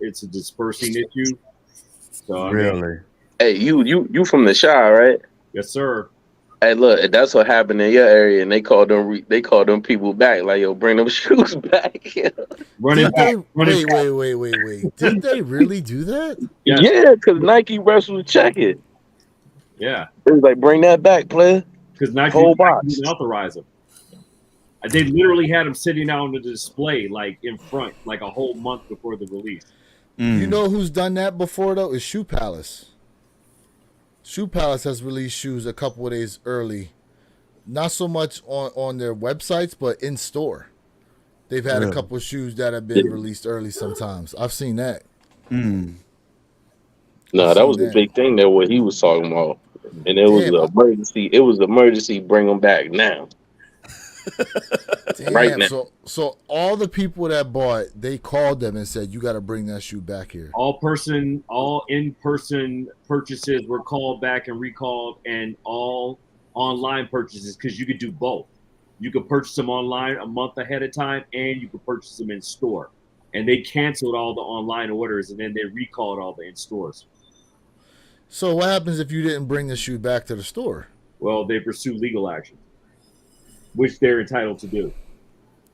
It's a dispersing issue. So I mean, Really? Hey, you from the Shy, right? yes, sir. Hey, look, that's what happened in your area, and they called them people back, like, yo, bring them shoes back. Running Did back, they running wait, back. wait, wait, wait, wait? Did they really do that? Yes, Yeah, because Nike refs would check it. yeah. It was like, bring that back, player. Because Nike Whole box. didn't authorize them. They literally had them sitting out on the display, like in front, like a whole month before the release. You know who's done that before though? Is Shoe Palace. Shoe Palace has released shoes a couple of days early. Not so much on their websites, but in store. They've had a Really? couple of shoes that have been released early sometimes. I've seen that. Mm. I've No, that seen was the that. big thing that what he was talking about. And it was Damn, the emergency. It was the emergency. Bring them back now, right damn. now. So all the people that bought, they called them and said, "You got to bring that shoe back here." All in-person purchases were called back and recalled, and all online purchases, because you could do both. You could purchase them online a month ahead of time, and you could purchase them in store. And they canceled all the online orders, and then they recalled all the in stores. So what happens if you didn't bring the shoe back to the store? Well, they pursued legal action, which they're entitled to do.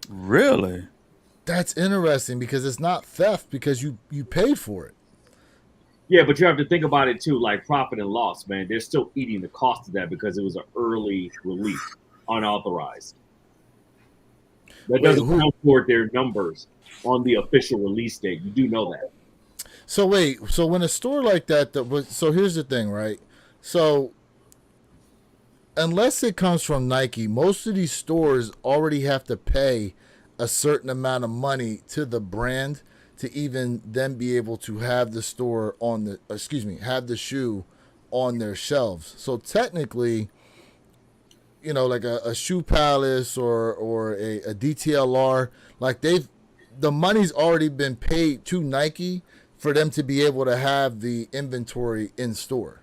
Really? That's interesting because it's not theft because you paid for it. Yeah, but you have to think about it too, like profit and loss, man. They're still eating the cost of that because it was an early release, unauthorized. That Wait, doesn't who? count toward their numbers on the official release date. You do know that. So wait, so when a store like that, so here's the thing, right? So unless it comes from Nike, most of these stores already have to pay a certain amount of money to the brand to even then be able to have the store on the have the shoe on their shelves. So technically, like a Shoe Palace or a DTLR, like the money's already been paid to Nike for them to be able to have the inventory in store.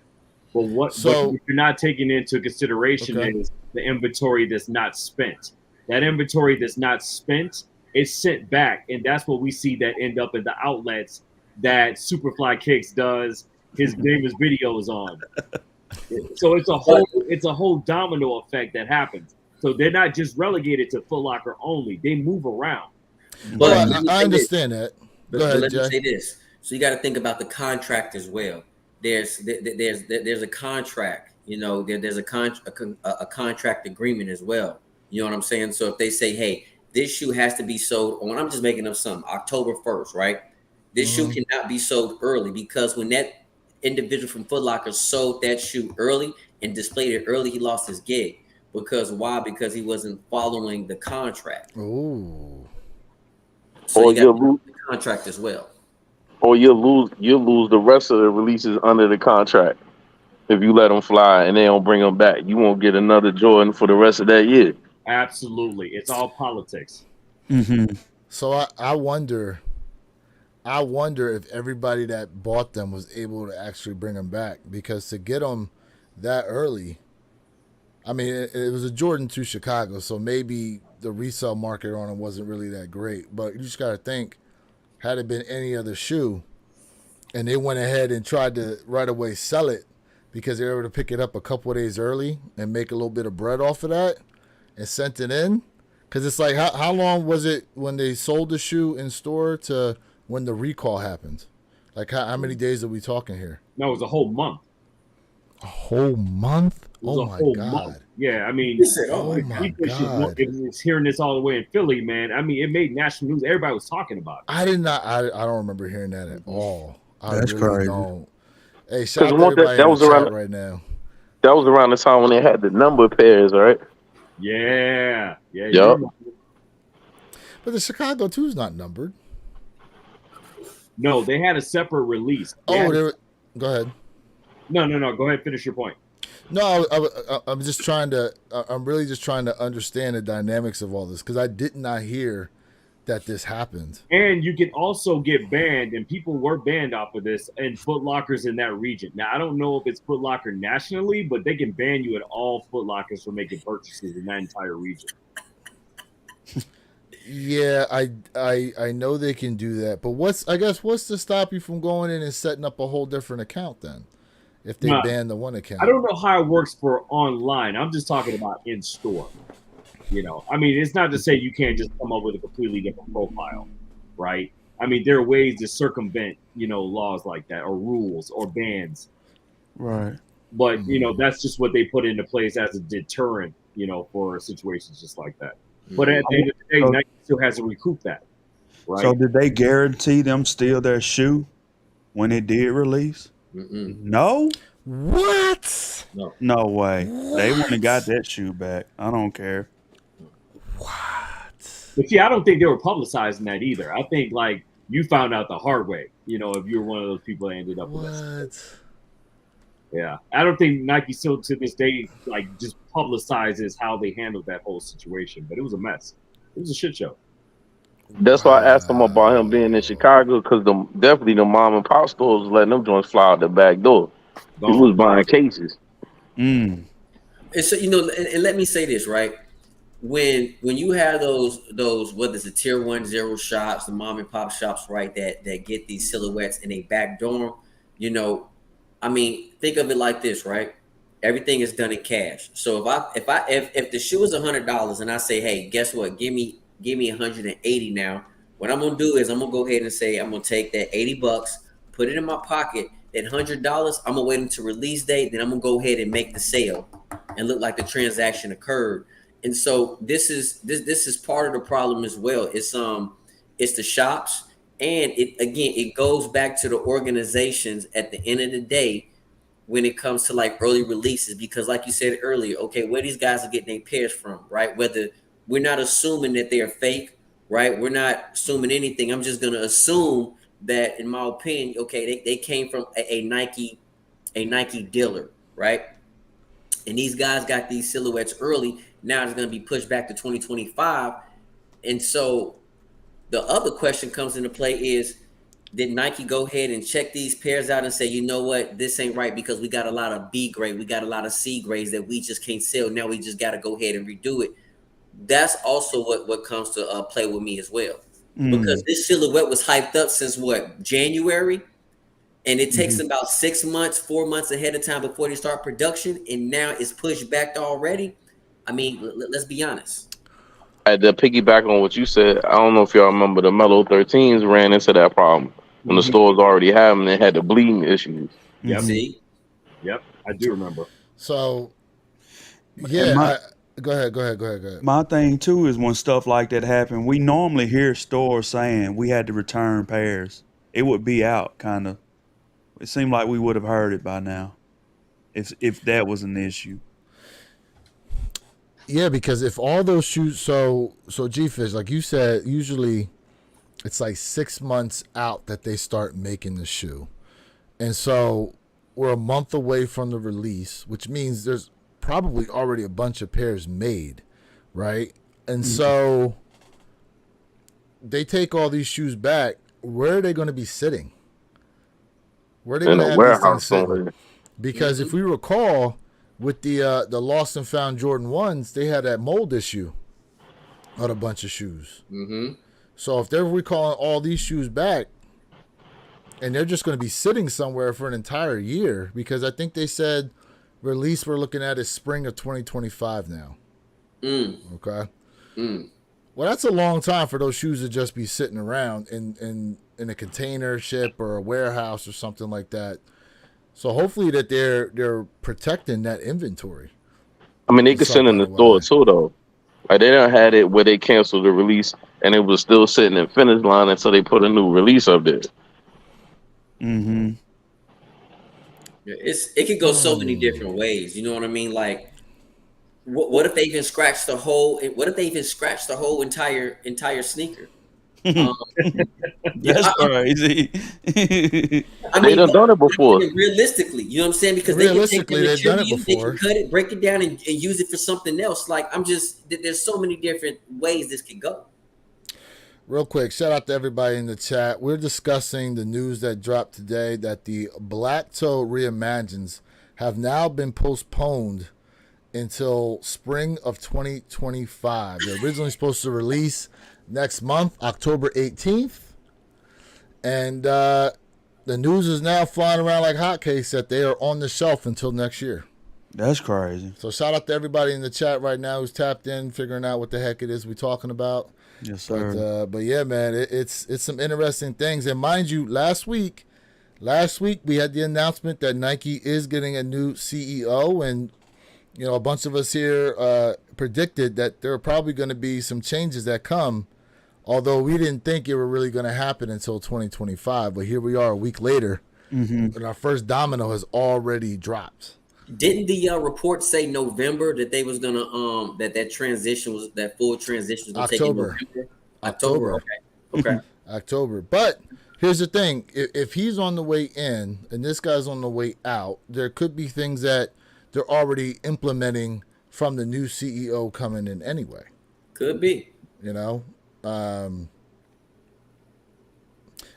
But what you're not taking into consideration is the inventory that's not spent. That inventory that's not spent is sent back, and that's what we see that end up in the outlets that Superfly Kicks does his famous videos on. So it's a whole domino effect that happens. So they're not just relegated to Foot Locker only; they move around. But let me I say understand that. But, Go ahead, let me Jay. say this. So you got to think about the contract as well. There's a contract. There's a contract agreement as well. You know what I'm saying? So if they say, hey, this shoe has to be sold on, I'm just making up something, October 1st, right? This shoe cannot be sold early because when that individual from Foot Locker sold that shoe early and displayed it early, he lost his gig. Because why? Because he wasn't following the contract. Ooh. So Or you got you'll lose, the contract as well. or you'll lose the rest of the releases under the contract if you let them fly and they don't bring them back. You won't get another Jordan for the rest of that year. Absolutely, it's all politics. Mm-hmm. So I wonder if everybody that bought them was able to actually bring them back because to get them that early, I mean, it was a Jordan to Chicago, so maybe the resale market on it wasn't really that great. But you just got to think, had it been any other shoe, and they went ahead and tried to right away sell it because they were able to pick it up a couple of days early and make a little bit of bread off of that and sent it in. Because it's like, how long was it when they sold the shoe in store to when the recall happened? Like, how many days are we talking here? No, it was a whole month. A whole month? It was Oh a my whole God. month. Yeah, I mean, Oh my God. It was hearing this all the way in Philly, man. I mean, it made national news. Everybody was talking about it. I don't remember hearing that at all. I That's really crazy. don't. Hey, shout out to Because everybody that in the was chat around right now. that was around the time when they had the number pairs, right? Yeah. Yup. But the Chicago 2 is not numbered. No, they had a separate release. Go ahead. No. Go ahead. Finish your point. No, I'm just trying to. I'm really just trying to understand the dynamics of all this because I did not hear that this happened. And you can also get banned, and people were banned off of this, and Foot Lockers in that region. Now, I don't know if it's Foot Locker nationally, but they can ban you at all Foot Lockers for making purchases in that entire region. Yeah, I know they can do that, but what's to stop you from going in and setting up a whole different account then? If they Nah, ban the one account, I don't know how it works for online. I'm just talking about in store. I mean, it's not to say you can't just come up with a completely different profile, right? I mean, there are ways to circumvent, laws like that or rules or bans. Right. But, that's just what they put into place as a deterrent, for situations just like that. But at the end of the day, Nike still has to recoup that, right? So did they guarantee them still their shoe when it did release? No? What? No way. They wouldn't have got that shoe back. I don't care. But see, I don't think they were publicizing that either. I think you found out the hard way, if you were one of those people that ended up with that. Yeah. I don't think Nike still to this day just publicizes how they handled that whole situation. But it was a mess. It was a shit show. That's why I asked him about him being in Chicago, because definitely the mom and pop stores was letting them joints fly out the back door. He was buying cases. And so and let me say this, right? When you have those whether it's the tier 1 shops, the mom and pop shops, right, that get these silhouettes in a back door, I mean, think of it like this, right? Everything is done in cash. So if the shoe is $100 and I say, hey, guess what? Give me 180 now. What I'm gonna do is I'm gonna go ahead and say I'm gonna take that $80, put it in my pocket. That $100, I'm gonna wait until release date. Then I'm gonna go ahead and make the sale and look like the transaction occurred. And so this is part of the problem as well. It's the shops, and it goes back to the organizations at the end of the day when it comes to early releases, because like you said earlier, okay, where these guys are getting their pairs from, right? Whether we're not assuming that they are fake, right? We're not assuming anything. I'm just gonna assume that, in my opinion, okay, they came from a Nike dealer, right? And these guys got these silhouettes early. Now it's going to be pushed back to 2025. And so the other question comes into play is, did Nike go ahead and check these pairs out and say, you know what, this ain't right because we got a lot of B grade, we got a lot of C grades that we just can't sell. Now we just got to go ahead and redo it. That's also what comes to play with me as well. Because this silhouette was hyped up since January, and it takes about 6 months, 4 months ahead of time before they start production, and now it's pushed back already. I mean, let's be honest. To piggyback on what you said, I don't know if y'all remember the Mellow 13s ran into that problem when the stores already had them. They had the bleeding issues. Yep. See? Yep, I do remember. So, yeah. Go ahead. My thing too is when stuff like that happen, we normally hear stores saying we had to return pairs. It would be out, kind of. It seemed like we would have heard it by now, if that was an issue. Yeah, because if all those shoes, so G-Fish, like you said, usually it's 6 months out that they start making the shoe, and so we're a month away from the release, which means there's probably already a bunch of pairs made, right? And so they take all these shoes back. Where are they going to be sitting? Where are they going to have these things sitting? Because if we recall, with the lost and found Jordan 1s, they had that mold issue on a bunch of shoes. So if they're recalling all these shoes back, and they're just going to be sitting somewhere for an entire year, because I think they said release we're looking at is spring of 2025 now. Okay. Well, that's a long time for those shoes to just be sitting around in a container ship or a warehouse or something like that. So hopefully that they're protecting that inventory. I mean, they could send in the store too, though. Like, they done had it where they canceled the release and it was still sitting in finish line until they put a new release up there. It could go so many different ways. You know what I mean? Like, what if they even scratch the whole? What if they even scratch the whole entire sneaker? That's crazy. I mean, they done it before. Realistically, you know what I'm saying? Because realistically, they've done it before. They can cut it, break it down, and use it for something else. Like, there's so many different ways this could go. Real quick, shout out to everybody in the chat. We're discussing the news that dropped today that the Black Toe Reimagines have now been postponed until spring of 2025. They're originally supposed to release next month, October 18th. And the news is now flying around like hotcakes that they are on the shelf until next year. That's crazy. So shout out to everybody in the chat right now who's tapped in, figuring out what the heck it is we're talking about. Yes, sir. But yeah, man, it's some interesting things. And mind you, last week we had the announcement that Nike is getting a new CEO, and you know, a bunch of us here predicted that there are probably going to be some changes that come, although we didn't think it were really going to happen until 2025. But here we are a week later, and our first domino has already dropped. Didn't the report say November that they was gonna that transition was that full transition was gonna October. take in November? October. Okay. October. But here's the thing: if he's on the way in and this guy's on the way out, there could be things that they're already implementing from the new CEO coming in anyway. Could be. You know. Yeah,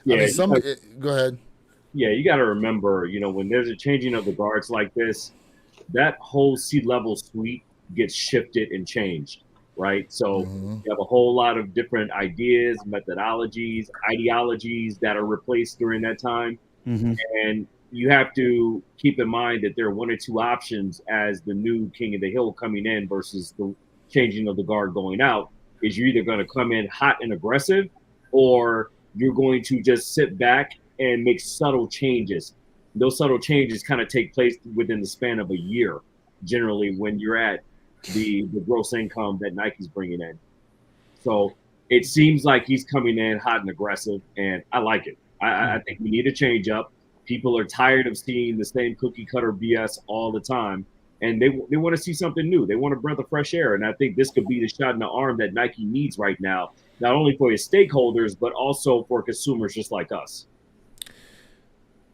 I mean, go ahead. Yeah, you got to remember, you know, when there's a changing of the guards like this, that whole C-level suite gets shifted and changed, right? So you have a whole lot of different ideas, methodologies, ideologies that are replaced during that time. And you have to keep in mind that there are one or two options as the new king of the hill coming in versus the changing of the guard going out. Is you're either going to come in hot and aggressive, or you're going to just sit back and make subtle changes. Those subtle changes kind of take place within the span of a year, generally, when you're at the gross income that Nike's bringing in. So it seems like he's coming in hot and aggressive, and I like it. I think we need a change up. People are tired of seeing the same cookie cutter BS all the time, and they want to see something new. They want a breath of fresh air, and I think this could be the shot in the arm that Nike needs right now, not only for his stakeholders, but also for consumers just like us.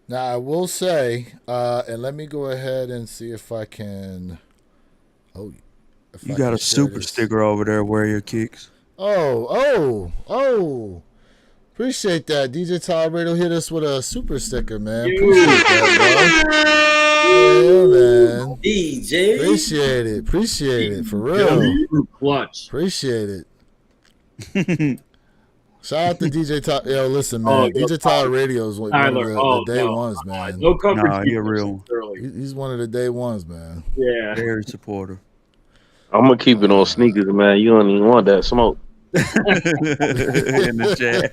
Now, I will say, and let me go ahead and see if I can. Oh, if You I got can a share super this. sticker over there. Wear your kicks. Oh! Appreciate that. DJ Tolerado hit us with a super sticker, man. Appreciate that, bro. Yeah, man. DJ. Appreciate it. For real. Clutch. Appreciate it. Shout out to DJ Tyler. Yo, listen, man. DJ Tyler Radio is one of the day ones, man. No coverage. Nah, you're real. He's one of the day ones, man. Yeah. Very supportive. I'm gonna keep it on sneakers, man. You don't even want that smoke. In the chat.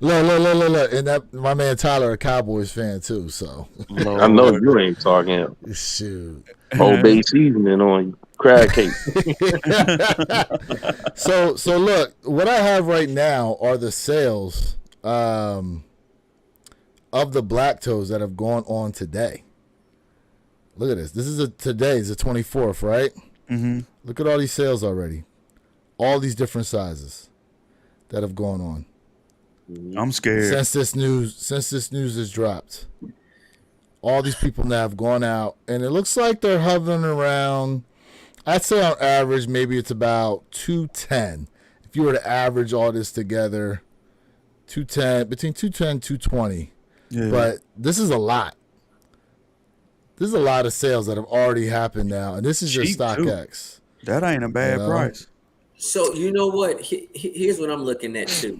Look. And that my man Tyler, a Cowboys fan too, so I know you ain't talking. Shoot. Whole Bay seasoning on you. Crab cake. So look, what I have right now are the sales of the Black Toes that have gone on today. Look at this. This is today's the 24th, right? Look at all these sales already. All these different sizes that have gone on. I'm scared. Since this news has dropped. All these people now have gone out, and it looks like they're hovering around, I'd say on average, maybe it's about 210. If you were to average all this together, 210, between 210 and 220. Yeah. But this is a lot. There's a lot of sales that have already happened now, and this is just StockX. That ain't a bad price. So you know what? Here's what I'm looking at too.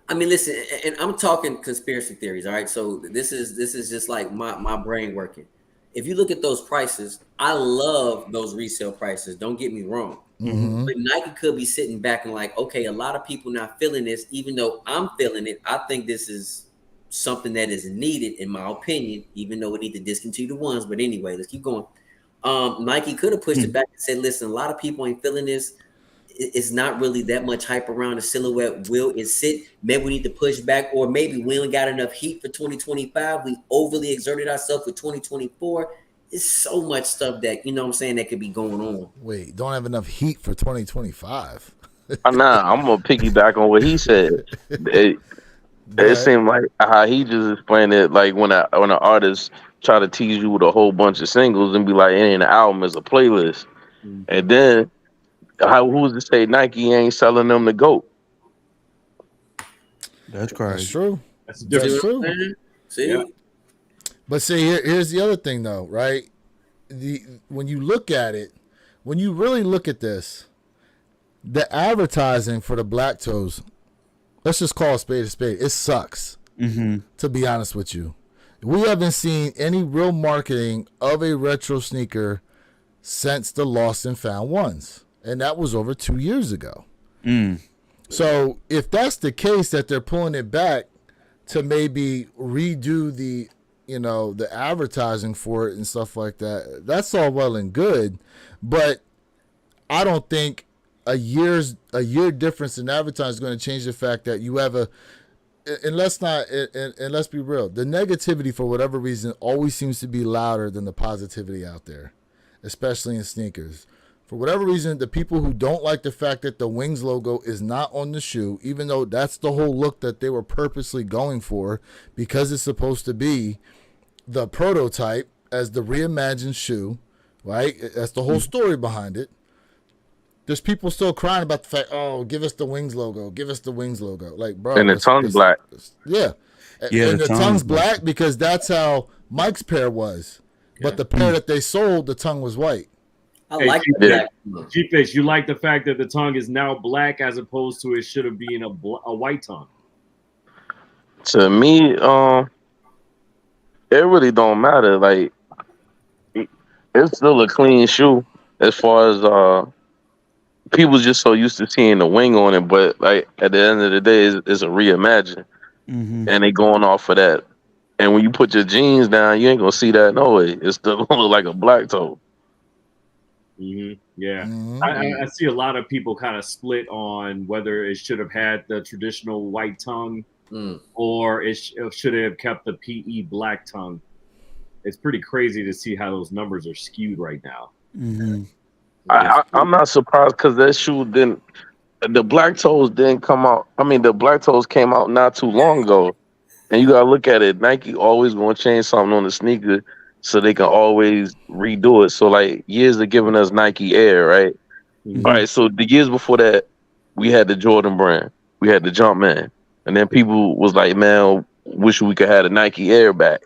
I mean, listen, and I'm talking conspiracy theories. All right, so this is just like my brain working. If you look at those prices, I love those resale prices. Don't get me wrong. But Nike could be sitting back and like, okay, a lot of people not feeling this, even though I'm feeling it. I think this is something that is needed, in my opinion, even though we need to discontinue the ones. But anyway, let's keep going. Nike could have pushed it back and said, listen, a lot of people ain't feeling this. It's not really that much hype around the silhouette. Will it sit? Maybe we need to push back, or maybe we only got enough heat for 2025. We overly exerted ourselves for 2024. It's so much stuff that, you know what I'm saying, that could be going on. Wait, don't have enough heat for 2025. Nah, I'm gonna piggyback on what he said. It seemed like how he just explained it, like when an artist try to tease you with a whole bunch of singles and be like, it ain't an album, it's a playlist. And then who's to say Nike ain't selling them the GOAT? That's crazy. That's true. That's true. See? Yeah. But see, here's the other thing, though, right? When you look at it, when you really look at this, the advertising for the black toes, let's just call a spade a spade. It sucks. To be honest with you, we haven't seen any real marketing of a retro sneaker since the Lost and Found ones, and that was over 2 years ago. So if that's the case, that they're pulling it back to maybe redo the advertising for it and stuff like that, that's all well and good, but I don't think a year difference in advertising is going to change the fact that you have and let's be real, the negativity for whatever reason always seems to be louder than the positivity out there, especially in sneakers. For whatever reason, the people who don't like the fact that the Wings logo is not on the shoe, even though that's the whole look that they were purposely going for, because it's supposed to be the prototype as the reimagined shoe, right? That's the whole story behind it. There's people still crying about the fact, oh, give us the Wings logo. Give us the Wings logo. Like, bro. And the tongue's black. Yeah. And the tongue's black because that's how Mike's pair was. But the pair that they sold, the tongue was white. I like that. G-Fish, you like the fact that the tongue is now black as opposed to it should have been a white tongue? To me, it really don't matter. Like, it's still a clean shoe as far as people just so used to seeing the wing on it, but like at the end of the day, it's a reimagine, and they going off of that. And when you put your jeans down, you ain't gonna see that no way. It's still gonna look like a black toe. Yeah, I see a lot of people kind of split on whether it should have had the traditional white tongue or it should have kept the PE black tongue. It's pretty crazy to see how those numbers are skewed right now. I'm not surprised because that shoe didn't. The black toes didn't come out. I mean, the black toes came out not too long ago, and you gotta look at it. Nike always gonna change something on the sneaker so they can always redo it. So like years of giving us Nike Air, right? All right. So the years before that, we had the Jordan brand, we had the Jumpman, and then people was like, "Man, wish we could have the Nike Air back."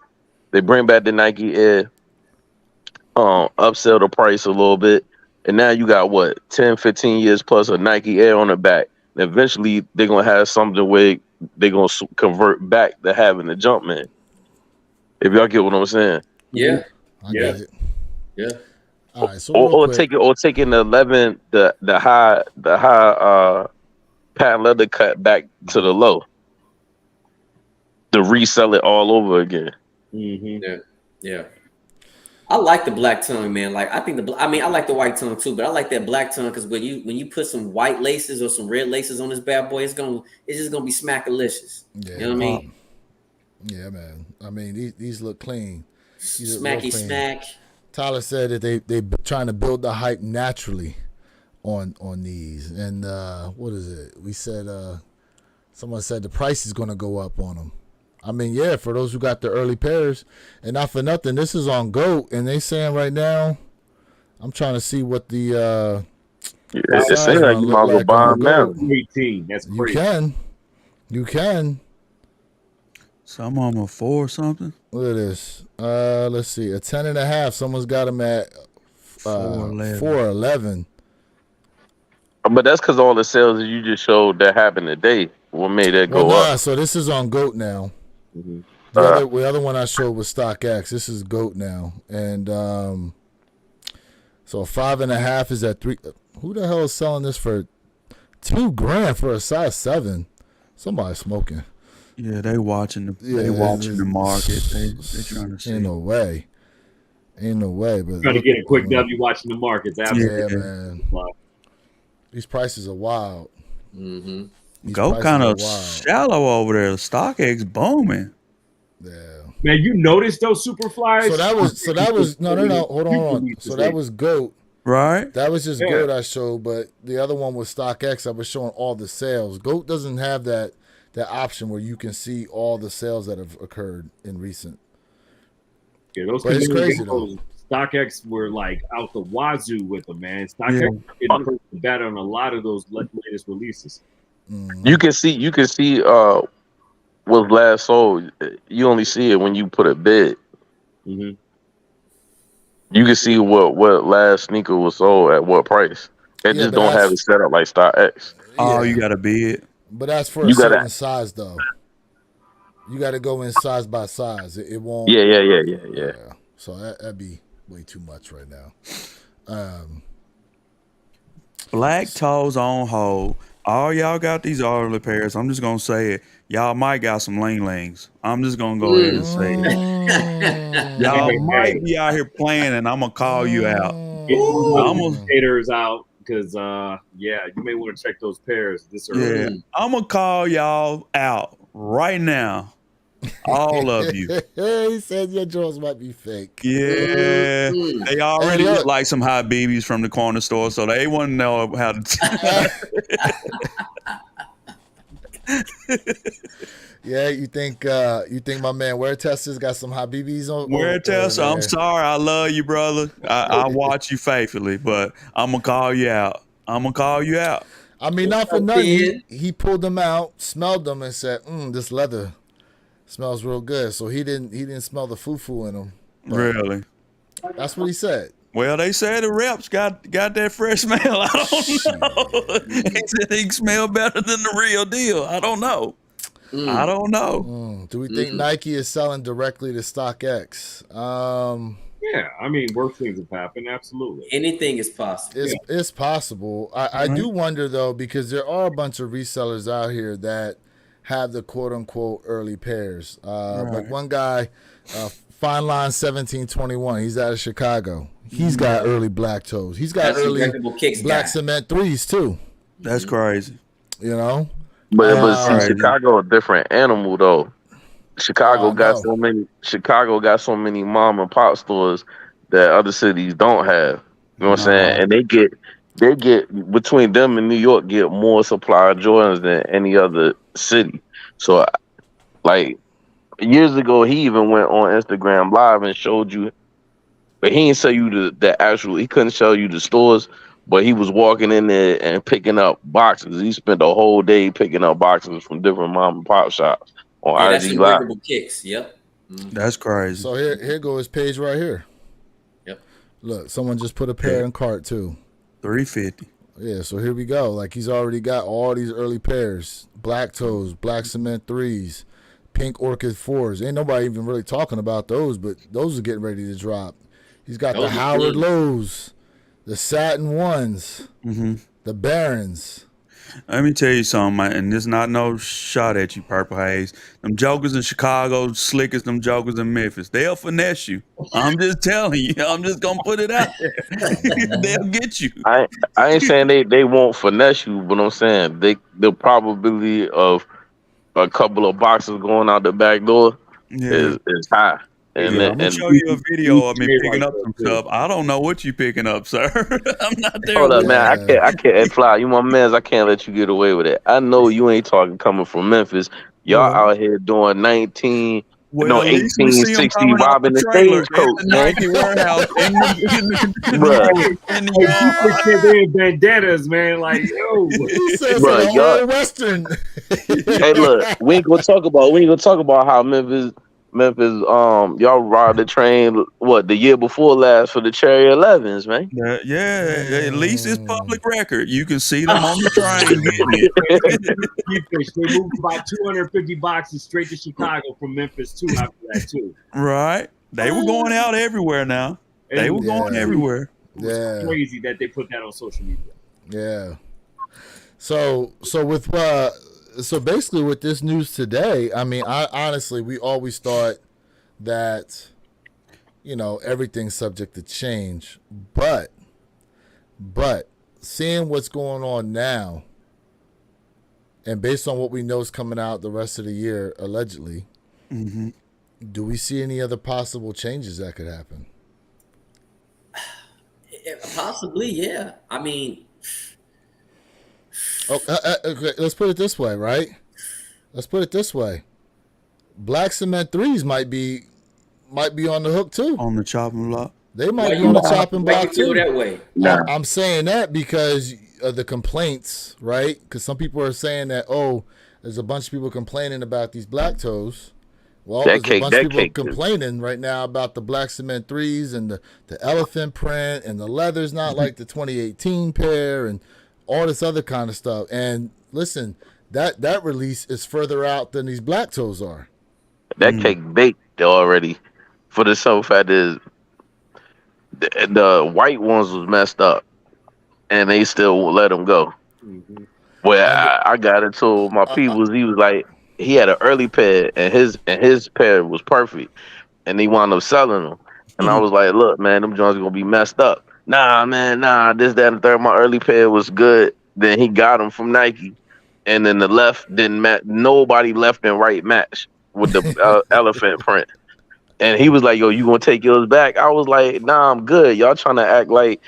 They bring back the Nike Air, upsell the price a little bit. And now you got what, 10, 15 years plus of Nike Air on the back. And eventually they're going to have something where they're going to convert back to having the Jumpman. If y'all get what I'm saying. Yeah. I get it. Yeah. All right. So or taking the 11, the high patent leather cut back to the low. To resell it all over again. Yeah. I like the black tongue, man. Like I like the white tongue too, but I like that black tongue because when you put some white laces or some red laces on this bad boy, it's just gonna be smackalicious. Yeah, you know what I mean? Yeah, man. I mean these look clean. These Smacky look clean. smack. Tyler said that they trying to build the hype naturally on these. And what is it? We said someone said the price is gonna go up on them. I mean, yeah, for those who got the early pairs, and not for nothing, this is on GOAT, and they saying right now, I'm trying to see what the it's saying like you might go buy them now. 18, that's crazy. You can. Some of them are 4 or something. Look at this. Let's see, a 10.5. Someone's got them at 4.11. But that's because all the sales that you just showed that happened today. What made that go up? So this is on GOAT now. The other one I showed was StockX. This is GOAT now, and so 5.5 is at 3. Who the hell is selling this for $2,000 for a size 7? Somebody smoking. Yeah, they watching the market. They trying to see. Ain't no way. But Trying to get a quick W watching the markets. Absolutely. Yeah, man. These prices are wild. Go kind of shallow over there. StockX booming. Yeah. Man, you noticed those super flyers? So that was no. Hold on. So that was GOAT. Right. That was just GOAT I showed, but the other one was StockX. I was showing all the sales. GOAT doesn't have that option where you can see all the sales that have occurred in recent. Yeah, those it's crazy though. StockX were like out the wazoo with them, man. StockX getting better on a lot of those latest releases. You can see what's last sold. You only see it when you put a bid. You can see what last sneaker was sold at what price. It Yeah, just but don't have that's it set up like StockX. Oh, yeah, you got to bid. but that's for a You gotta, certain size though. You got to go in size by size. It won't. yeah. So that'd be way too much right now. Um, Black toes on hold. All y'all got these early pairs. I'm just gonna say it. Y'all might got some ling-lings. I'm just gonna go ahead and say it. Y'all Hey, might be out here playing, and I'm gonna call you out. Get those I'm gonna, haters out because you may want to check those pairs this early. yeah, I'm gonna call y'all out right now, all of you. he said your drawers might be fake. Yeah, Mm. they already Hey, look. look like some hot BBs from the corner store, so they wouldn't know how to. Yeah, you think my man Wear Testa's got some Habibis on? Wear Tessa, I'm there? sorry, I love you, brother. I watch you faithfully, but I'm gonna call you out. I mean, not for nothing. He pulled them out, smelled them, and said, "This leather smells real good." So he didn't smell the foo in them. Really? That's what he said. Well, they said the reps got that fresh smell. I don't know. He said he can smell better than the real deal. I don't know. I don't know. Do we think Nike is selling directly to StockX? Yeah, I mean, worse things have happened. Absolutely. Anything is possible. It's possible. I do wonder though, because there are a bunch of resellers out here that have the quote unquote early pairs. Like one guy, Fine Line 1721. He's out of Chicago. He's got early black toes. He's got That's early injectable kicks black guy. cement threes too. That's crazy. You know. But see, Right. Chicago a different animal though. Chicago Oh, got no. so many. Chicago got so many mom and pop stores that other cities don't have. You know what I'm saying? And they get between them and New York get more supply of Jordans than any other city. So, like years ago, he even went on Instagram Live and showed you, but he didn't show you the actual. He couldn't show you the stores, but he was walking in there and picking up boxes. He spent a whole day picking up boxes from different mom and pop shops on Yeah, that's IG Live. unbreakable kicks. Yep. That's crazy. So here goes his page right here. Yep. Look, someone just put a pair in cart too. $350. Yeah, so here we go. Like he's already got all these early pairs: black toes, black cement threes, pink orchid fours. Ain't nobody even really talking about those, but those are getting ready to drop. He's got Those the are Howard good. Lows, the Satin Ones, the Barons. Let me tell you something, man, and this not no shot at you, Purple Haze. Them jokers in Chicago slick as them jokers in Memphis. They'll finesse you. I'm just telling you. I'm just gonna put it out there. They'll get you. I ain't saying they won't finesse you, but I'm saying the probability of a couple of boxes going out the back door Yeah. is high. And Yeah, I'm gonna and show you a video of me Like picking up that, some too. stuff. I don't know what you picking up, sir. I'm not there. hold up, with man. I can't. Hey, Fly, you my mans. I can't let you get away with it. I know you ain't talking coming from Memphis. Y'all out here doing 18. Well, at least we see 'em 1860 coming off robbing the trailer at stagecoach, the man. Nike warehouse Bruh. in the Hey, people yard. said they had bandanas, man. Like, yo. He says Bruh, it's y'all- all Western. Hey, look, we ain't gonna talk about how Memphis, y'all robbed the train. What, the year before last for the Cherry 11s, man? Yeah, at least it's public record. You can see them on the train getting it. They moved about 250 boxes straight to Chicago from Memphis too after that too. Right? They were going out everywhere now. They were going Yeah. everywhere. Yeah. Crazy that they put that on social media. Yeah. So basically with this news today, I mean, I honestly, we always thought that, you know, everything's subject to change, but seeing what's going on now, and based on what we know is coming out the rest of the year, allegedly, do we see any other possible changes that could happen? Possibly, yeah. I mean, Oh, okay, let's put it this way, right? Let's put it this way. Black cement threes might be on the hook too. On the chopping block. They might be on the chopping why you block feel too. that way? Nah. I'm saying that because of the complaints, right? Because some people are saying that, oh, there's a bunch of people complaining about these black toes, Well, That there's a cake, bunch of that people cake. complaining right now about the black cement threes and the elephant print and the leather's not like the 2018 pair and all this other kind of stuff. And listen, that release is further out than these black toes are. That cake baked already. For the simple fact is, the white ones was messed up, and they still won't let them go. Mhm. Well, And I got it to my peoples. He was like, he had an early pair, and his pair was perfect, and he wound up selling them. And I was like, look, man, them joints gonna be messed up. Nah, man, nah, this, that, and the third. My early pair was good. Then he got them from Nike, and then the left didn't match. Nobody left and right match with the elephant print. And he was like, yo, you gonna take yours back? I was like, nah, I'm good. Y'all trying to act like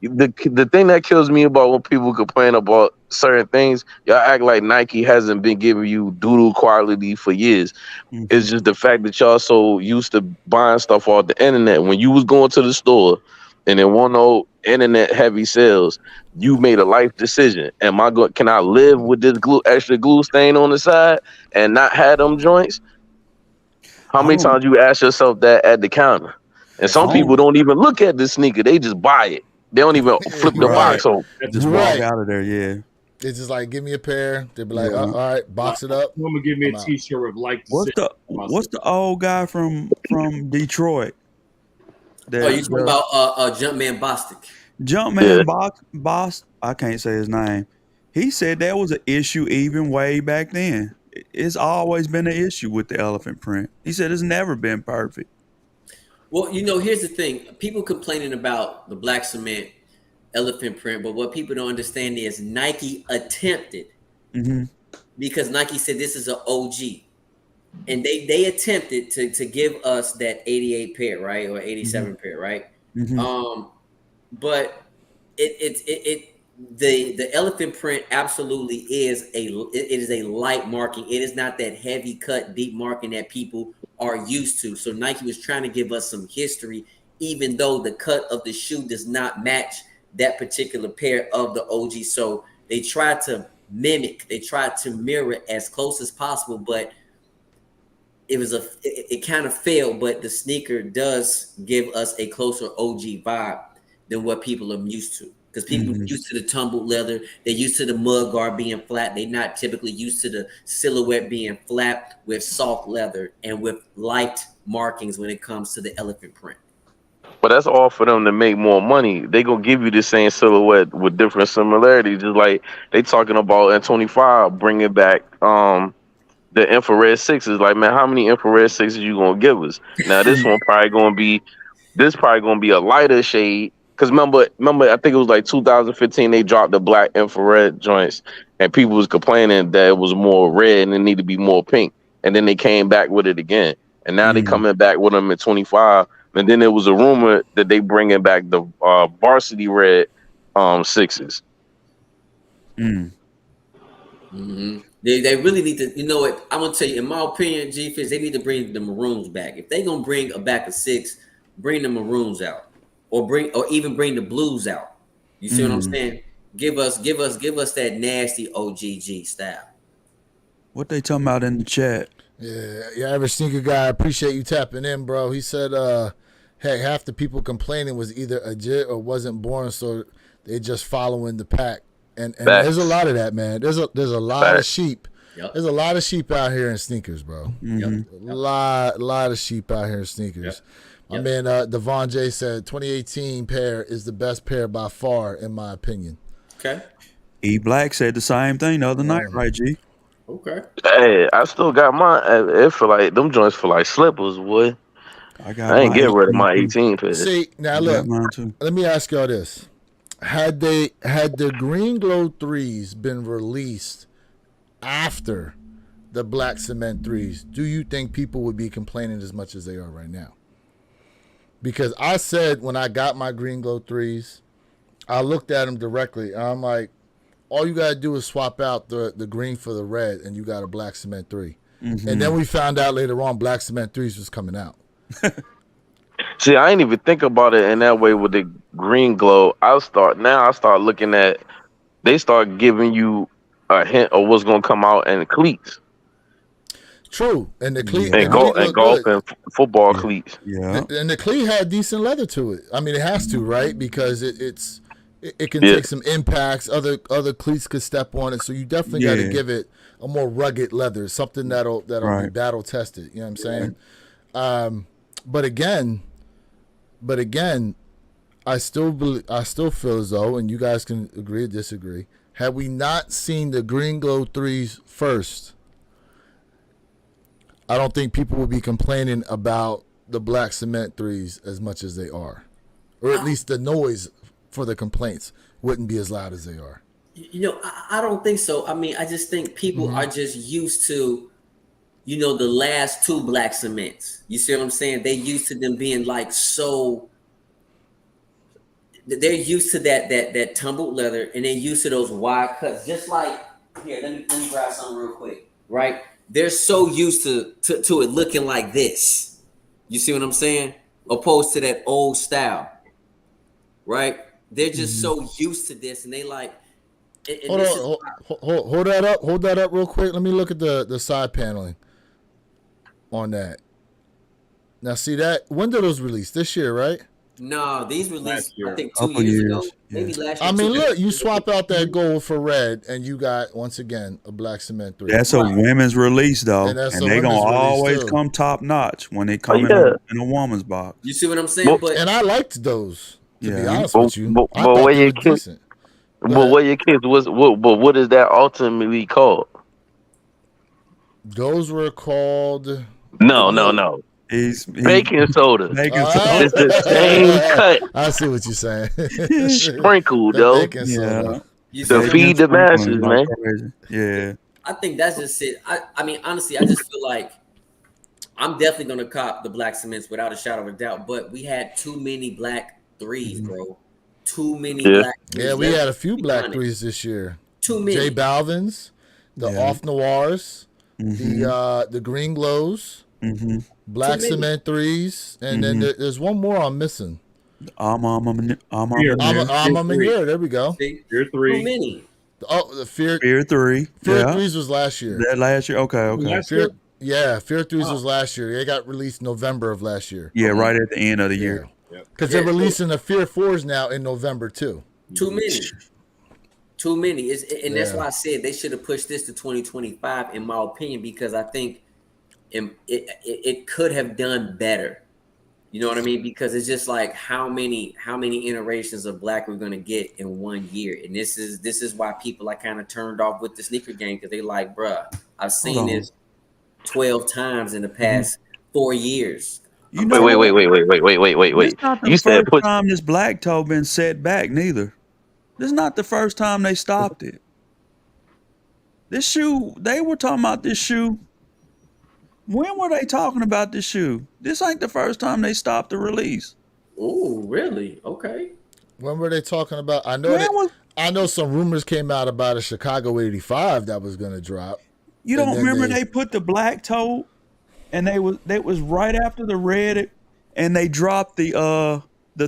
the thing that kills me about when people complain about certain things, y'all act like Nike hasn't been giving you doodle quality for years. It's just the fact that y'all so used to buying stuff off the internet. When you was going to the store and there weren't no internet heavy sales, you made a life decision. Can I live with this extra glue stain on the side and not have them joints? How many times you ask yourself that at the counter? And some people don't even look at the sneaker; they just buy it. They don't even flip the box open. Just walk out of there. Yeah. It's just like, give me a pair. They'll be like, all right, box it up. Someone give me a T-shirt with like. What's the old guy from Detroit? You talking about Jumpman Bostic? Jumpman Boss. I can't say his name. He said that was an issue even way back then. It's always been an issue with the elephant print. He said it's never been perfect. Well, here's the thing. People complaining about the black cement elephant print, but what people don't understand is Nike attempted, because Nike said this is an OG, and they attempted to give us that 88 pair, right, or 87 pair, right? But the elephant print absolutely is a light marking. It is not that heavy cut deep marking that people are used to. So Nike was trying to give us some history, even though the cut of the shoe does not match that particular pair of the OG. So they tried to mimic, they tried to mirror as close as possible, but it kind of failed. But the sneaker does give us a closer OG vibe than what people are used to. Because people are used to the tumbled leather, they're used to the mud guard being flat. They're not typically used to the silhouette being flat with soft leather and with light markings when it comes to the elephant print. But that's all for them to make more money. They gonna give you the same silhouette with different similarities. Just like they talking about in 25 bringing back the infrared sixes. Like, man, how many infrared sixes you gonna give us? Now this one probably gonna be a lighter shade. Because remember, I think it was like 2015, they dropped the black infrared joints, and people was complaining that it was more red and it needed to be more pink. And then they came back with it again. And now they coming back with them in 25. And then there was a rumor that they bringing back the varsity red sixes. They really need to, you know what? I'm going to tell you, in my opinion, G-Fizz, they need to bring the maroons back. If they going to bring a back of six, bring the maroons out. Or even bring the blues out. You see what I'm saying? Give us that nasty OGG style. What they talking about in the chat? Yeah, average sneaker guy. Appreciate you tapping in, bro. He said, "Hey, half the people complaining was either a jit or wasn't born, so they just following the pack." And there's a lot of that, man. There's a lot of sheep. Yep. There's a lot of sheep out here in sneakers, bro. A lot of sheep out here in sneakers. Yep. My man Devon J said 2018 pair is the best pair by far, in my opinion. Okay. E Black said the same thing the other night, right, G? Okay. Hey, I still got mine. It feel like them joints feel like slippers, boy. I ain't getting rid of my 18 pair. See, now look, let me ask y'all this. Had the Green Glow 3s been released after the black cement 3s, do you think people would be complaining as much as they are right now? Because I said when I got my Green Glow 3s, I looked at them directly, and I'm like, all you got to do is swap out the green for the red, and you got a black cement 3. And then we found out later on black cement 3s was coming out. See, I ain't even think about it in that way with the Green Glow. I start looking at, they start giving you a hint of what's going to come out in cleats. True, and the cleat And golf and football cleats. Yeah. and the cleat had decent leather to it. I mean, it has to, right? Because it can Yeah. take some impacts. Other cleats could step on it, so you definitely got to give it a more rugged leather, something that'll be Right. battle tested. You know what I'm saying? But again, I still feel as though, and you guys can agree or disagree. Had we not seen the Green Glow 3s first, I don't think people would be complaining about the black cement 3s as much as they are, or at least the noise for the complaints wouldn't be as loud as they are. You know, I don't think so. I mean, I just think people are just used to, you know, the last two black cements. You see what I'm saying? They used to them being like so. They're used to that tumbled leather, and they're used to those wide cuts. Just like here, let me grab something real quick. Right? They're so used to it looking like this. You see what I'm saying? Opposed to that old style. Right? They're just so used to this, and they like. And Hold that up. Hold that up real quick. Let me look at the side paneling on that. Now, see that? When did those release? This year, right? No, these released, Last year. I think, 2 Couple years years, ago. yeah. Maybe last year. I mean, 2 years look, you ago. swap out that gold for red, and you got, once again, a black cement 3. That's a women's release though, And that's and a they gonna women's release, always too. come top notch when they come yeah. in a woman's box. You see what I'm saying? Well, But And I liked those, to be Yeah. honest with you. But I thought where they your were kids? decent. But what your kids was? What is that ultimately called? Those were called... No. He's Baking soda. Baking Ah. It's the same cut. I see what you're saying. Sprinkled, The though. baking soda. you To see, feed the masses, man. Yeah. I think that's just it. I mean, honestly, I just feel like I'm definitely gonna cop the black cements without a shadow of a doubt. But we had too many black 3s, bro. Too many Yeah. black 3s. Yeah, we Let's had a few be black honest. 3s this year. Too many. J Balvin's, the Yeah. Off Noirs, the Green Glows, Mm-hmm. black Too many. cement 3s, and then there's one more I'm missing. I'm Fear. I'm a year. There we go. See? Year Too 3. many. Oh, the Fear Fear 3. Fear Yeah. 3s was last year. That last year. Okay. Last Fear, year? yeah, Fear 3s was last year. They got released November of last year. Yeah, right at the end of the year. Because they're releasing the Fear 4s now in November too. Too many. Too many. And that's Yeah. why I said they should have pushed this to 2025, in my opinion, because I think it could have done better. You know what I mean? Because it's just like how many iterations of black we're gonna get in 1 year, and this is why people are kind of turned off with the sneaker game, because they like, bruh, I've seen this 12 times in the past 4 years. You know Wait. This not the You said first time this black toe been set back neither. This is not the first time they stopped it. This shoe, they were talking about this shoe. When were they talking about this shoe? This ain't the first time they stopped the release. Oh, really? Okay. When were they talking about? I know When that, was- I know some rumors came out about a Chicago 85 that was going to drop. You And don't then remember they- they put the black toe, and they was right after the red, and they dropped the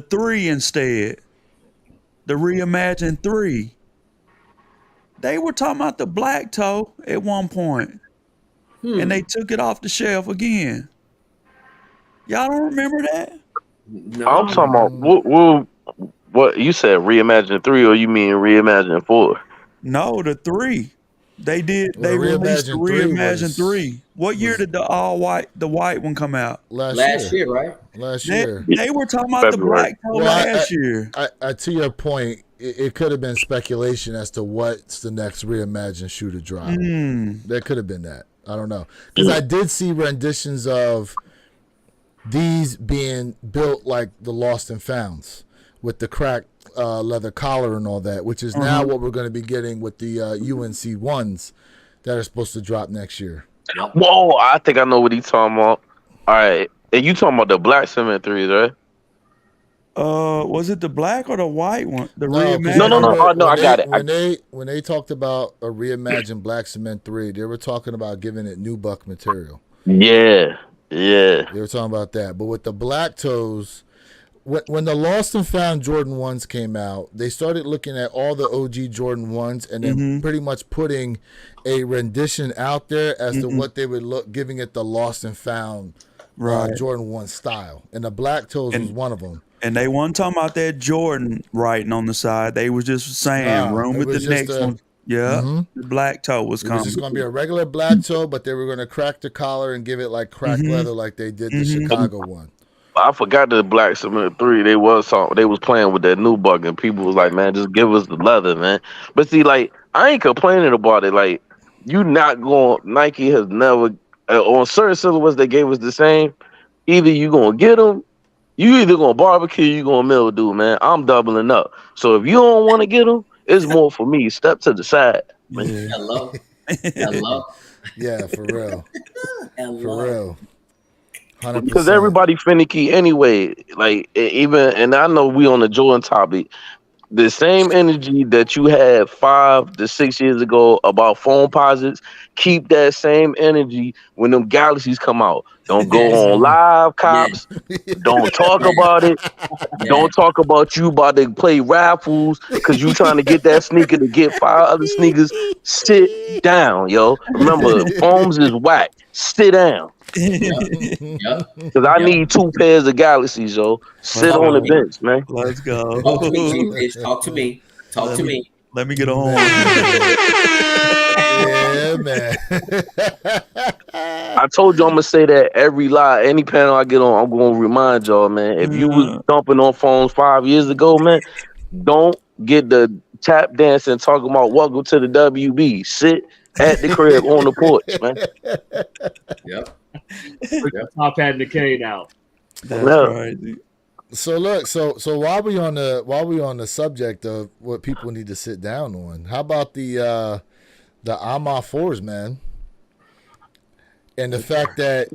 3 instead, the reimagined 3. They were talking about the black toe at one point, and they took it off the shelf again. Y'all don't remember that? No. I'm talking about what you said, Reimagine 3, or you mean Reimagine 4? No, the 3. They did. Well, They released the Reimagined 3 reimagined 3. What year did the white one come out? Last year, right? Last They, year. they were talking about the February. black toe Well, last year. I to your point, it could have been speculation as to what's the next reimagined shoe to drop. There could have been that. I don't know, because I did see renditions of these being built like the Lost and Founds with the cracked leather collar and all that, which is now what we're going to be getting with the UNC ones that are supposed to drop next year. Whoa, I think I know what he's talking about. All right, and you talking about the black cement 3s, right? Was it the black or the white one? The No, 'cause reimagined. No. remember Oh, no, I got it. When they talked about a reimagined Black Cement 3, they were talking about giving it nubuck material. Yeah. They were talking about that. But with the black toes, when the Lost and Found Jordan 1s came out, they started looking at all the OG Jordan 1s and then pretty much putting a rendition out there as to what they would look, giving it the Lost and Found Jordan 1 style. And the Black Toes was one of them. And they weren't talking about that Jordan writing on the side. They was just saying, run with the next one. Yeah, the black toe was coming. It was just going to be a regular black toe, but they were going to crack the collar and give it like cracked leather like they did the Chicago one. I forgot the Black Cement 3. They was playing with that new bug, and people was like, man, just give us the leather, man. But see, like, I ain't complaining about it. Like, you not going, Nike has never, on certain silhouettes they gave us the same, either you going to get them, you either going to barbecue, you going to mildew, man. I'm doubling up. So if you don't want to get them, it's more for me. Step to the side. Man. Yeah. Hello. Yeah, for real. For real. 100%. Because everybody finicky anyway. Like, even, and I know we on the Jordan topic, the same energy that you had 5 to 6 years ago about phone posits, keep that same energy when them Galaxies come out. Don't go on live, cops. Don't talk about it. Don't talk about you about to play raffles because you trying to get that sneaker to get 5 other sneakers. Sit down, yo. Remember, foams is whack. Sit down. Because I need 2 pairs of Galaxies, yo. Sit on the bench, man. Let's go. Talk to me. Talk to me. Let me get a horn. Yeah, man. I told you I'm gonna say that every live, any panel I get on, I'm gonna remind y'all, man. If you was dumping on phones 5 years ago, man, don't get the tap dancing talking about welcome to the WB. Sit at the crib on the porch, man. Yep. Top hat and the cane out. That's crazy. So look, so while we on the subject of what people need to sit down on, how about the AMA 4s, man? And the fact that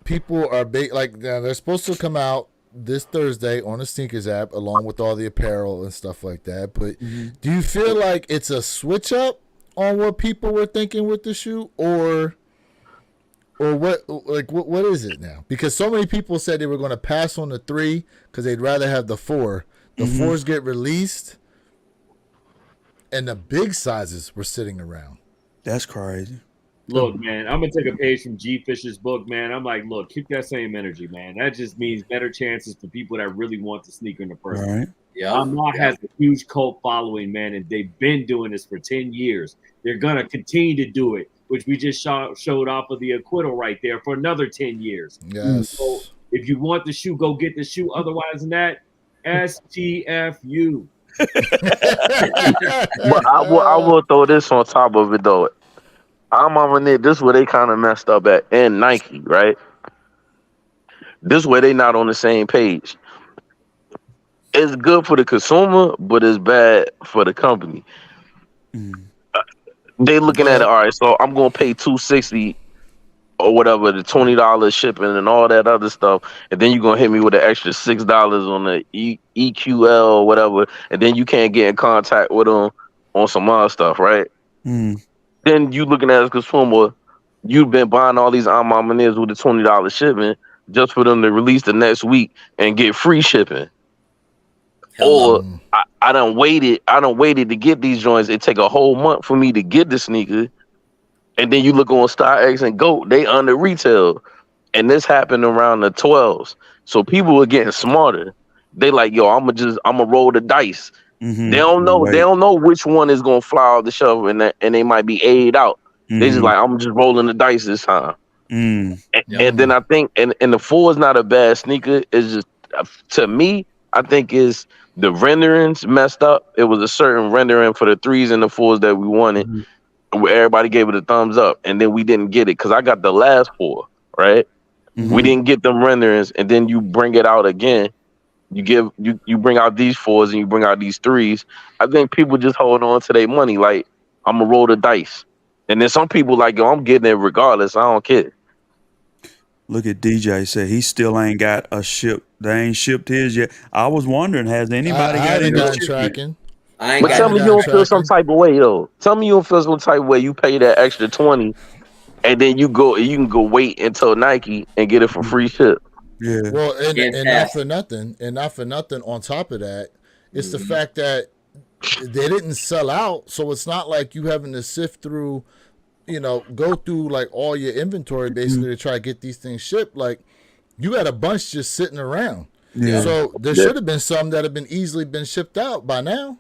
people are they're supposed to come out this Thursday on the Sneakers app along with all the apparel and stuff like that. But do you feel like it's a switch up on what people were thinking with the shoe, or what? Like what is it now? Because so many people said they were going to pass on the 3 because they'd rather have the 4. The 4s get released, and the big sizes were sitting around. That's crazy. Look, man, I'm gonna take a page from G Fish's book, man. I'm like, look, keep that same energy, man. That just means better chances for people that really want the sneaker in the first place. Right. Yeah. Amar has a huge cult following, man, and they've been doing this for 10 years. They're gonna continue to do it, which we just showed off of the acquittal right there for another 10 years. Yes. So if you want the shoe, go get the shoe. Otherwise than that, STFU. But I will throw this on top of it though. This is where they kind of messed up at, and Nike, right? This is where they not on the same page. It's good for the consumer, but it's bad for the company. They looking at it, all right, so I'm gonna pay $260 or whatever, the $20 shipping and all that other stuff, and then you're gonna hit me with an extra $6 on the EQL or whatever, and then you can't get in contact with them on some other stuff, right? Then you looking at as a consumer, you've been buying all these Amamaners with the $20 shipping just for them to release the next week and get free shipping. Or I done waited to get these joints. It take a whole month for me to get the sneaker. And then you look on StockX and GOAT, they under retail. And this happened around the 12s. So people are getting smarter. They like, yo, I'm gonna roll the dice. They don't know. They don't know which one is gonna fly off the shelf, and they might be A'd out. They just like, I'm just rolling the dice this time. And then I think, and the 4 is not a bad sneaker. It's just, to me, I think is the renderings messed up. It was a certain rendering for the 3s and the 4s that we wanted, where everybody gave it a thumbs up, and then we didn't get it because I got the last 4, right? We didn't get them renderings, and then you bring it out again. You bring out these 4s and you bring out these 3s. I think people just hold on to their money. Like, I'm gonna roll the dice. And then some people like, yo, I'm getting it regardless. I don't care. Look at DJ said he still ain't got a ship. They ain't shipped his yet. I was wondering, has anybody got any tracking? But tell me you don't feel some type of way though. Tell me you don't feel some type of way. You pay that extra $20, and then you can go wait until Nike and get it for free ship. Yeah. Well, and not Fantastic. for nothing. On top of that, it's the Mhm. fact that they didn't sell out, so it's not like you having to sift through, go through like all your inventory basically to try to get these things shipped. Like you got a bunch just sitting around. Yeah. So there should have been some that have been easily been shipped out by now.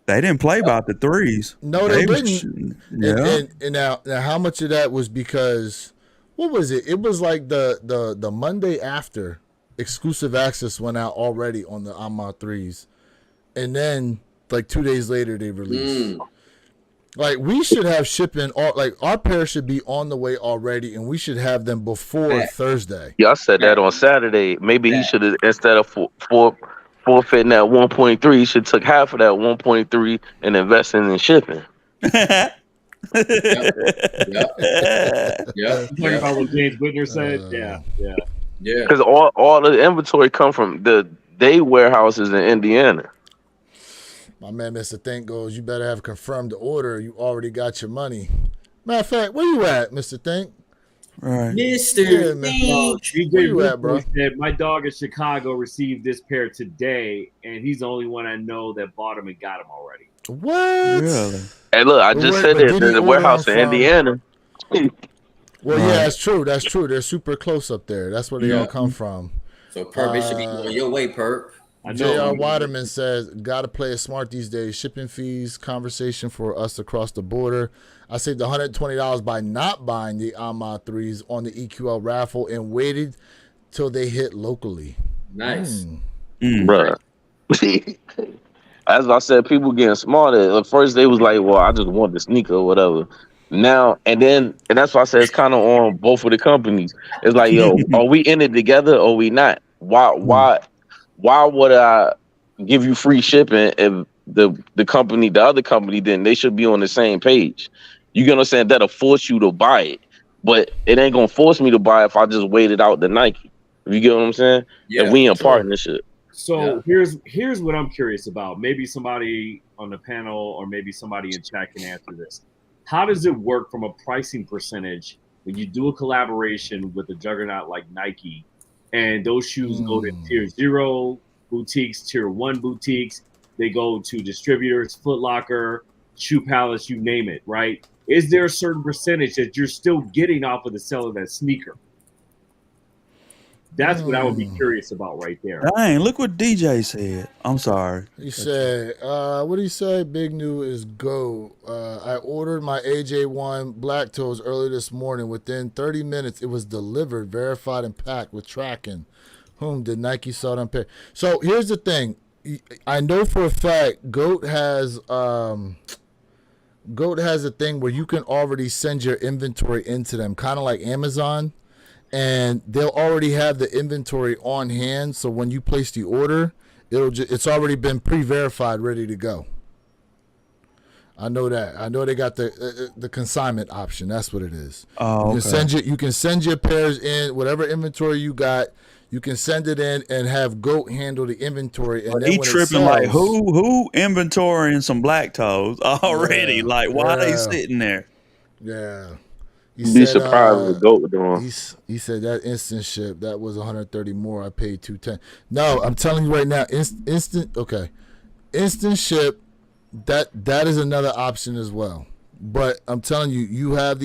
They didn't play about the threes. No, they was- didn't. Yeah. And now how much of that was because what was it? It was like the Monday after exclusive access went out already on the Ahmad threes, and then like 2 days later they released. Like we should have shipping like our pair should be on the way already, and we should have them before Thursday. Y'all said that on Saturday. Maybe he should have, instead of forfeiting that 1.3, he should took half of that 1.3 and invested in shipping. Yeah. You talking about what James Whitner said? Yeah. Because all the inventory come from the day warehouses in Indiana. My man, Mr. Think goes, you better have confirmed the order. You already got your money. Matter of fact, where you at, Mr. Think? Right. Mr. Yeah, man. Think. DJ Where you at, bro? Whitmer said, my dog in Chicago received this pair today, and he's the only one I know that bought them and got them already. What? Really? Hey, look, I But just wait, said but it. did There's he a warehouse order in them from- Indiana. Well, yeah, that's true. That's true. They're super close up there. That's where they all come from. So Perp, it should be going your way, Perp. I know. J.R. Waterman says, gotta play it smart these days. Shipping fees, conversation for us across the border. I saved $120 by not buying the Ahmad threes on the EQL raffle and waited till they hit locally. Nice. Bruh. As I said, people getting smarter. At first, they was like, well, I just want the sneaker or whatever. Now, and that's why I said it's kind of on both of the companies. It's like, yo, are we in it together or we not? Why would I give you free shipping if the other company didn't? They should be on the same page. You get what I'm saying? That'll force you to buy it, but it ain't gonna force me to buy if I just waited out the Nike. You get what I'm saying? Yeah, if we in sure. partnership. So here's what I'm curious about. Maybe somebody on the panel or maybe somebody in chat can answer this. How does it work from a pricing percentage when you do a collaboration with a juggernaut like Nike, and those shoes go to tier 0 boutiques, tier 1 boutiques, they go to distributors, Foot Locker, Shoe Palace, you name it, right? Is there a certain percentage that you're still getting off of the sale of that sneaker? That's what I would be curious about right there. Dang, look what DJ said. I'm sorry. He said, what did he say? Big new is go. I ordered my AJ1 Black Toes early this morning. Within 30 minutes, it was delivered, verified, and packed with tracking. Whom did Nike sell them pair? So here's the thing. I know for a fact GOAT has a thing where you can already send your inventory into them, kind of like Amazon. And they'll already have the inventory on hand, so when you place the order, it's already been pre-verified, ready to go. I know that. I know they got the consignment option. That's what it is. Oh, You can send your pairs in, whatever inventory you got. You can send it in and have GOAT handle the inventory. And then he when tripping like who inventorying some black toes already? Yeah, like why are they sitting there? Yeah. Be surprised with GOAT doing. He said that instant ship that was 130 more. I paid 210. No, I'm telling you right now, instant ship. That is another option as well. But I'm telling you, you have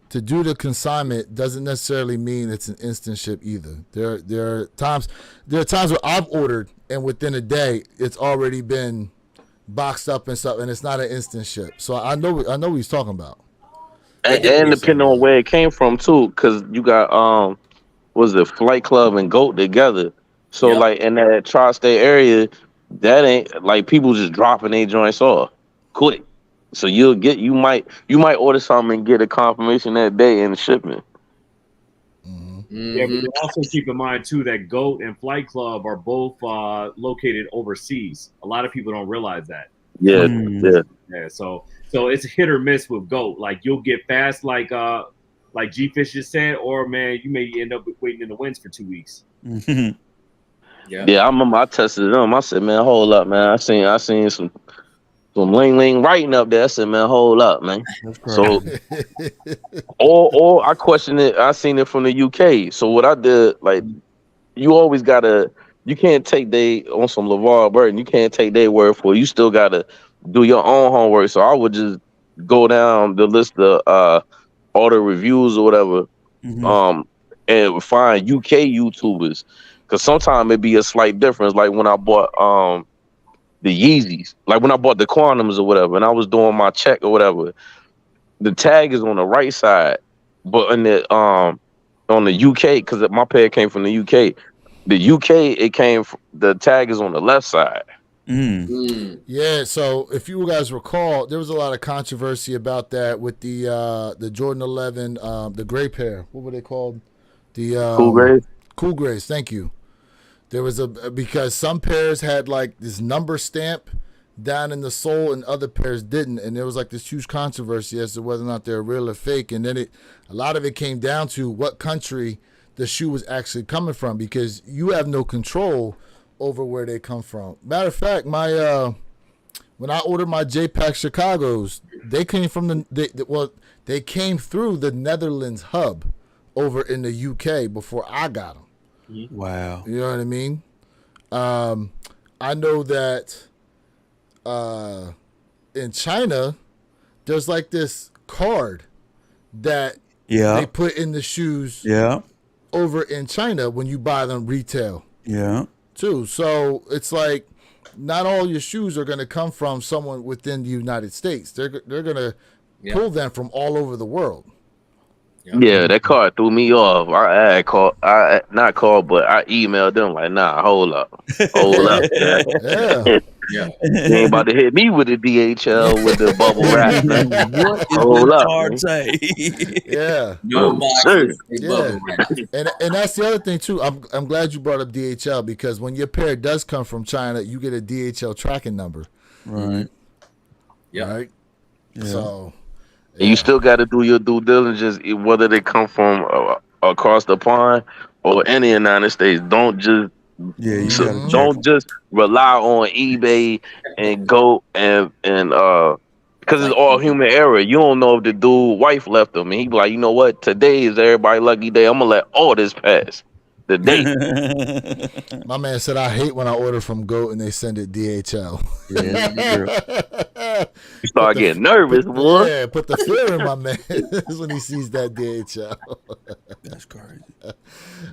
to do the consignment doesn't necessarily mean it's an instant ship either. There are times where I've ordered and within a day it's already been boxed up and stuff, and it's not an instant ship. So I know what he's talking about. And depending on where it came from too, because you got was it Flight Club and GOAT together. So like in that tri-state area, that ain't like people just dropping their joints off quick. So you might order something and get a confirmation that day in the shipment. Yeah, but also keep in mind too that GOAT and Flight Club are both located overseas. A lot of people don't realize that. Yeah. So it's hit or miss with GOAT. Like you'll get fast, like G Fish just said, or man, you may end up waiting in the winds for 2 weeks. Yeah, I remember I tested them. I said, man, hold up, man. I seen some ling writing up there. I said, man, hold up, man. So, or I questioned it. I seen it from the UK. So what I did, like you always gotta. You can't take they on some LeVar Burton. You can't take their word for it. You still gotta do your own homework. So I would just go down the list of all the reviews or whatever, and find UK YouTubers, because sometimes it be a slight difference. Like when I bought the Yeezys, like when I bought the Quantums or whatever, and I was doing my check or whatever, the tag is on the right side, but in the on the UK, because my pair came from the UK. The UK, it came from, the tag is on the left side. Yeah, so if you guys recall, there was a lot of controversy about that with the Jordan 11, the gray pair. What were they called? The Cool Grays. Cool Grays. Thank you. There was because some pairs had like this number stamp down in the sole and other pairs didn't, and there was like this huge controversy as to whether or not they're real or fake. And then a lot of it came down to what country the shoe was actually coming from, because you have no control over where they come from. Matter of fact, my when I ordered my JPack Chicago's, they came from they came through the Netherlands hub over in the UK before I got them. Wow. You know what I mean? I know that in China, there's like this card that they put in the shoes over in China when you buy them retail. Yeah. Too. So it's like not all your shoes are going to come from someone within the United States. They're going to pull them from all over the world. Yeah, that card threw me off. I emailed them like, nah, hold up. Yeah. You ain't about to hit me with the DHL with the bubble wrap. Hold up. Card say? Yeah. No sure. Yeah. And that's the other thing too. I'm glad you brought up DHL, because when your pair does come from China, you get a DHL tracking number. Right. Yeah. Right. Yeah. So. And you still got to do your due diligence, whether they come from across the pond or in the United States. Don't just don't just rely on eBay and go and because it's all human error. You don't know if the dude wife left him, and he be like, you know what? Today is everybody's lucky day. I'm gonna let all this pass. The date. My man said, I hate when I order from GOAT and they send it DHL. Yeah, you start getting nervous, boy. Yeah, put the fear in my man when he sees that DHL. That's crazy.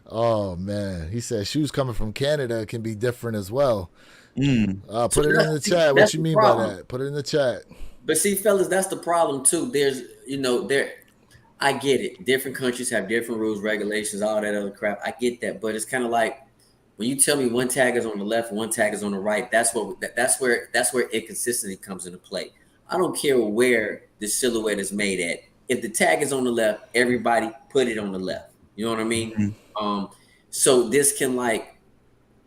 Oh man, he said shoes coming from Canada can be different as well. Put it in the chat. What you mean by that? Put it in the chat. But see, fellas, that's the problem too. There's, I get it. Different countries have different rules, regulations, all that other crap. I get that, but it's kind of like when you tell me one tag is on the left, one tag is on the right. That's where inconsistency comes into play. I don't care where the silhouette is made at. If the tag is on the left, everybody put it on the left. You know what I mean? So this can like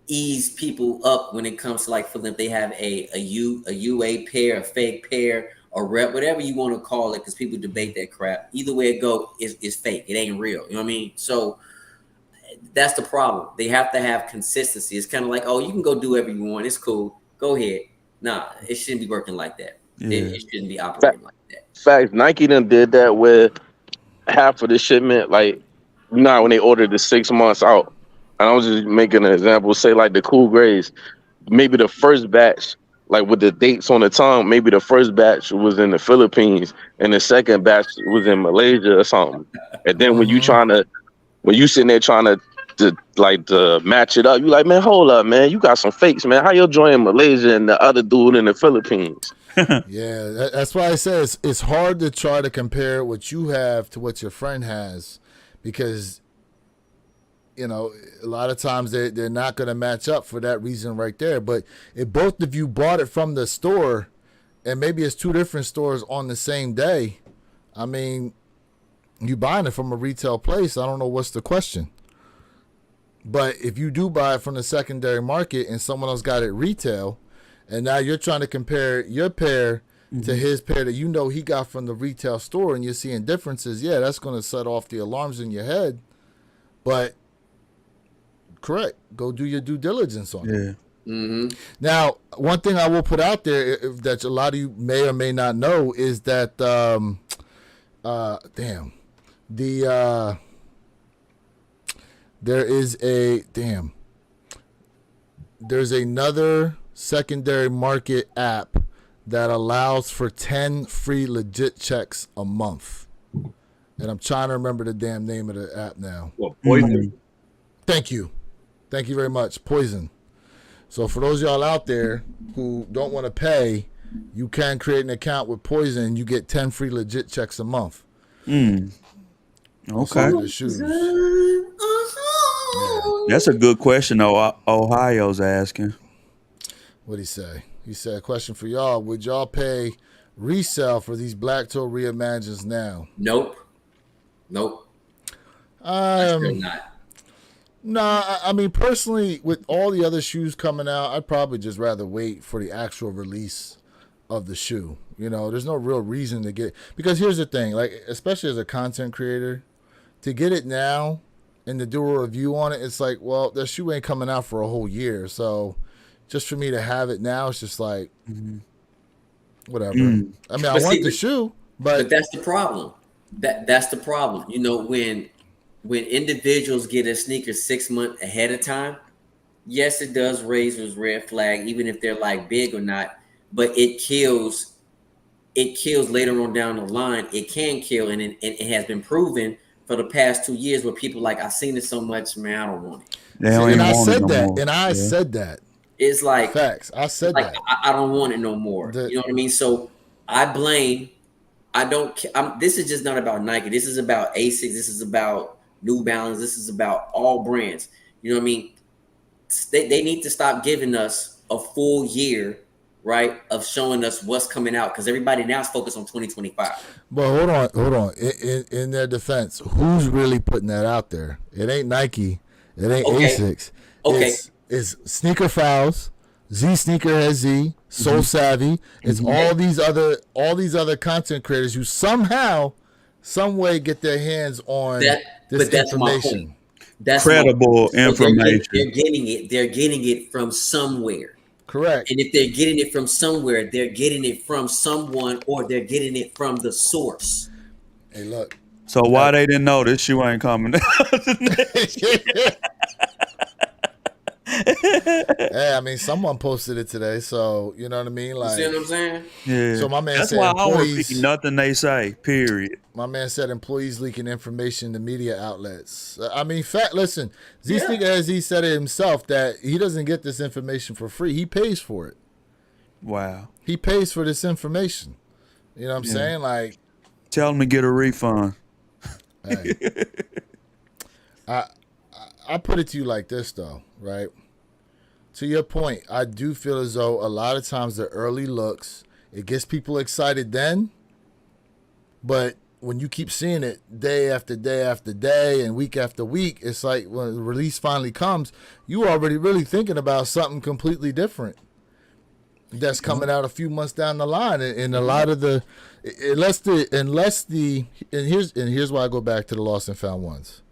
ease people up when it comes to like for them. They have a UA pair, a fake pair, or rep, whatever you want to call it, because people debate that crap. Either way it go is fake. It ain't real. You know what I mean? So that's the problem. They have to have consistency. It's kind of like, oh, you can go do whatever you want. It's cool. Go ahead. Nah, it shouldn't be working like that. Yeah. It shouldn't be operating like that. Facts. Nike done did that with half of the shipment. Like, when they ordered the 6 months out. And I was just making an example. Say like the Cool Grays. Maybe the first batch, like with the dates on the tongue, maybe the first batch was in the Philippines and the second batch was in Malaysia or something. And then when you sitting there trying to match it up, you like, man, hold up, man, you got some fakes, man. How you join Malaysia and the other dude in the Philippines? Yeah, that's why I say it's hard to try to compare what you have to what your friend has, because a lot of times they're not going to match up for that reason right there. But if both of you bought it from the store, and maybe it's two different stores on the same day, I mean, you buying it from a retail place, I don't know what's the question. But if you do buy it from the secondary market and someone else got it retail, and now you're trying to compare your pair to his pair that he got from the retail store, and you're seeing differences, yeah, that's going to set off the alarms in your head. But correct, go do your due diligence on it. Now, one thing I will put out there that a lot of you may or may not know is that there is there's another secondary market app that allows for 10 free legit checks a month. And I'm trying to remember the damn name of the app now. Well, Poison. Thank you very much, Poison. So for those of y'all out there who don't want to pay, you can create an account with Poison and you get 10 free legit checks a month. Okay. The shoes. That's a good question, though. Ohio's asking. What'd he say? He said, question for y'all. Would y'all pay resale for these Black Toe reimagines now? Nope. Still not. Nah, I mean, personally, with all the other shoes coming out, I'd probably just rather wait for the actual release of the shoe. You know, there's no real reason to get, because here's the thing, like, especially as a content creator, to get it now and to do a review on it, it's like, well, the shoe ain't coming out for a whole year. So just for me to have it now, it's just like, whatever. I mean, I want the shoe, but that's the problem. That's the problem. You know, when individuals get a sneaker 6 months ahead of time, yes, it does raise those red flag, even if they're like big or not, but it kills later on down the line. It can kill, and it has been proven for the past 2 years where people like, I've seen it so much, man, I don't want it. And I said that. Said that. It's like facts. I said like, that. I don't want it no more. You know what I mean? So I don't. This is just not about Nike. This is about ASICS. This is about New Balance. This is about all brands. You know what I mean? They need to stop giving us a full year, right, of showing us what's coming out, because everybody now is focused on 2025. But hold on. In their defense, who's really putting that out there? It ain't Nike. It ain't ASICS. Okay. It's Sneaker Files, Z Sneakerhead Z, Soul Savvy. It's all these other content creators who somehow, some way get their hands on this information. That's credible information. They're getting it from somewhere. Correct. And if they're getting it from somewhere, they're getting it from someone, or they're getting it from the source. Hey, look. So why they didn't know this shoe ain't coming? Hey, I mean, someone posted it today, so you know what I mean. Like, you see what I'm saying? Yeah. So my man That's said why I don't employees. repeat nothing they say. Period. My man said employees leaking information to media outlets. I mean, listen, Z Sneakerhead Z said it himself that he doesn't get this information for free. He pays for it. Wow. He pays for this information. You know what I'm saying? Like, tell him to get a refund. Hey, I put it to you like this though, right? To your point, I do feel as though a lot of times the early looks, it gets people excited then, but when you keep seeing it day after day after day and week after week, it's like when the release finally comes, you already really thinking about something completely different that's coming out a few months down the line. And a lot of here's why I go back to the lost and found ones.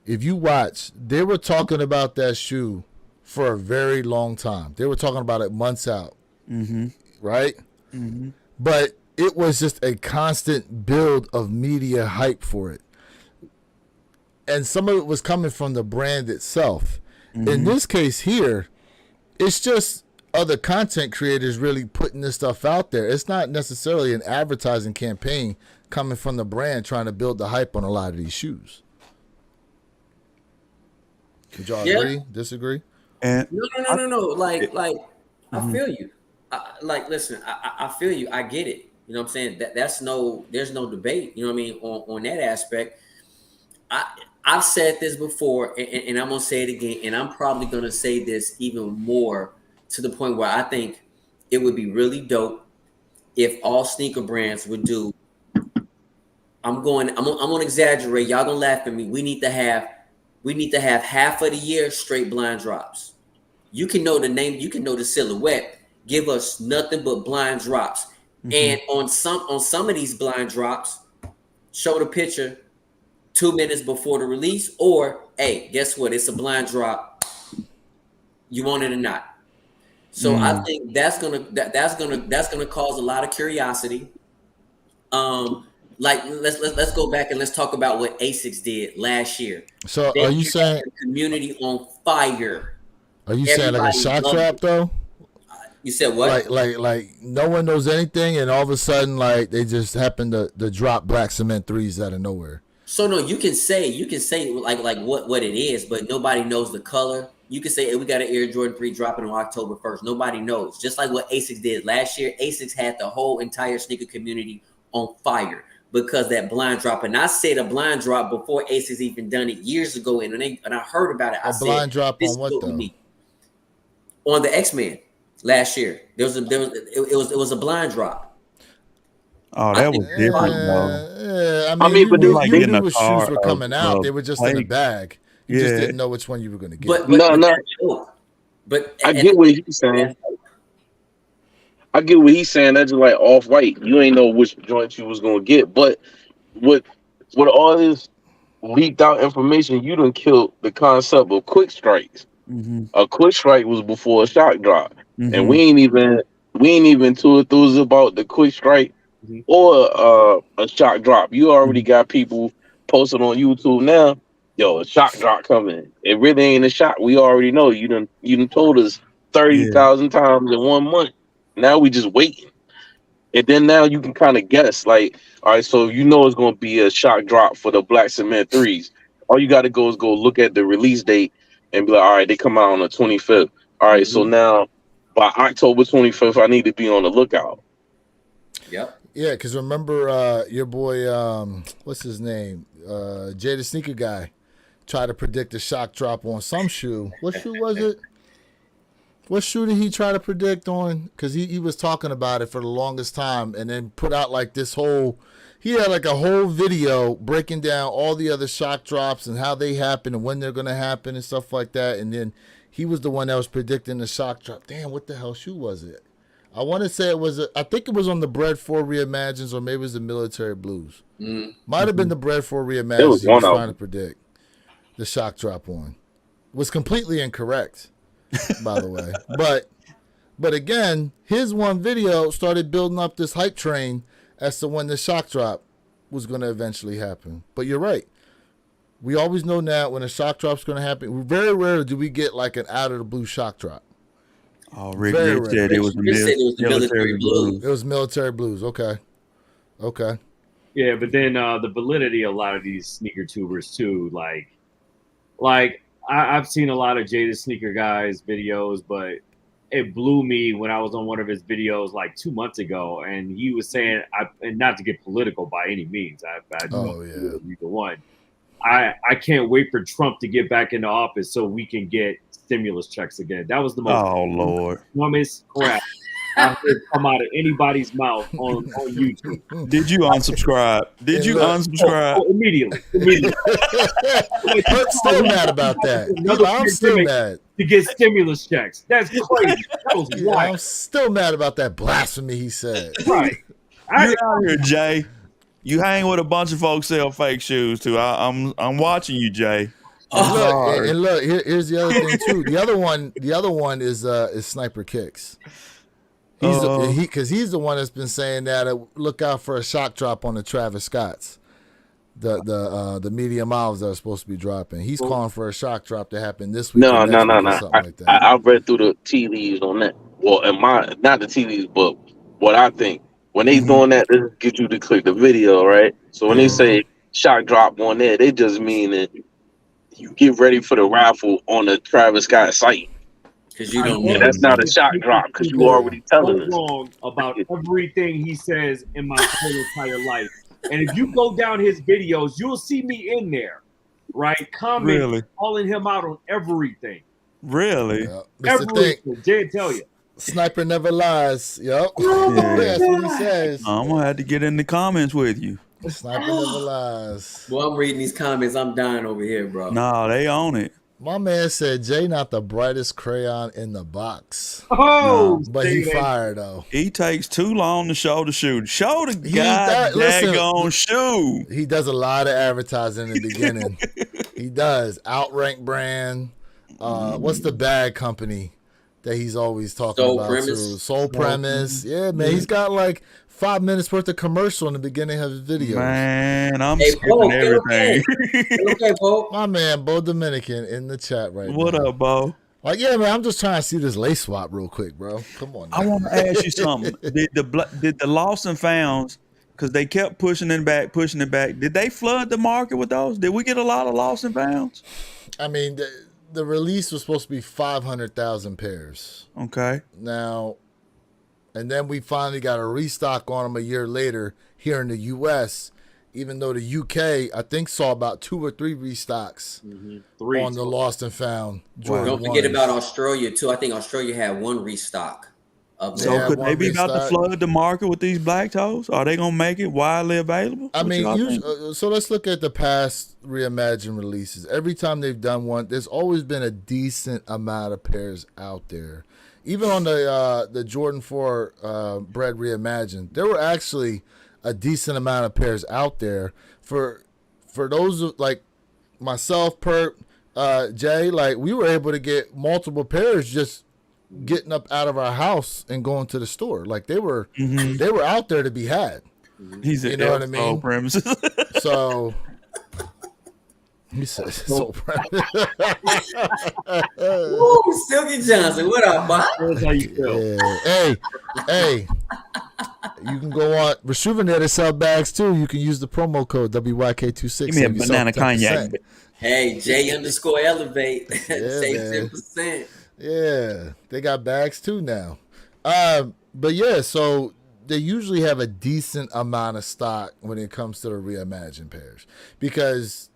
If you watch, they were talking about that shoe for a very long time. They were talking about it months out, right? Mm-hmm. But it was just a constant build of media hype for it. And some of it was coming from the brand itself. Mm-hmm. In this case here, it's just other content creators really putting this stuff out there. It's not necessarily an advertising campaign coming from the brand trying to build the hype on a lot of these shoes. Would y'all agree? Disagree? And No. Like I feel you. Listen, I feel you. I get it. You know what I'm saying? There's no debate. You know what I mean on that aspect. I've said this before, and I'm gonna say it again, and I'm probably gonna say this even more to the point where I think it would be really dope if all sneaker brands would do. I'm gonna exaggerate. Y'all gonna laugh at me. We need to have half of the year straight blind drops. You can know the name, you can know the silhouette. Give us nothing but blind drops. Mm-hmm. And on some of these blind drops, show the picture 2 minutes before the release, or hey, guess what? It's a blind drop. You want it or not? So I think that's gonna cause a lot of curiosity. like let's go back and let's talk about what ASICS did last year. So They are you had saying the community on fire? like a Everybody shock loved drop it. though? You said what? Like no one knows anything, and all of a sudden, like they just happen to drop black cement threes out of nowhere. So no, you can say like what it is, but nobody knows the color. You can say, hey, we got an Air Jordan 3 dropping on October 1st. Nobody knows. Just like what ASICS did last year, ASICS had the whole entire sneaker community on fire because that blind drop. And I said a blind drop before ASICS even done it years ago. And I heard about it. I said, blind drop this on what is we though? need. On the X-Men last year. It was a blind drop. Oh, that was different, though. I mean, mean, but you like knew getting a what car shoes were coming out. They were just in a like, bag. You just yeah. didn't know which one you were going to get. But No. I get what he's saying. I get what he's saying. That's just like off white. You ain't know which joint you was gonna get. But with all this leaked out information, you done killed the concept of quick strikes. Mm-hmm. A quick strike was before a shock drop, Mm-hmm. and we ain't even too enthused about the quick strike or a shock drop. You already got people posted on YouTube now. Yo, a shock drop coming. It really ain't a shock. We already know. You done told us 30,000 times in 1 month. Now we just waiting. And then now you can kind of guess, like, all right, so you know it's gonna be a shock drop for the black cement threes. All you gotta go is go look at the release date and be like, all right, they come out on the 25th. All right, so now by October 25th, I need to be on the lookout. Yep. Yeah, because remember your boy, what's his name? Jay the Sneaker Guy tried to predict a shock drop on some shoe. What shoe was it? What shoe did he try to predict on? Because he was talking about it for the longest time and then put out like this whole, he had like a whole video breaking down all the other shock drops and how they happen and when they're going to happen and stuff like that. And then he was the one that was predicting the shock drop. Damn, what the hell shoe was it? I want to say I think it was on the Bread 4 Reimagines, or maybe it was the Military Blues. Might have been the Bread 4 Reimagines he was trying to predict the shock drop on. Was completely incorrect, by the way. But again, his one video started building up this hype train as to when the shock drop was going to eventually happen. But you're right. We always know now when a shock drop's going to happen. Very rarely do we get like an out of the blue shock drop. Oh, Rick said it was military blues. It was Military Blues. Okay. Yeah, but then the validity of a lot of these sneaker tubers too, like I've seen a lot of Jay the Sneaker Guy's videos, but it blew me when I was on one of his videos like 2 months ago, and he was saying, and not to get political by any means, I don't know either one. I can't wait for Trump to get back into office so we can get stimulus checks again. That was the most dumbest crap I heard come out of anybody's mouth on YouTube. Did you unsubscribe? Oh, immediately. Kurt's still mad about that. I'm still mad. To get stimulus checks. That's crazy. That was wild. I'm still mad about that blasphemy he said. Right. You're out here, Jay. You hang with a bunch of folks sell fake shoes too. I'm watching you, Jay. And look, here's the other thing too. The other one is Sniper Kicks. He's the one that's been saying that look out for a shock drop on the Travis Scotts, the medium olives that are supposed to be dropping. He's calling for a shock drop to happen this week. No. I've read through the tea leaves on that. Well, not the tea leaves, but what I think when they doing that, they get you to click the video, right? So when they say shock drop on there, they just mean that you get ready for the raffle on the Travis Scott site. Because you don't know. Yeah, that's not a shock drop because you already telling us. Wrong about everything he says in my whole entire life. And if you go down his videos, you'll see me in there, right? Calling him out on everything. Really? Yeah. Everything. Jay tell you. Sniper never lies. Yep. That's what he says. I'm gonna have to get in the comments with you. Sniper never lies. Well, I'm reading these comments. I'm dying over here, bro. Nah, they own it. My man said Jay not the brightest crayon in the box. Oh, but he fired though. He takes too long to show the shoe. Show the daggone shoe. He does a lot of advertising in the beginning. He does. Outrank brand. What's the bag company that he's always talking Soul about Premise. too. Soul Premise. Yeah, man. He's got like 5 minutes worth of commercial in the beginning of his videos. Man, I'm Hey, skipping Bo, everything. Okay, Bo. My man, Bo Dominican in the chat right What now. up, Bo? Like, yeah, man, I'm just trying to see this lace swap real quick, bro. Come on now. I want to ask you something. Did the lost and founds, because they kept pushing it back, did they flood the market with those? Did we get a lot of lost and founds? I mean, the release was supposed to be 500,000 pairs. Okay. Now, and then we finally got a restock on them a year later here in the U.S., even though the UK, I think, saw about 2 or 3 restocks on the lost and found. Don't forget about Australia, too. I think Australia had 1 restock. So could they be about to flood the market with these black toes? Are they going to make it widely available? I mean, so let's look at the past Reimagined releases. Every time they've done one, there's always been a decent amount of pairs out there. Even on the Jordan 4 Bread Reimagined, there were actually a decent amount of pairs out there for those like myself, Perp, Jay. Like, we were able to get multiple pairs just getting up out of our house and going to the store. Like, they were out there to be had. You know what I mean? Premises. So he says so Woo, Silky Johnson, what up, boy? That's how you feel. Yeah. Hey, you can go on Rejuvenate to sell bags too. You can use the promo code WYK26. Give me a banana cognac. Hey, J_Elevate. Yeah, Save 10%. Yeah, they got bags too now. But yeah, so they usually have a decent amount of stock when it comes to the Reimagined pairs, because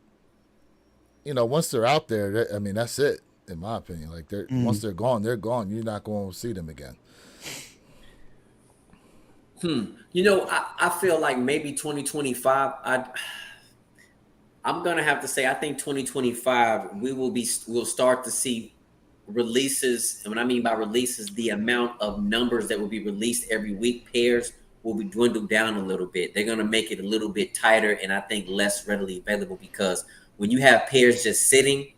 once they're out there, I mean, that's it, in my opinion. Like, once they're gone, they're gone. You're not going to see them again. I feel like maybe 2025. I'm gonna have to say, I think 2025 we'll start to see releases. And what I mean by releases, the amount of numbers that will be released every week, pairs, will be dwindled down a little bit. They're gonna make it a little bit tighter, and I think less readily available, because when you have pairs just sitting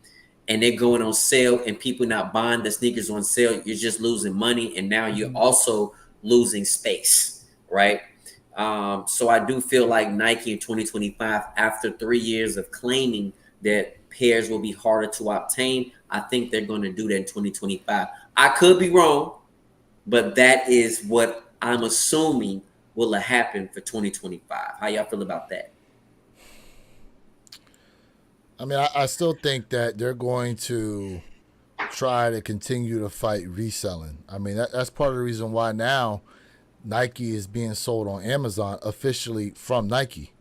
and they're going on sale and people not buying the sneakers on sale, you're just losing money, and now you're also losing space, right? So I do feel like Nike in 2025, after 3 years of claiming that pairs will be harder to obtain, I think they're going to do that in 2025. I could be wrong, but that is what I'm assuming will happen for 2025. How y'all feel about that? I mean, I still think that they're going to try to continue to fight reselling. I mean, that's part of the reason why now Nike is being sold on Amazon officially from Nike,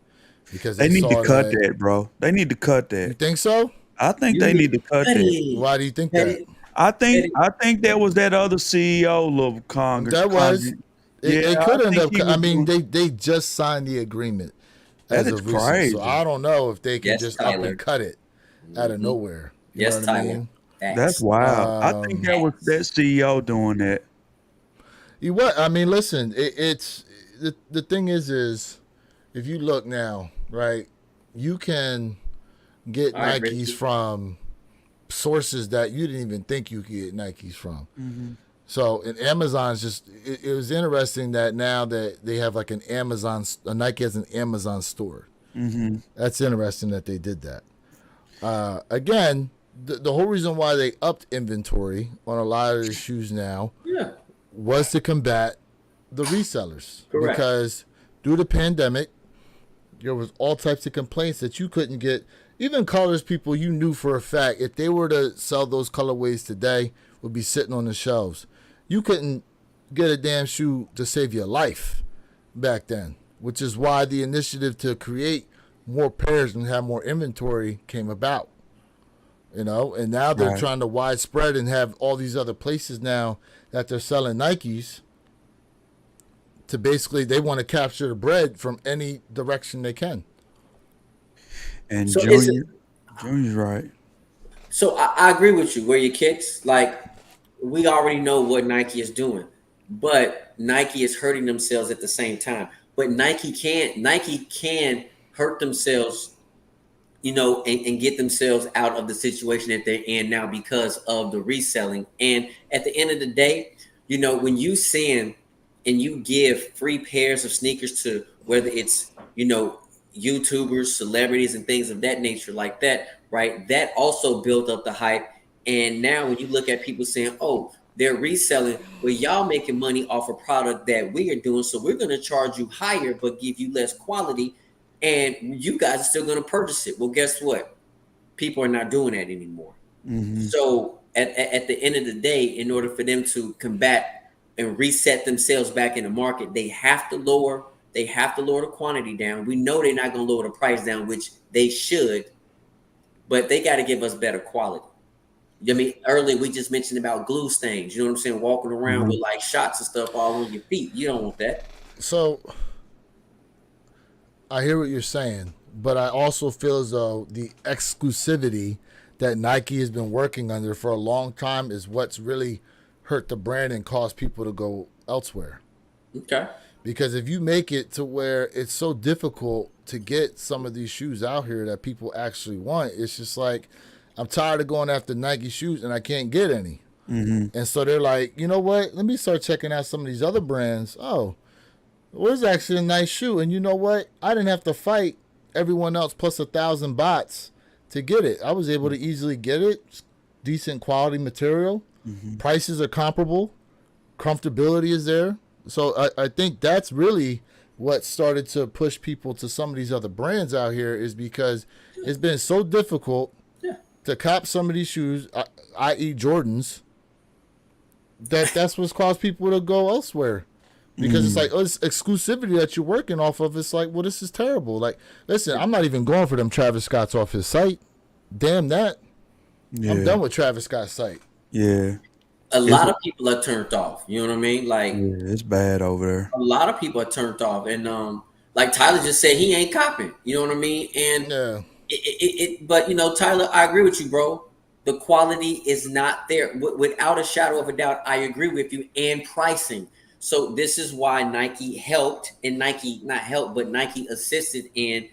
because they need to cut that, bro. They need to cut that. You think so? I think they need to cut that. Why do you think that? I think that was that other CEO of Congress. That was. It could end up. I mean, they just signed the agreement. That is crazy. So I don't know if they can just up and cut it out of nowhere. You know what I mean? That's wild. I think that was that CEO doing that. What? I mean, listen. It's the thing is if you look now, right? You can get Nikes from sources that you didn't even think you could get Nikes from. Mm-hmm. So, and Amazon's just, it was interesting that now that they have like an Amazon, Nike has an Amazon store. Mm-hmm. That's interesting that they did that. Again, the whole reason why they upped inventory on a lot of the shoes now was to combat the resellers. Correct. Because due to the pandemic, there was all types of complaints that you couldn't get. Even colors people you knew for a fact, if they were to sell those colorways today, would be sitting on the shelves. You couldn't get a damn shoe to save your life back then, which is why the initiative to create more pairs and have more inventory came about. And now they're trying to widespread and have all these other places now that they're selling Nikes to basically, they want to capture the bread from any direction they can. And so Junior's right. So I agree with you. Where your kicks, like, we already know what Nike is doing, but Nike is hurting themselves at the same time. But Nike can hurt themselves you know, and get themselves out of the situation that they're in now because of the reselling. And at the end of the day, you know, when you send and you give free pairs of sneakers to whether it's, you know, YouTubers, celebrities, and things of that nature like that, right? That also built up the hype. And now when you look at people saying, oh, they're reselling, well, y'all making money off a product that we are doing, so we're going to charge you higher but give you less quality, and you guys are still going to purchase it. Well, guess what? People are not doing that anymore. Mm-hmm. So at the end of the day, in order for them to combat and reset themselves back in the market, they have to lower the quantity down. We know they're not going to lower the price down, which they should, but they got to give us better quality. I mean, earlier we just mentioned about glue stains. You know what I'm saying? Walking around with like shots and stuff all on your feet. You don't want that. So I hear what you're saying, but I also feel as though the exclusivity that Nike has been working under for a long time is what's really hurt the brand and caused people to go elsewhere. Okay. Because if you make it to where it's so difficult to get some of these shoes out here that people actually want, it's just like, I'm tired of going after Nike shoes and I can't get any. Mm-hmm. And so they're like, you know what? Let me start checking out some of these other brands. Oh, well, it's actually a nice shoe. And you know what? I didn't have to fight everyone else plus 1,000 bots to get it. I was able to easily get it. It's decent quality material. Mm-hmm. Prices are comparable. Comfortability is there. So I think that's really what started to push people to some of these other brands out here, is because it's been so difficult to cop some of these shoes, i.e. Jordans, that's what's caused people to go elsewhere. Because it's like, oh, it's exclusivity that you're working off of. It's like, well, this is terrible. Like, listen, I'm not even going for them Travis Scotts off his site. Damn that. Yeah. I'm done with Travis Scott's site. Yeah. A lot of people are turned off. You know what I mean? Like, Yeah, it's bad over there. a lot of people are turned off. And like Tyler just said, he ain't copping. You know what I mean? And Yeah. But you know, Tyler, I agree with you, bro. The quality is not there. Without a shadow of a doubt, I agree with you. And pricing. So this is why Nike helped, and Nike not helped, but Nike assisted in,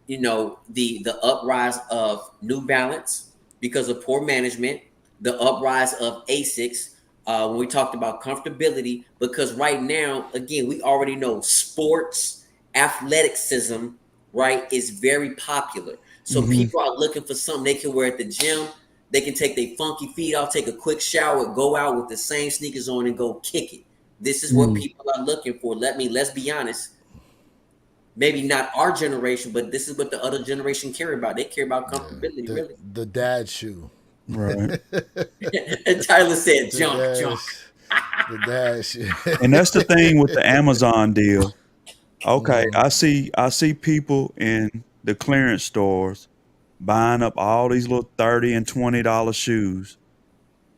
you know, the uprise of New Balance because of poor management, the uprise of Asics when we talked about comfortability. Because right now, again, we already know sports athleticism, right, is very popular. So people are looking for something they can wear at the gym. They can take their funky feet off, take a quick shower, go out with the same sneakers on and go kick it. This is what people are looking for. Let's be honest. Maybe not our generation, but this is what the other generation care about. They care about comfortability, really. The dad shoe. Right. And Tyler said, junk. The dad shoe. And that's the thing with the Amazon deal. Okay, I see people in the clearance stores buying up all these little $30 and $20 shoes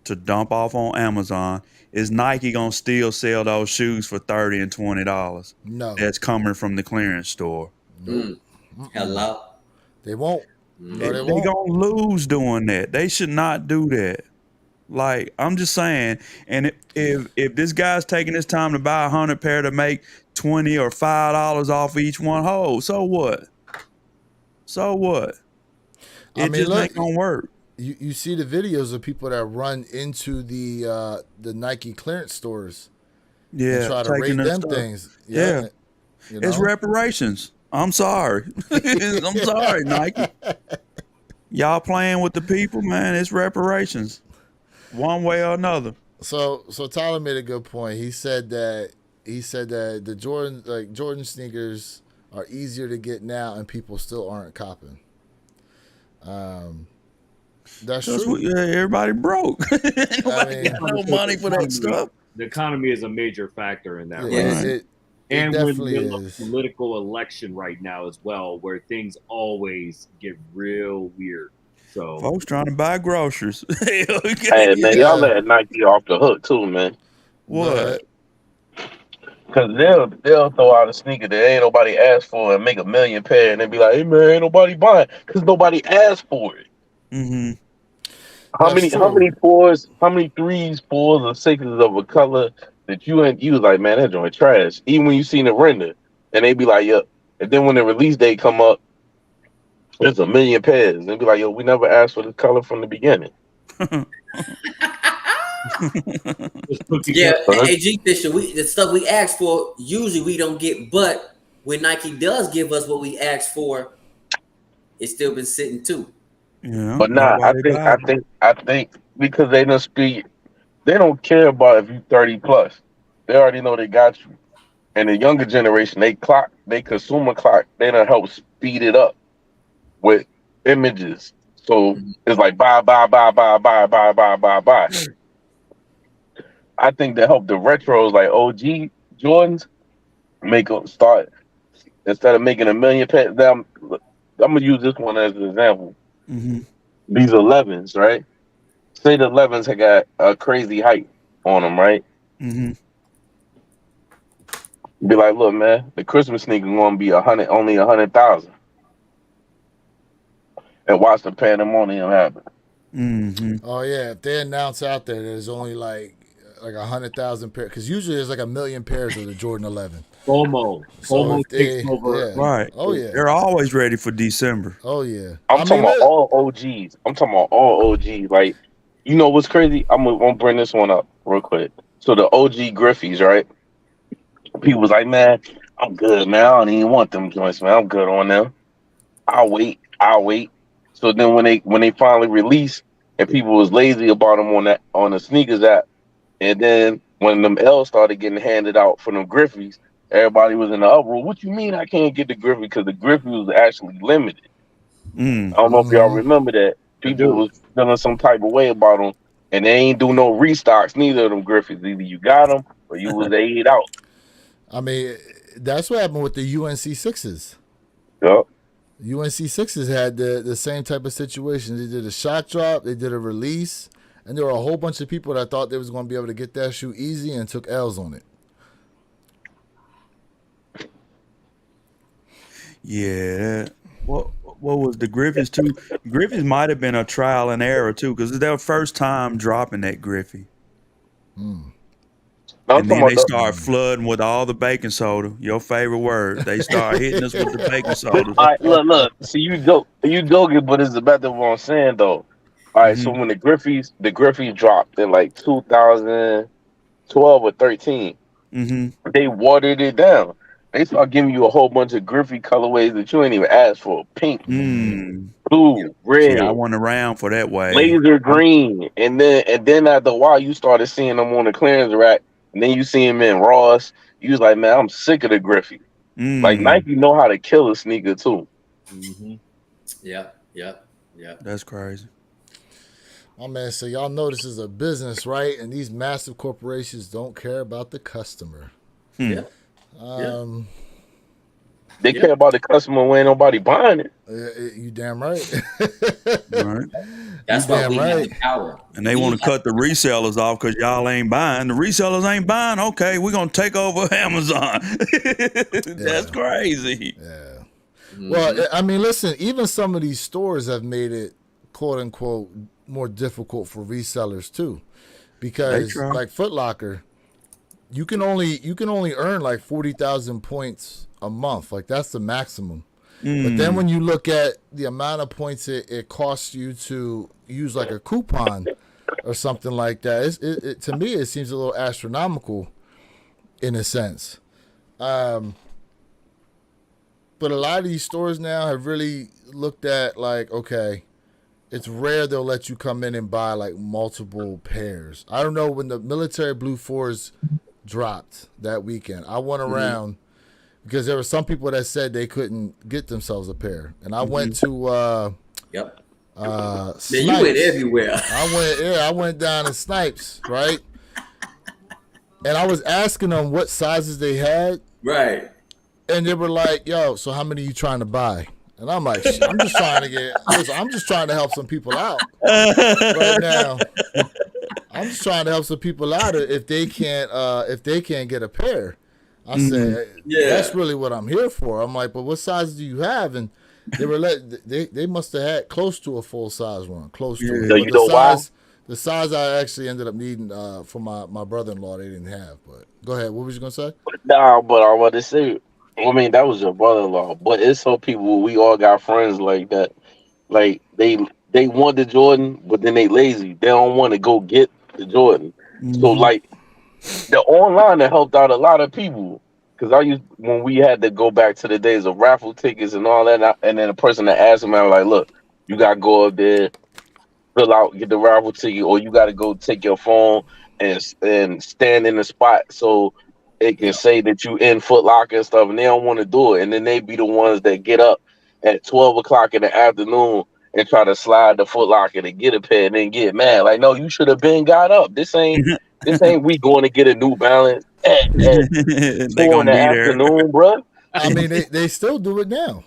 to dump off on Amazon. Is Nike gonna still sell those shoes for $30 and $20? No. That's coming from the clearance store. Hello. They won't. No, They won't. gonna lose doing that. They should not do that. Like, I'm just saying, and if this guy's taking his time to buy 100 pair to make $20 or $5 off each one, so what? So what? It just ain't gonna work. You see the videos of people that run into the Nike clearance stores. Yeah, and try to rate them things. Yeah. You know? It's reparations. I'm sorry. I'm sorry, Nike. Y'all playing with the people, man. It's reparations, one way or another. So Tyler made a good point. He said that the Jordan sneakers are easier to get now, and people still aren't copping. That's true. Everybody broke. Nobody got no money for that stuff. The economy is a major factor in that. Yeah. Right? It We're in definitely the middle of is. a political election right now as well, where things always get real weird. So Folks trying to buy groceries. Hey man, y'all let Nike off the hook too, man. What? Cause they'll throw out a sneaker that ain't nobody asked for and make 1 million pair, and then be like, hey man, ain't nobody buying because nobody asked for it. Mm-hmm. How many 3s, 4s, or 6s of a color that you was like, man, that joint trash. Even when you seen the render, and they be like, yep. And then when the release date come up, It's a million pairs. And be like, yo, we never asked for this color from the beginning. Yeah, AG Fisher, the stuff we ask for, usually we don't get, but when Nike does give us what we asked for, it's still been sitting too. Yeah, but nah, I think because they don't speak, they don't care about if you 30 plus. They already know they got you. And the younger generation, they consumer clock, they done help speed it up with images. So it's like buy. I think that helped the retros like OG Jordans make them start, instead of making a million pairs. I'm gonna use this one as an example. Mm-hmm. These 11s, right? Say the 11s have got a crazy height on them, right? Mm-hmm. Be like, look, man, the Christmas sneaker gonna be only 100,000, and watch the pandemonium happen. Mm-hmm. Oh yeah, if they announce out there there's only like 100,000 pairs, because usually there's like 1 million pairs of the Jordan 11. FOMO takes over. Yeah. Right. Oh yeah. They're always ready for December. Oh yeah. I'm talking about all OGs. Like, you know what's crazy? I'm gonna bring this one up real quick. So the OG Griffies, right? People was like, man, I'm good, man. I don't even want them joints, man. I'm good on them. I'll wait. So then when they finally released, and people was lazy about them on the sneakers app, and then when them L's started getting handed out for them Griffies, everybody was in the uproar. What you mean I can't get the Griffey? Because the Griffey was actually limited. I don't know if y'all remember that. People was feeling some type of way about them, and they ain't do no restocks neither of them Griffies. Either you got them or you was ate out. I mean, that's what happened with the UNC Sixes. Yep. UNC Sixes had the same type of situation. They did a shot drop, they did a release, and there were a whole bunch of people that thought they was going to be able to get that shoe easy and took L's on it. Yeah. What was the Griffiths too? Griffiths might have been a trial and error too, because it's their first time dropping that Griffey. And then they start flooding with all the baking soda. Your favorite word. They start hitting us with the baking soda. All right, look. See, you joking, but it's about what I'm saying though. All right, so when the Griffies dropped in like 2012 or 13, they watered it down. They start giving you a whole bunch of Griffey colorways that you ain't even asked for. Pink, blue, red. Yeah, I went around for that way. Laser green. And then after a while you started seeing them on the clearance rack, and then you see them in Ross. You was like, man, I'm sick of the Griffey. Like Nike know how to kill a sneaker too. Yep. That's crazy. Oh man, so y'all know this is a business, right? And these massive corporations don't care about the customer. Yeah. They care about the customer when ain't nobody buying it. You damn right. Right. That's why we have the power. And they want to cut the resellers off because y'all ain't buying. The resellers ain't buying. Okay, we're going to take over Amazon. That's crazy. Yeah. Well, I mean, listen, even some of these stores have made it, quote unquote, more difficult for resellers too. Because like Foot Locker, you can only earn like 40,000 points a month. Like that's the maximum. But then when you look at the amount of points it costs you to use like a coupon or something like that, it to me it seems a little astronomical in a sense. But a lot of these stores now have really looked at like, okay, it's rare they'll let you come in and buy like multiple pairs. I don't know, when the military Blue 4s dropped that weekend, I went around because there were some people that said they couldn't get themselves a pair, and I went to Snipes. Man, you went everywhere. I went down to Snipes, right? And I was asking them what sizes they had, right? And they were like, "Yo, so how many are you trying to buy?" And I'm like, I'm just trying to help some people out right now. I'm just trying to help some people out if they can't get a pair. I said, that's really what I'm here for. I'm like, but what size do you have? And they were they must have had close to a full size one, close to it. So you know why? The size I actually ended up needing for my brother-in-law, they didn't have. But go ahead, what was you gonna say? Nah, but I want to say, I mean, that was your brother-in-law, but it's some people. We all got friends like that. Like they want the Jordan, but then they lazy. They don't want to go get the Jordan. So Mhm. like the online that helped out a lot of people. Because I used when we had to go back to the days of raffle tickets and all that, and then a person that asked him, I was like, "Look, you got to go up there, fill out, get the raffle ticket, or you got to go take your phone and stand in the spot so it can say that you in Foot Locker and stuff." And they don't want to do it, and then they be the ones that get up at 12 o'clock in the afternoon and try to slide the Foot Locker to get a pair, and then get mad. Like, no, you should have been got up. This ain't we going to get a New Balance at They 4 in gonna the be there. afternoon, bro. I mean, they still do it now.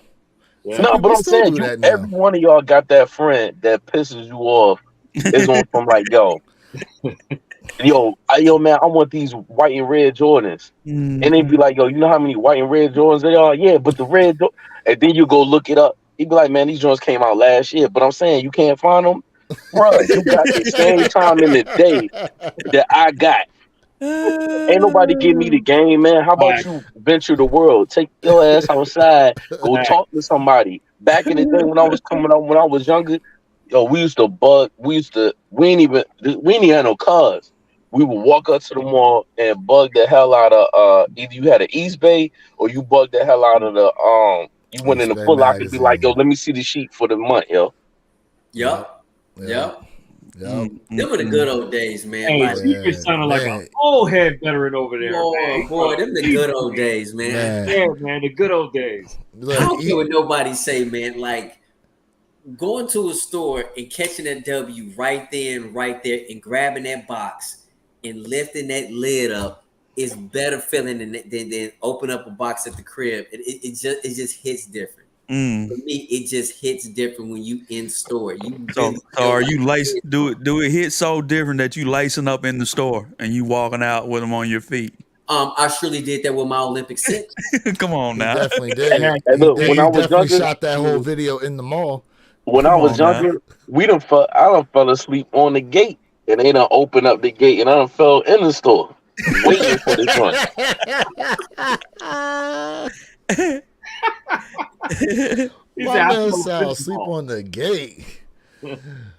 Yeah. Some No, but people I'm still saying do you. that now. Every one of y'all got that friend that pisses you off. Is on from like, yo, man, I want these white and red Jordans, and they be like, yo, you know how many white and red Jordans they are? Yeah, but the red, and then you go look it up. You be like, man, these Jordans came out last year, but I'm saying you can't find them, bro. You got the same time in the day that I got. Ain't nobody give me the game, man. How about you venture the world? Take your ass outside. Go talk to somebody. Back in the day when I was coming up, when I was younger, yo, we used to bug. We ain't even had no cars. We would walk up to the mall and bug the hell out of either you had an East Bay or you bugged the hell out of the you went in the East Bay Foot Locker and be like, yo, magazine. let me see the sheet for the month, yo. Yup. Yep. Yup. Yep. Them were the good old days, man. Hey, Like, you just sounded like man. an old head veteran over there, man. boy, them the good old days, man. Man, Yeah, man, the good old days. I look, don't care what nobody say, man. Like going to a store and catching a W right there, and grabbing that box and lifting that lid up is better feeling than open up a box at the crib. It just hits different. For me, it just hits different when you in store. You So, really so are you feel like lace? Do it hit so different that you lacing up in the store and you walking out with them on your feet? I surely did that with my Olympic 6. Come on he now. definitely did. And look, He when I was definitely younger, shot that whole video in the mall. when Come I was on now. younger, I done fell asleep on the gate, and they done open up the gate, and I done fell in the store waiting for the joint. He My said, man "I said, fell "I'll asleep sleep on the gate."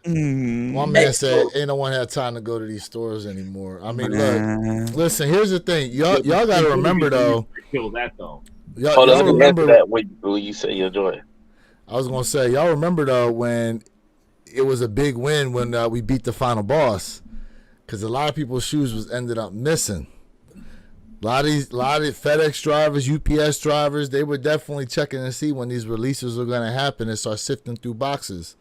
Mm. My man said, "Ain't no one had time to go to these stores anymore." I mean, look, Man. listen. Here's the thing, y'all got to remember though. Kill that though. Hold on, Y'all let me answer remember. that when you say your joint. I was gonna say, y'all remember though when it was a big win when we beat the final boss, because a lot of people's shoes ended up missing. A lot of FedEx drivers, UPS drivers, they were definitely checking to see when these releases were going to happen and start sifting through boxes.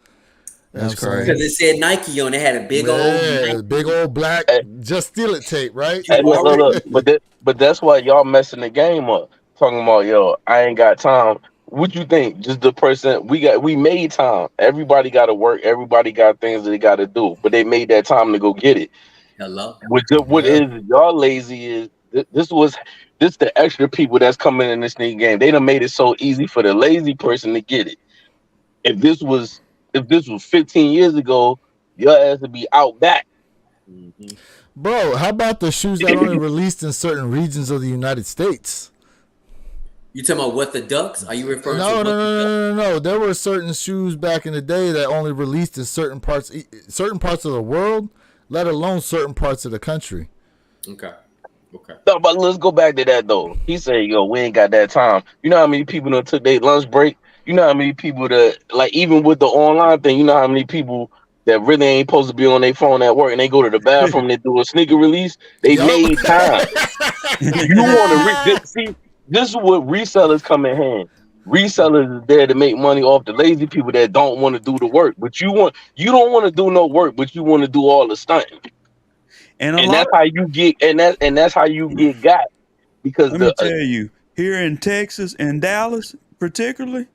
You know That's what I'm saying? crazy. Because it said Nike on it, had a big old Yeah, Nike. big old black Just Steal It tape, right? Hey, look, but that's why y'all messing the game up. Talking about, yo, I ain't got time. What you think? Just the person we made time. Everybody got to work. Everybody got things that they got to do, but they made that time to go get it. Hello. What Yeah. is y'all lazy is this the extra people that's coming in this new game. They done made it so easy for the lazy person to get it. If this was 15 years ago, your ass would be out back. Mm-hmm. Bro, how about the shoes that only released in certain regions of the United States? You talking about what the Ducks? Are you referring to No, what no, the no, Ducks? no, no, no. There were certain shoes back in the day that only released in certain parts of the world, let alone certain parts of the country. Okay. No, but let's go back to that though. He said, yo, we ain't got that time. You know how many people that took their lunch break? You know how many people that, like, even with the online thing, you know how many people that really ain't supposed to be on their phone at work and they go to the bathroom and they do a sneaker release? They Yup. made time. You want to see? This is what resellers come in hand. Resellers is there to make money off the lazy people that don't want to do the work. But you don't want to do no work, but you want to do all the stunting. And That's how you get, and that's how you get got. Because let me tell you, here in Texas and Dallas, particularly,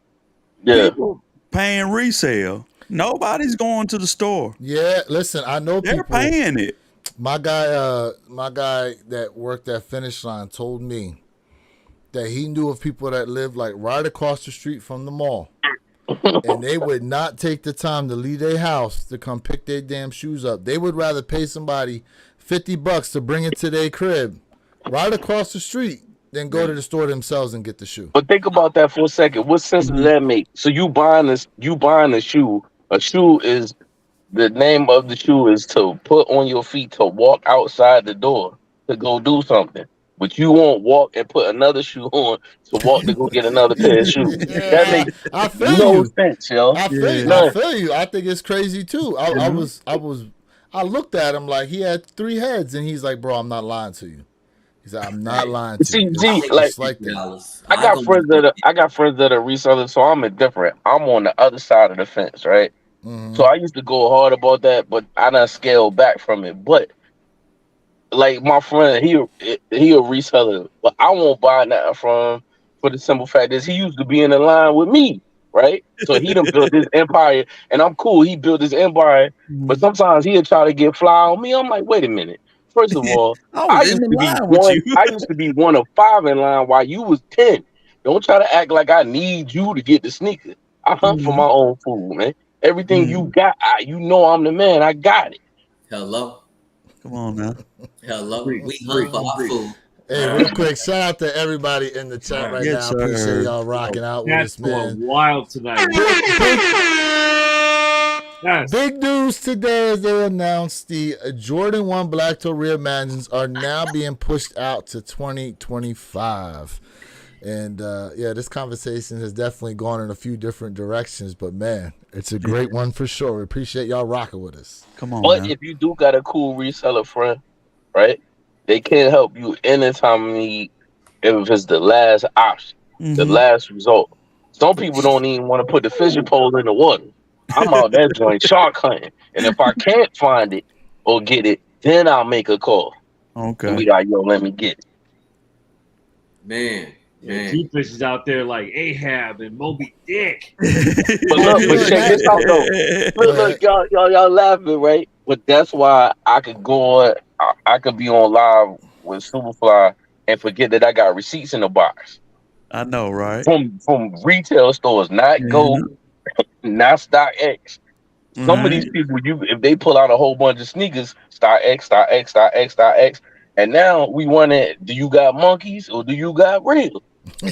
people paying resale. Nobody's going to the store. Yeah, listen, I know They're people. paying it. My guy that worked at Finish Line told me that he knew of people that lived like right across the street from the mall, and they would not take the time to leave their house to come pick their damn shoes up. They would rather pay somebody $50 to bring it to their crib right across the street then go to the store themselves and get the shoe. But think about that for a second. What sense does that make? So you buying a shoe. A shoe is the name of the shoe is to put on your feet to walk outside the door to go do something. But you won't walk and put another shoe on to walk to go get another pair of shoes. Yeah, That makes I feel no you. sense, yo. I feel you. None. I feel you. I think it's crazy too. I looked at him like he had 3 heads, and he's like, "Bro, I'm not lying to you." He said, "I'm not lying to See, you." G, It's like like that. I got friends that are resellers, so I'm indifferent. I'm on the other side of the fence, right? Mhm. So I used to go hard about that, but I done scaled back from it. But like my friend, he a reseller, but I won't buy nothing from him for the simple fact is he used to be in the line with me, right? So he done built his empire, and I'm cool. He built his empire, but sometimes he'll try to get fly on me. I'm like, wait a minute. First of all, I was in the line with you. I used to be 1 of 5 in line while you was 10. Don't try to act like I need you to get the sneaker. I hunt for my own food, man. Everything you got, you know I'm the man. I got it. Hello. Come on now. Hello. We hunt for our food. Hey, real quick, shout out to everybody in the chat right Yes, now. sir. Appreciate y'all rocking out with That's us, man. wild tonight. Yes. Big news today as they announced the Jordan 1 Black Toe Reimagines are now being pushed out to 2025. And yeah, this conversation has definitely gone in a few different directions, but man, it's a great one for sure. We appreciate y'all rocking with us. Come on. But Now. if you do got a cool reseller friend, right? They can help you anytime you need if it's the last option, the last result. Some people don't even want to put the fishing pole in the water. I'm out that joint shark hunting. And if I can't find it or get it, then I'll make a call. Okay. And be like, yo, let me get it. Man. Yeah, G-Fish is out there like Ahab and Moby Dick. But check this out though. Look, y'all laughing, right? But that's why I could go on. I could be on live with Superfly and forget that I got receipts in the box I know, right? from retail stores, not Gold, not StockX. Some of these people, if they pull out a whole bunch of sneakers, StockX, and now we wonder, do you got monkeys or do you got real? You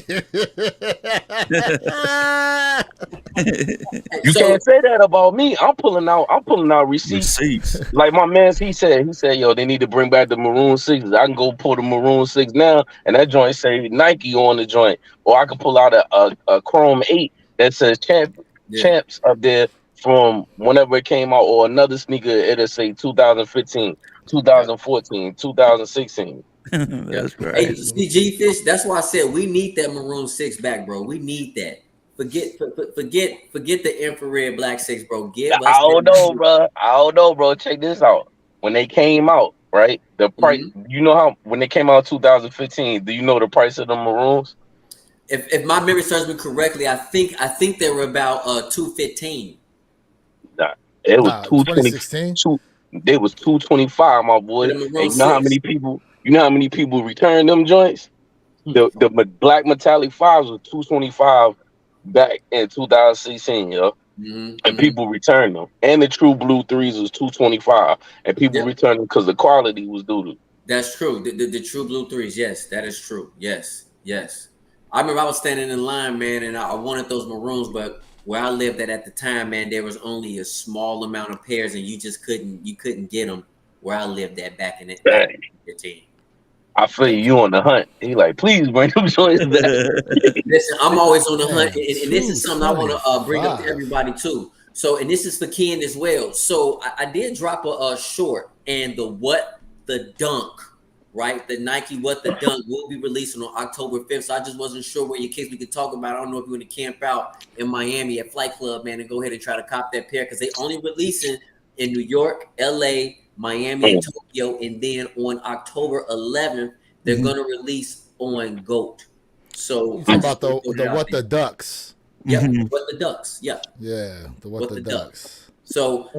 can't say that about me. I'm pulling out receipts. Like my man, he said, yo, they need to bring back the Maroon 6s. I can go pull the Maroon 6 now, and that joint say Nike on the joint, or I can pull out a Chrome 8 that says Champs up there from whenever it came out, or another sneaker it'll say 2015, 2014, 2016. That's right. Hey, see, G-Fish, that's why I said we need that Maroon 6 back, bro. We need that. Forget the infrared black 6, bro. Give us I don't know, bro. Check this out. When they came out, right? The price, you know how when they came out 2015, do you know the price of the Maroons? If my memory serves me correctly, I think they were about $215. Nah, it was 2016. They was 225, my boy. And you know how many people? You know how many people returned them joints? The black metallic 5s was 225 back in 2016, yo. And people returned them. And the true blue 3s was 225, and people returned them because the quality was doo-doo. That's true. The true blue 3s, yes, that is true. Yes. I remember I was standing in line, man, and I wanted those Maroons, but where I lived at the time, man, there was only a small amount of pairs, and you just couldn't get them where I lived at back in 2015. I feel you on the hunt. He like, please bring them joints back. Listen, I'm always on the hunt, and this is something I want to bring up to everybody too. So, and this is for Ken as well. So, I did drop a short, and the dunk, right? The Nike What the Dunk will be releasing on October 5th. So I just wasn't sure in case we could talk about it. I don't know if you want to camp out in Miami at Flight Club, man, and go ahead and try to cop that pair because they only releasing in New York, LA, Miami, and Tokyo, and then on October 11th, they're gonna release on GOAT. So about the What the Ducks. Yeah, What the Ducks. Yeah. Yeah, the What the Ducks. So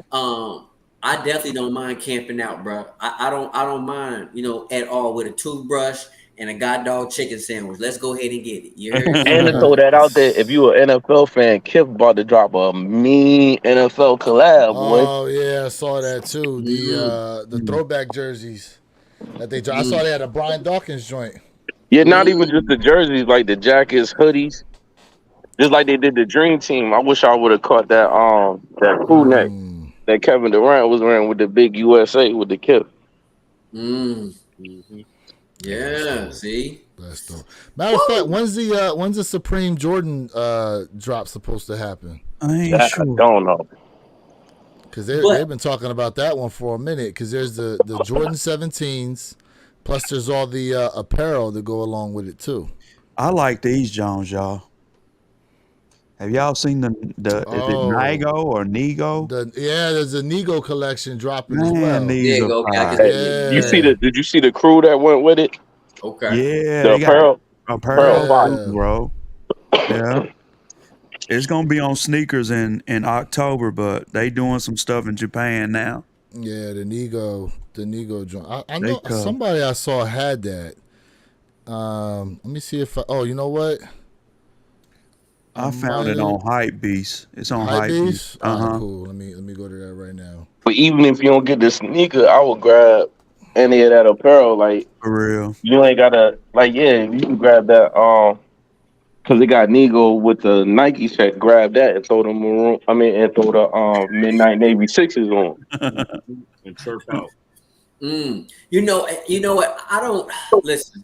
I definitely don't mind camping out, bro. I don't mind, at all with a toothbrush and a god dog chicken sandwich. Let's go ahead and get it. You heard? And to throw that out there, if you're an NFL fan, Kip about to drop a mean NFL collab, boy. Oh yeah, I saw that too. The throwback jerseys that they dropped. I saw they had a Brian Dawkins joint. Yeah, not even just the jerseys, like the jackets, hoodies, just like they did the Dream Team. I wish I would have caught that crew neck that Kevin Durant was wearing with the big USA with the kip. Yeah, see? That's dope. Matter of fact, when's the Supreme Jordan drop supposed to happen? I ain't I sure. don't know. Because they've been talking about that one for a minute. Because there's the Jordan 17s, plus there's all the apparel that go along with it too. I like these Jones, y'all. Have y'all seen the is it Nigo or Nego? There's a Nego collection dropping as Man, well. these are fire. Did you see the crew that went with it? Okay. Yeah, The they got apparel fire, bro. Yeah. It's gonna be on sneakers in October, but they doing some stuff in Japan now. Yeah, the Nego joint. I know somebody I saw had that. Let me see if you know what? I found it on Hypebeast. It's on Hypebeast. Right, cool. Let me go to that right now. But even if you don't get the sneaker, I would grab any of that apparel. Like for real, you ain't gotta you can grab that. Because they got Nego with the Nike set. Grab that and throw the Midnight Navy 6s on and chirp out. You know what? I don't listen.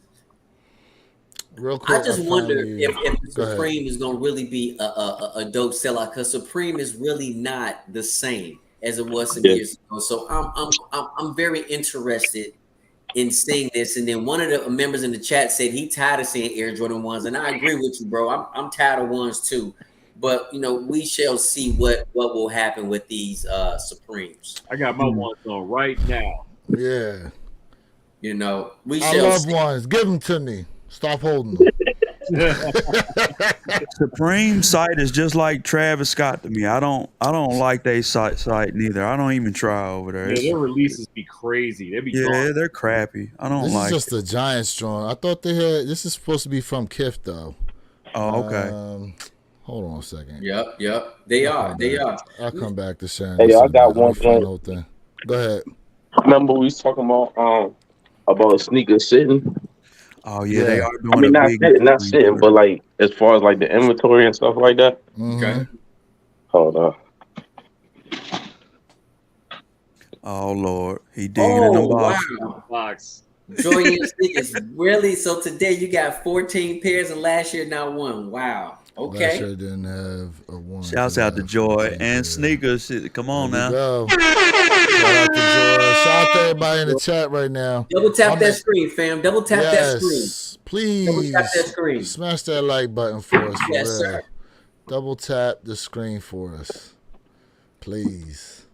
Real quick, I just wonder if Supreme is going to really be a dope sellout, because Supreme is really not the same as it was some years ago. So I'm very interested in seeing this. And then one of the members in the chat said he tired of seeing Air Jordan 1s, and I agree with you, bro. I'm tired of ones too. But we shall see what will happen with these Supremes. I got my ones on right now. Yeah. We I shall love see. ones. Give them to me. Stop holding them. Supreme site is just like Travis Scott to me. I don't like they site neither. I don't even try over there. Yeah, their releases be crazy. They be they're crappy. I don't this like. This is just a Giants drawing. I thought they had. This is supposed to be from Kif though. Oh, okay. Hold on a second. Yep. They are. I'll come back to Shannon. Hey, I got one thing. Go ahead. Remember we was talking about sneakers sitting. Oh yeah, they are doing. I mean, not sitting, but like as far as like the inventory and stuff like that. Okay. Hold on. Oh Lord, he digging in the box. Julian sneakers. Really? So today you got 14 pairs, and last year not one. Wow. Okay. Last year didn't have a one. Shouts out to Joy and sneakers. Come on now. Go. Shout out to Joy. Shout out to everybody in the chat right now. Double tap that screen, fam. Double tap that screen. Please. Double tap that screen. Smash that like button for us. Yes, sir. Double tap the screen for us. Please.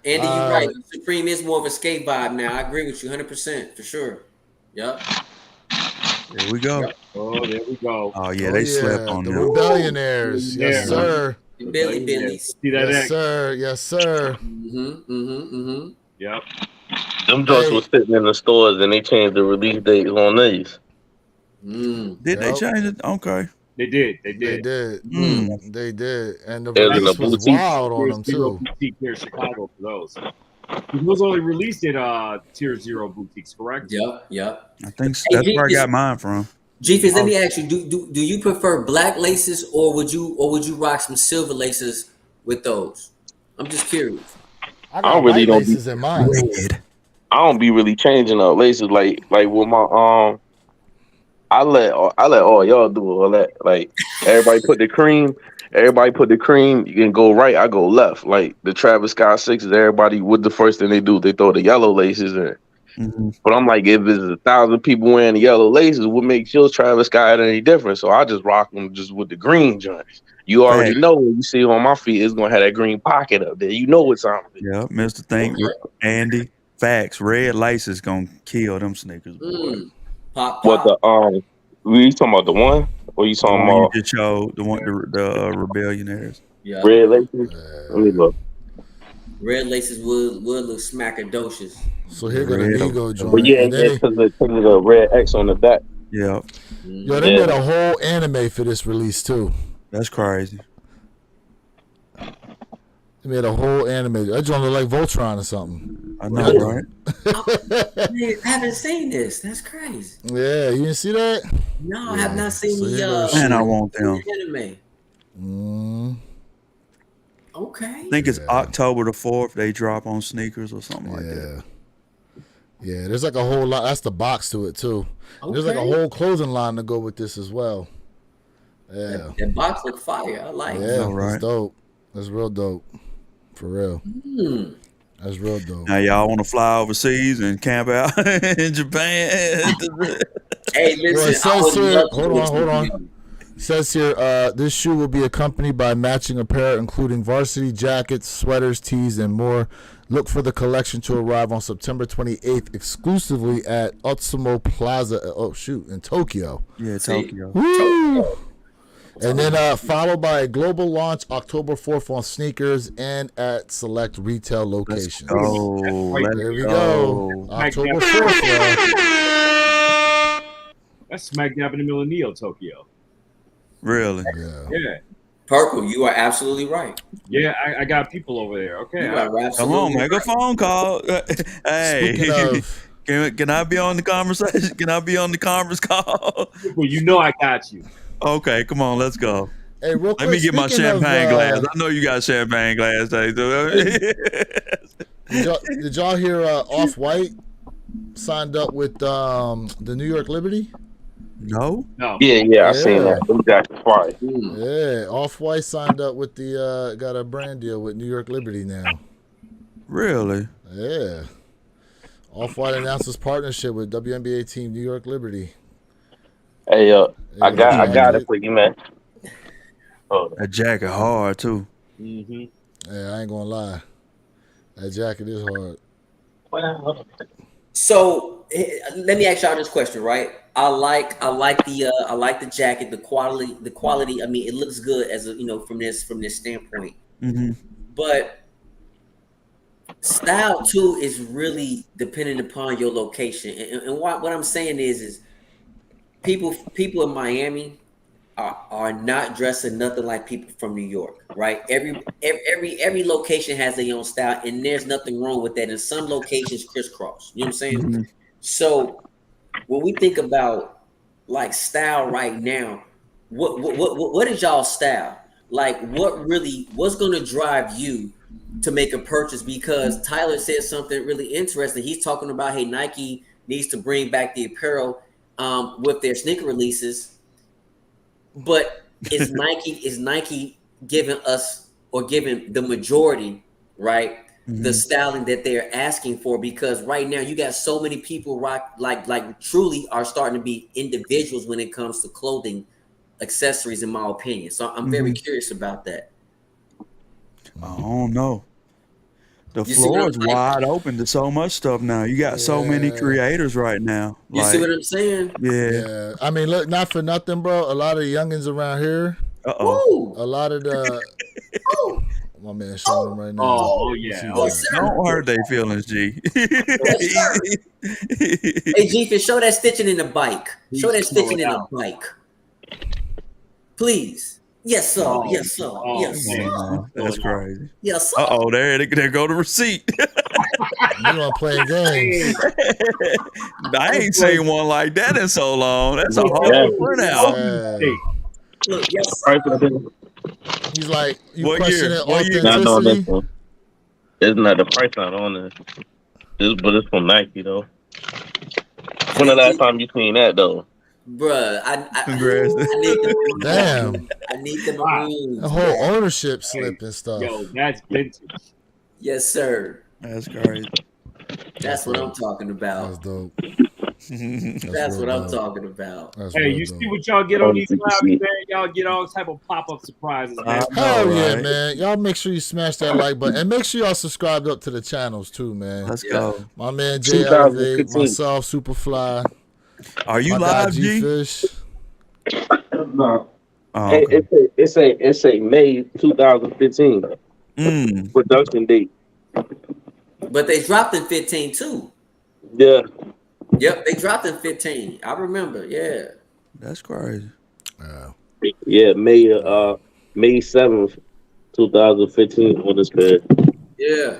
Andy, you're right. Supreme is more of a skate vibe now. I agree with you 100% for sure. Yep. There we go. Yep. Oh, there we go. Oh yeah, they slept on the them. Rebellionaires. Yes, sir. Billies. See that? Yes, sir. Yes, sir. Yep. Them joints was sitting in the stores, and they changed the release dates on these. Did they change it? Okay. They did. They did. They did. And the release was wild on them too. Boutique here in Chicago for those. It was only released at Tier 0 boutiques, correct? Yep. I think that's where I got mine from. G-Fizz, let me ask you: Do you prefer black laces, or would you rock some silver laces with those? I'm just curious. I got white laces in mine. I don't be really changing up laces like with my I let all y'all do all that. Like everybody put the cream. You can go right, I go left. Like the Travis Scott 6s, everybody with the first thing they do, they throw the yellow laces in. But I'm like, if there's 1,000 people wearing the yellow laces, what makes your Travis Scott any different? So I just rock them just with the green joints. You already know when you see it on my feet, it's gonna have that green pocket up there. You know what's on it. Yeah, Mr. Think, Andy, facts. Red laces gonna kill them sneakers. Pop. What the were you talking about the one? Or you talking about you just showed the one the Rebellionaires? Yeah. Red laces? Let me look. Red laces would look smackadocious. So here go the Nego joint. But yeah, because of the red X on the back. Yeah. Yo, they made a whole anime for this release too. That's crazy. They made a whole anime. That joint look like Voltron or something. I know, right? Man, I haven't seen this. That's crazy. Yeah, you didn't see that? No, I have not seen So the here goes Man, I want them. anime. Mm, Okay. I think it's Yeah. October the 4th. They drop on sneakers or something like that. Yeah, there's like a whole lot. That's the box to it too. Okay. There's like a whole clothing line to go with this as well. Yeah, That box look fire. I like it. yeah, All right. that's dope. That's real dope, for real. Hmm. That's real dope. Now y'all want to fly overseas and camp out in Japan? Hey, listen, Well, it I says would here- love to hold go on, to hold on. the- It says here, this shoe will be accompanied by matching apparel, including varsity jackets, sweaters, tees, and more. Look for the collection to arrive on September 28th, exclusively at Utsumo Plaza. In Tokyo. Yeah, See? Tokyo. Woo! And then followed by a global launch October 4th on sneakers and at select retail Let's locations. go. Right Let's There we go. go. October 4th, y'all. That's smack dab in the middle of Neo Tokyo. Really? Yeah. Yeah, Purple, you are absolutely right. yeah. I got people over there. Okay, You are absolutely Come on, make a right. phone call. Hey, Speaking of, can I be on the conversation? Can I be on the conference call? well, you know I got you. Okay, come on, let's go. hey, real quick. Let me get my speaking of, champagne glass. I know you got champagne glass. Did y'all hear Off-White signed up with the New York Liberty? No? No, Yeah, I seen that. Them jackets fire. Hmm. Yeah, Off-White signed up with got a brand deal with New York Liberty now. Really? Yeah. Off-White announced his partnership with WNBA team New York Liberty. Hey, I got Yeah, it for you, man. Oh, That jacket hard too. mm-hmm. Yeah, I ain't gonna lie. That jacket is hard. So let me ask y'all this question, right? I like the jacket, the quality. I mean, it looks good as from this standpoint. Mm-hmm. But style too is really dependent upon your location. And what I'm saying is people in Miami are not dressing nothing like people from New York, right? Every location has their own style, and there's nothing wrong with that. In some locations, crisscross. You know what I'm saying? Mm-hmm. So when we think about like style right now, what is y'all style? Like what's gonna drive you to make a purchase? Because Tyler said something really interesting. He's talking about, hey, Nike needs to bring back the apparel with their sneaker releases. But is Nike giving us or giving the majority, right? Mm-hmm. The styling that they're asking for, because right now you got so many people rock like truly are starting to be individuals when it comes to clothing accessories, in my opinion. So I'm very curious about that. I don't know. The You see what floor I'm is saying? wide open to so much stuff now. You got so many Yeah. creators right now. You see what I'm saying? Yeah. Yeah. I mean, look, not for nothing, bro. A lot of the youngins around here, Uh-oh. Woo! a lot of the Oh, my man showing them right now. Oh, You see yeah. oh, that? sir. Don't hurt their feelings, G. Hey, G, show that stitching in the bike. Show that stitching in the bike. Please. Yes, sir. Oh, Yes, sir. oh, Yes, man. sir. That's crazy. Yes, sir. Uh-oh, there go the receipt. You want playing games? I ain't seen one like that in so long. That's a hard Yeah. printout. Yeah. Look, yes, Price sir. of this. He's like, you What questioning year? What year? Not on this authenticity? one. It's not the price not on this. But it's from Nike though. When the last time you seen that though? Bruh, I Congrats. need the Damn. I need the maroons. The whole ownership slip and stuff. Yo, that's vintage. Yes, sir. That's crazy. That's what I'm talking That's about. dope. That's what real I'm dope. talking about. That's Hey, real you dope. see what y'all get on these You can lives, see man? it. Y'all get all type of pop-up surprises, man. Hell yeah, right? man. Y'all make sure you smash that like button. And make sure y'all subscribed up to the channels too, man. Let's go. My man Jay Elevate, 2015. myself, Superfly, Are you my guy live, G? G-Fish. No. Oh, Hey, okay. it's a May 2015 production date. But they dropped in 15 too. Yeah. Yep, they dropped in 15. I remember. Yeah. That's crazy. Yeah, May 7th, 2015 on this page. Yeah.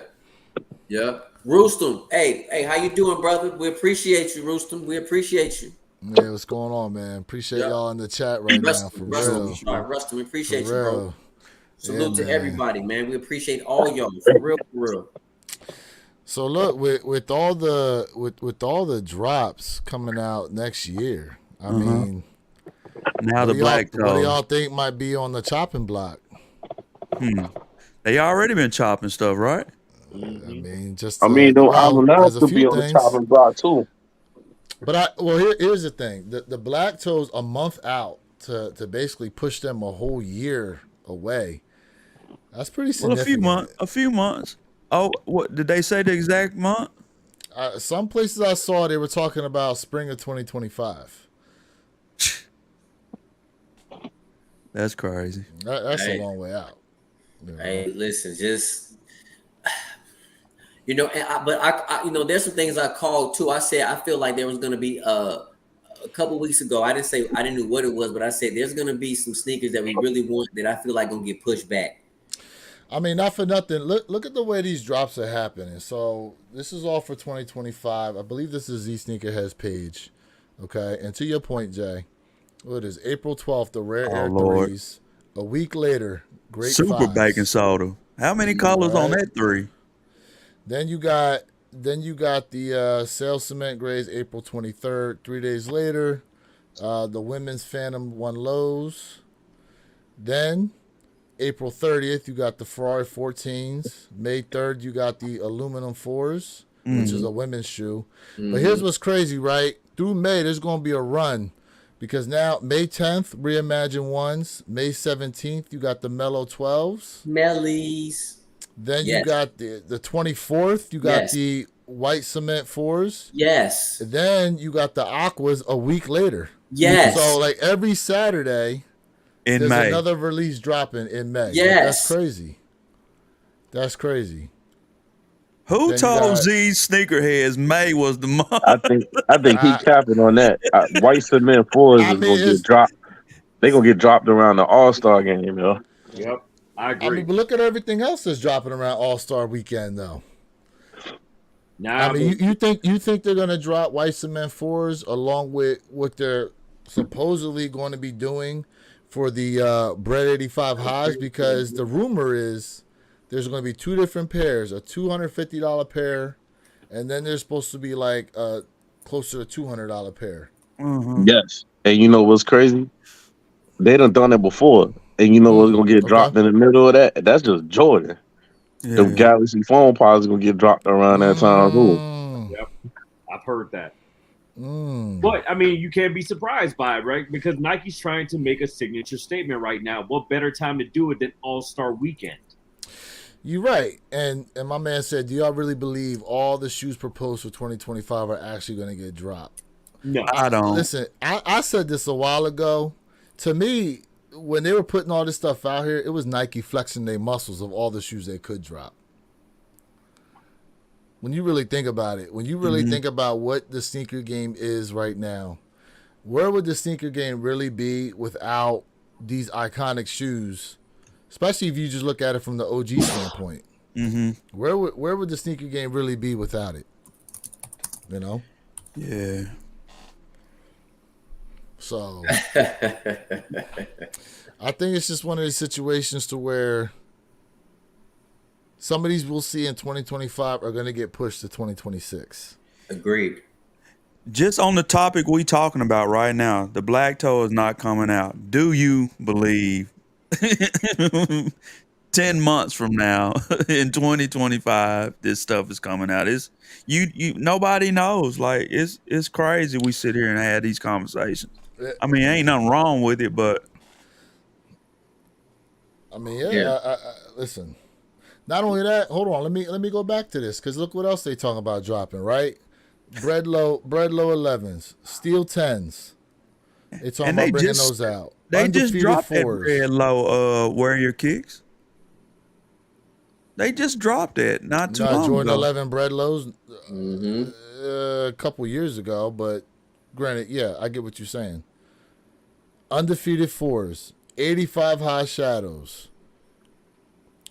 Yep. Roostum, hey, how you doing, brother? We appreciate you, Roostum. We appreciate you. Yeah, what's going on, man? Appreciate y'all in the chat right now, for real. Rustin, we appreciate For you, bro. real. Salute Yeah, to man. everybody, man. We appreciate all y'all, for real, for real. So look, with all the drops coming out next year, I mean, Now the black what do toe. y'all think might be on the chopping block? They already been chopping stuff, right? I mean, just I mean, them album now there's a could be few on the things. chopping block too. But here's the thing: the Black Toes a month out to basically push them a whole year away. That's pretty significant. Well, a few months. Oh, what did they say the exact month? Some places I saw they were talking about spring of 2025. That's crazy. That's a long way out. You know? Hey, listen, just but I there's some things I called too. I said I feel like there was going to be a couple weeks ago. I didn't know what it was, but I said there's going to be some sneakers that we really want that I feel like going to get pushed back. I mean, not for nothing. Look at the way these drops are happening. So this is all for 2025. I believe this is Z Sneakerhead's page. Okay, and to your point, Jay, what is April 12th? The Rare Air Lord. 3s. A week later, Great Super 5s. baking soda. How many colors on that 3? Then you got the Sale Cement Grays April 23rd. 3 days later, the Women's Phantom 1 Lows. Then April 30th, you got the Ferrari 14s. May 3rd, you got the Aluminum 4s, which is a women's shoe. But here's what's crazy, right? Through May, there's going to be a run because now May 10th, Reimagine 1s. May 17th, you got the Mellow 12s. Mellies. Then you got the 24th, you got the White Cement 4s. Yes. And then you got the Aquas a week later. Yes. So like every Saturday, In there's May. another release dropping in May. Yes. Like, that's crazy. That's crazy. Who Then told Z Sneakerheads May was the month? I think he capping on that. White Cement 4s is gonna get dropped. They gonna get dropped around the All-Star game, yo. Yep, I agree. I mean, but look at everything else that's dropping around All-Star Weekend, though. Now, I mean, you think they're gonna drop White Cement 4s along with what they're supposedly going to be doing for the Bread 85 highs? Because the rumor is there's going to be 2 different pairs, a $250 pair, and then there's supposed to be like a closer to $200 pair. Yes. And you know what's crazy? They done it before. And you know what's gonna get dropped in the middle of that? That's just Jordan. Yeah. The Galaxy phone pods gonna get dropped around that time too. Yep, I've heard that. But I mean, you can't be surprised by it, right? Because Nike's trying to make a signature statement right now. What better time to do it than All-Star Weekend? You're right. And my man said, do y'all really believe all the shoes proposed for 2025 are actually going to get dropped? No. I don't. Listen, I said this a while ago. To me, when they were putting all this stuff out here, it was Nike flexing their muscles of all the shoes they could drop. When you really think about it, when you really think about what the sneaker game is right now, where would the sneaker game really be without these iconic shoes? Especially if you just look at it from the OG standpoint. Where would the sneaker game really be without it? You know? Yeah. So I think it's just one of these situations to where some of these we'll see in 2025 are going to get pushed to 2026. Agreed. Just on the topic we talking about right now, the black toe is not coming out. Do you believe 10 months from now in 2025 this stuff is coming out? It's you nobody knows. Like it's crazy we sit here and have these conversations. I mean, ain't nothing wrong with it, but I mean, I listen. Not only that, hold on, let me go back to this because look what else they talking about dropping, right? Bread low 11s, steel 10s. They talking about bringing those out. They just Undefeated dropped 4s. that red low wear your kicks. They just dropped it not too long Jordan ago. 11 bread lows a couple years ago, but granted, yeah, I get what you're saying. Undefeated 4s, 85 high shadows.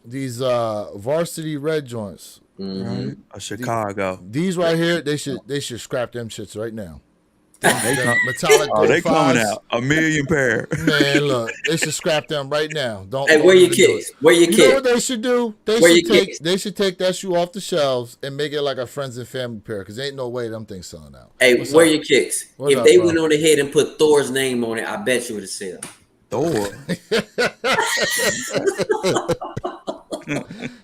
these varsity red joints. Mm-hmm. Right. Chicago. These right here, they should scrap them shits right now. Metallic Oh, they Gold coming 5s. out 1 million pair. Man, look, they should scrap them right now. Don't. Hey, don't where your even do kicks? it. Where your You know what kicks? they should do? They should take that shoe off the shelves and make it like a friends and family pair. Because ain't no way them things selling out. Hey, What's where up? your kicks? What's If up, they bro? went on ahead and put Thor's name on it, I bet you would have sell. Thor.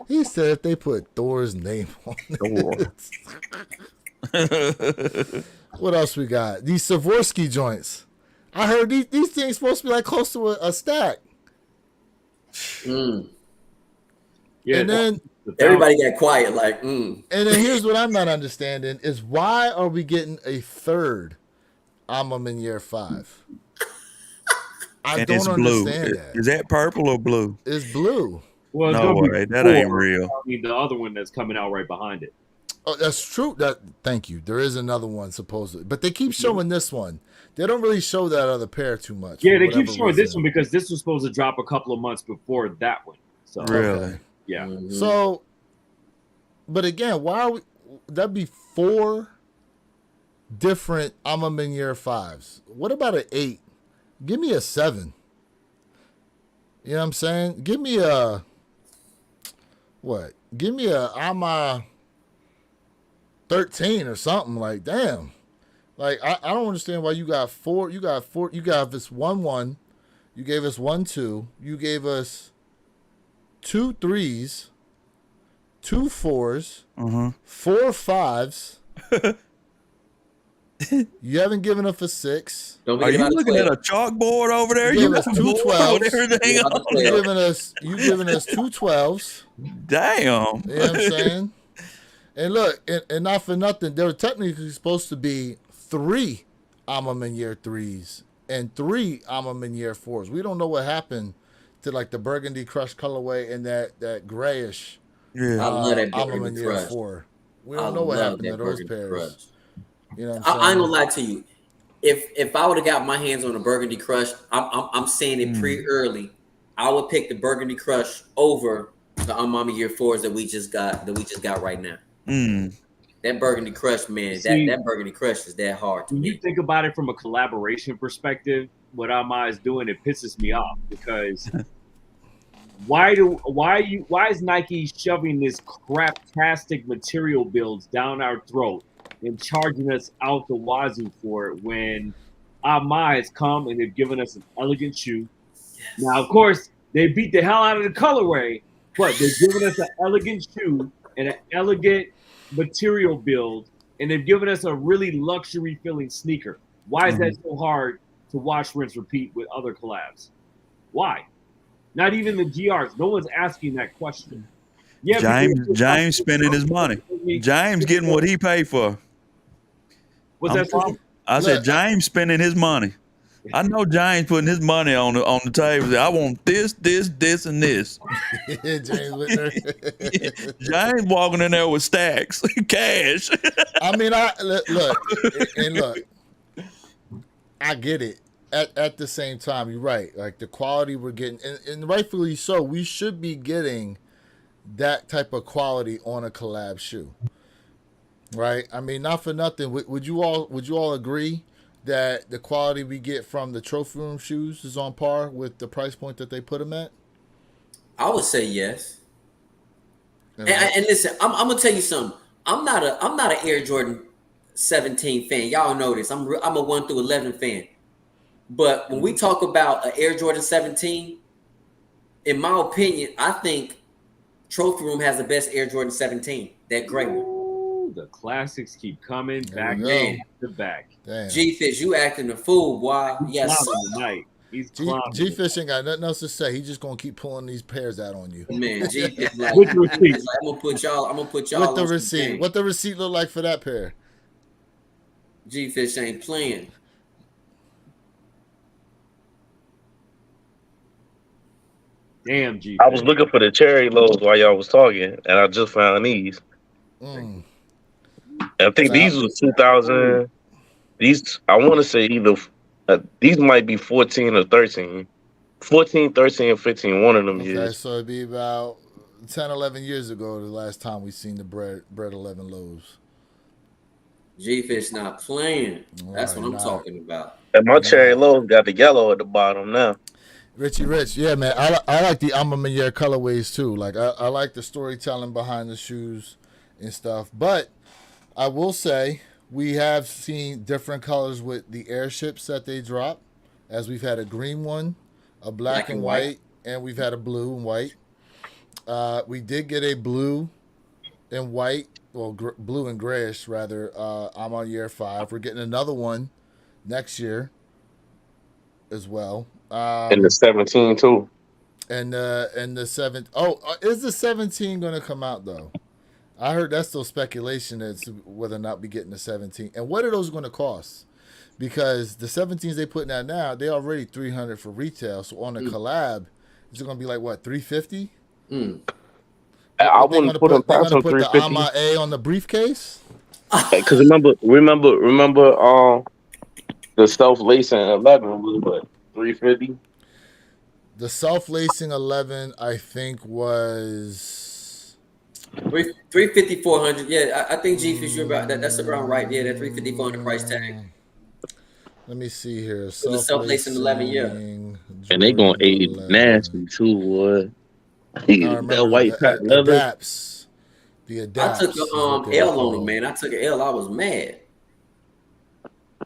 He said if they put Thor's name on it. What else we got? These Swarovski joints. I heard these things supposed to be like close to a stack. Mm. Yeah, And then Everybody got quiet, like, And then here's what I'm not understanding is why are we getting a third Amam in year 5? I And don't it's blue. understand that. Is that purple or blue? It's blue. well, it's No gonna be way. That 4. ain't real. I mean, the other one that's coming out right behind it. Oh, that's true. Thank you. There is another one supposedly, but they keep showing this one. They don't really show that other pair too much. Yeah, for they keep whatever showing this reason. one because this was supposed to drop a couple of months before that one. So Really? yeah, Mhm. So, but again, why are we? That'd be 4 different Amam in year 5s. What about an 8? Give me a 7. You know what I'm saying? Give me a what? Give me a Ama 13 or something. Like, damn. Like, I don't understand why you got 4. You got this 1-1. You gave us 1-2. You gave us 2 3s, 2 4s, 4 5s. You haven't given us a 6. Don't Are forget you about looking 12. at a chalkboard over there? You You gave got us a two board 12s. with everything Yeah, on I'm there. You giving us 2 12s. Damn. You know what I'm saying? And look, and not for nothing, there were technically supposed to be 3 Amam in year 3s and 3 Amam in year 4s. We don't know what happened to like the Burgundy Crush colorway and that grayish I Yeah. love that Amam in Burgundy year Crush. 4. We I don't know what love happened to that those Burgundy pairs. Crush. You know what I'm saying? I ain't gonna lie to you. If I would have got my hands on a Burgundy Crush, I'm saying it pre-early. I would pick the Burgundy Crush over the Amami Year 4s that we just got right now. Mm. That Burgundy Crush, man, See, that Burgundy Crush is that hard to when you me. think about it from a collaboration perspective, what Ama is doing, it pisses me off because why is Nike shoving this craptastic material builds down our throat and charging us out the wazoo for it when Ama has come and they've given us an elegant shoe. Now, of course, they beat the hell out of the colorway, but they've given us an elegant shoe and an elegant material build, and they've given us a really luxury feeling sneaker. Why is that so hard to watch, rinse, repeat with other collabs? Why? Not even the GRs. No one's asking that question. Yeah, James spending his money. James getting what he paid for. What's that from? I said James spending his money. I know James putting his money on the table. I want this, and this. James Whitner. James walking in there with stacks, cash. I mean, look. I get it. At the same time, you're right. Like the quality we're getting, and rightfully so, we should be getting that type of quality on a collab shoe, right? I mean, not for nothing. Would you all agree that the quality we get from the trophy room shoes is on par with the price point that they put them at? I would say yes. And And listen, I'm gonna tell you something. I'm not an Air Jordan 17 fan. Y'all know this. I'm a 1 through 11 fan. But when we talk about an Air Jordan 17, in my opinion, I think Trophy Room has the best Air Jordan 17. That gray one. Ooh, the classics keep coming There back we go. to back. Damn. G-Fish, you acting a fool, boy. Yes, Clowning tonight. He's clowning. G-Fish ain't got nothing else to say. He just gonna keep pulling these pairs out on you. man. G-Fish, like, With the receipt. I'm gonna put y'all. With the on some receipt. game. What the receipt look like for that pair? G-Fish ain't playing. Damn, G. I was looking for the cherry lows while y'all was talking, and I just found these. Mm. I think these was 2000. These I want to say either these might be 14 or 13. 14, 13, or 15. One of them Okay, years. so it'd be about 10, 11 years ago, the last time we seen the bread 11 loaves. G-Fish not playing. That's what I'm Not. talking about. And my cherry low got the yellow at the bottom now. Richie Rich, yeah, man. I like the Alma Mayer colorways too. Like I like the storytelling behind the shoes and stuff. But I will say we have seen different colors with the airships that they drop. As we've had a green one, a black and white, and we've had a blue and white. We did get a blue and white, well, blue and grayish rather. I'm on year 5. We're getting another one next year as well. And the 17 too. And the 7. Oh, is the 17 going to come out though? I heard that's still speculation as to whether or not we getting the 17. And what are those going to cost? Because the 17s they putting out now, they already $300 for retail. So on a collab, it's going to be like what, $350? I wouldn't put them past on put the $350. AMA A on the briefcase. Because remember, the self-lacing 11 was what, $350? The self-lacing 11, I think, was 350, 400. Yeah, I think G-Fish, you're about that. That's around right. Yeah, that 350, 400 price tag. Let me see here. The self-lacing 11, yeah. And they gonna age nasty too, boy. That white pack leather. Adapts. The adapts. I took a L on them, man. I took an L. I was mad.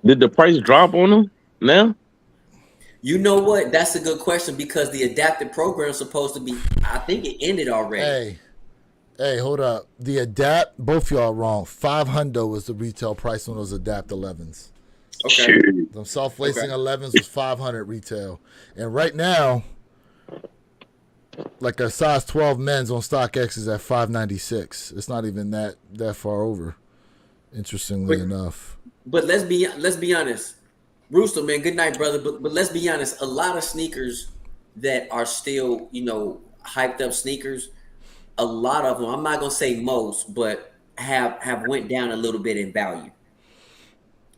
Did the price drop on them now? You know what? That's a good question because the adapted program is supposed to be. I think it ended already. Hey, hold up. The adapt, both y'all wrong. $500 was the retail price on those adapt 11s. Okay. Shoot. Them self-lacing 11s was $500 retail, and right now, like a size 12 men's on StockX is at $596. It's not even that far over. Interestingly enough. But let's be honest, Rooster, man. Good night, brother. But let's be honest. A lot of sneakers that are still, hyped up sneakers. A lot of them. I'm not gonna say most, but have went down a little bit in value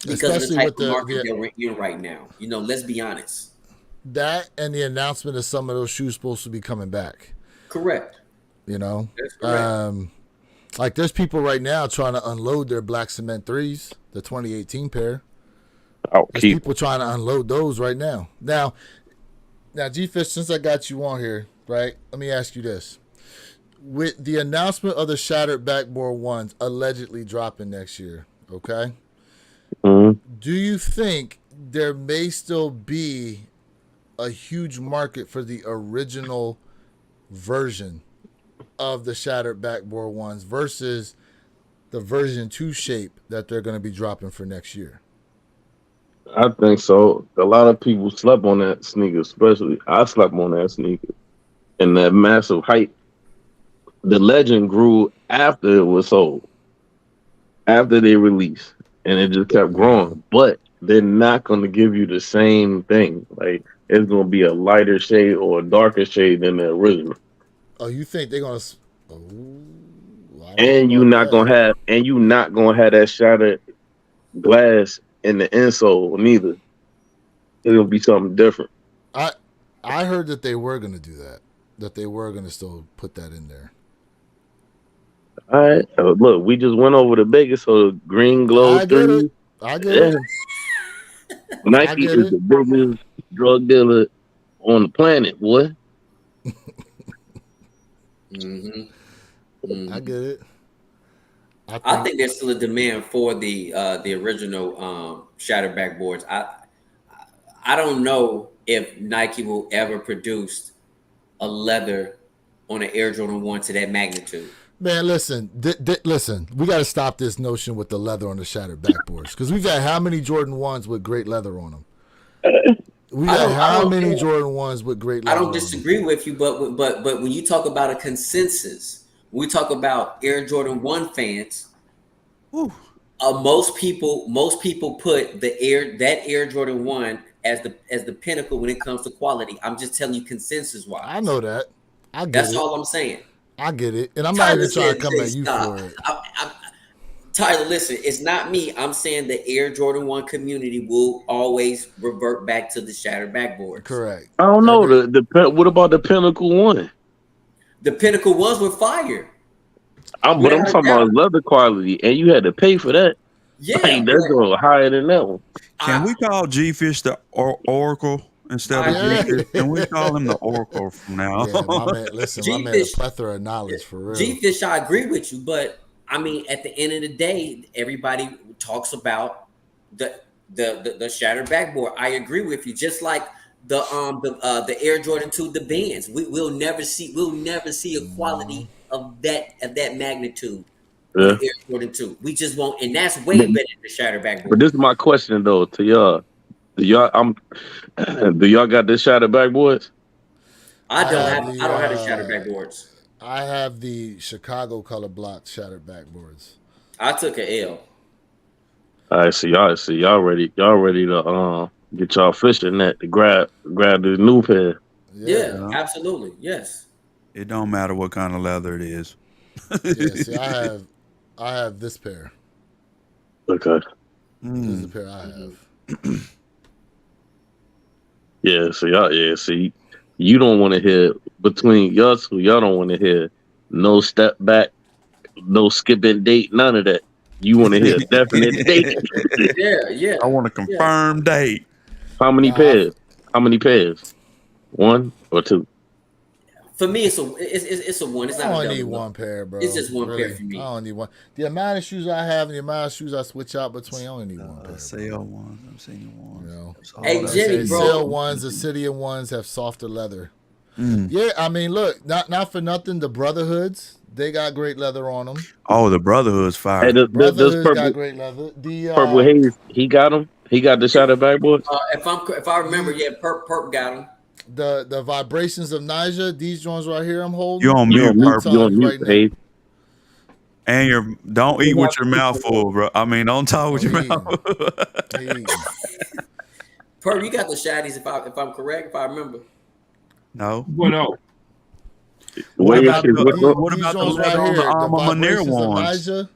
because of the type of market that we're in right now. Let's be honest. That and the announcement of some of those shoes supposed to be coming back. Correct. That's correct. Like there's people right now trying to unload their black cement 3s, the 2018 pair. There's people trying to unload those right now. Now, G-Fish, since I got you on here, right? Let me ask you this: with the announcement of the shattered backboard ones allegedly dropping next year, okay? Mm-hmm. Do you think there may still be a huge market for the original version of the shattered backboard ones versus the version 2 shape that they're going to be dropping for next year? I think so. A lot of people slept on that sneaker, especially I slept on that sneaker. And that massive hype. The legend grew after it was sold. After they released. And it just kept growing. But they're not going to give you the same thing. Like, it's going to be a lighter shade or a darker shade than the original. Oh, you think they're going to... And you're not going to have that shattered glass in the insole neither. It's going to be something different. I heard that they were going to do that. That they were going to still put that in there. All right. Look, we just went over the biggest, so green glow 3. I get it. Nike is the biggest drug dealer on the planet, boy. I get it. I think there's still a demand for the original shattered backboards. I don't know if Nike will ever produce a leather on an Air Jordan 1 to that magnitude. Man, listen, listen. We got to stop this notion with the leather on the shattered backboards because we've had how many Jordan 1s with great leather on them? We had how many Jordan 1s with great leather? I don't disagree with you, but when you talk about a consensus, when we talk about Air Jordan 1 fans, most people put that Air Jordan 1 as the pinnacle when it comes to quality. I'm just telling you consensus wise. I know that. That's all I'm saying. I get it. And I'm not even trying to come at you for it. Tyler, listen, it's not me. I'm saying the Air Jordan 1 community will always revert back to the shattered backboards. Correct. I don't know. What about the Pinnacle 1? The Pinnacle ones were fire. I'm Without a talking doubt. about leather quality, and you had to pay for that. Yeah, Like, that's but going higher than that one. Can we call G-Fish the Oracle instead of I- G-Fish? Can we call him the Oracle from now? Yeah, my man. Listen, my man, a G-Fish- plethora of knowledge for real. G-Fish, I agree with you, but I mean, at the end of the day, everybody talks about the shattered backboard. I agree with you. Just like the Air Jordan 2, the Benz, we'll never see a quality of that magnitude. Yeah. The Air Jordan 2, we just won't, and that's way better than the shattered But backboard. this is my question though to y'all. Do y'all got this shattered backboards? I don't have have the, the shattered backboards. I have the Chicago color block shattered backboards. I took an L. All right, y'all ready to get y'all fishing net to grab this new pair. Yeah, absolutely. Yes. It don't matter what kind of leather it is. Yeah, see, I have this pair. Okay. This is the pair I have. Yeah, see, you don't want to hear between y'all two, y'all don't want to hear no step back, no skipping date, none of that. You want to hear a definite date. Yeah. I want a confirmed date. How many pairs? How many pairs? One or two? For me, it's a one. It's I not a only double. need one pair, bro. It's just one pair for me. I don't need one. The amount of shoes I have and the amount of shoes I switch out between, I only need one pair. Sale ones. I'm seeing ones. You know? Hey, Jimmy, The bro. sale ones, the City ones have softer leather. Mm. Yeah, I mean, look, not for nothing. The Brotherhoods, they got great leather on them. Oh, the Brotherhood's fire. Hey, this Brotherhoods got purple, great leather. The purple haze, he got them. He got the shattered backboards. If I remember, yeah, Perp got him. the vibrations of Niger, these joints right here, I'm holding. You on You mute, on mute, Purple. you on mute, right now. Hayes. And don't eat with your mouth full, bro. I mean, don't talk with your I'm mouth. Hey, Perp, you got the shaddies if I'm correct, if I remember. No. Well, no. What about is the- what- what these about the joints leather on the Alma Maner vibrations of ones? Niger,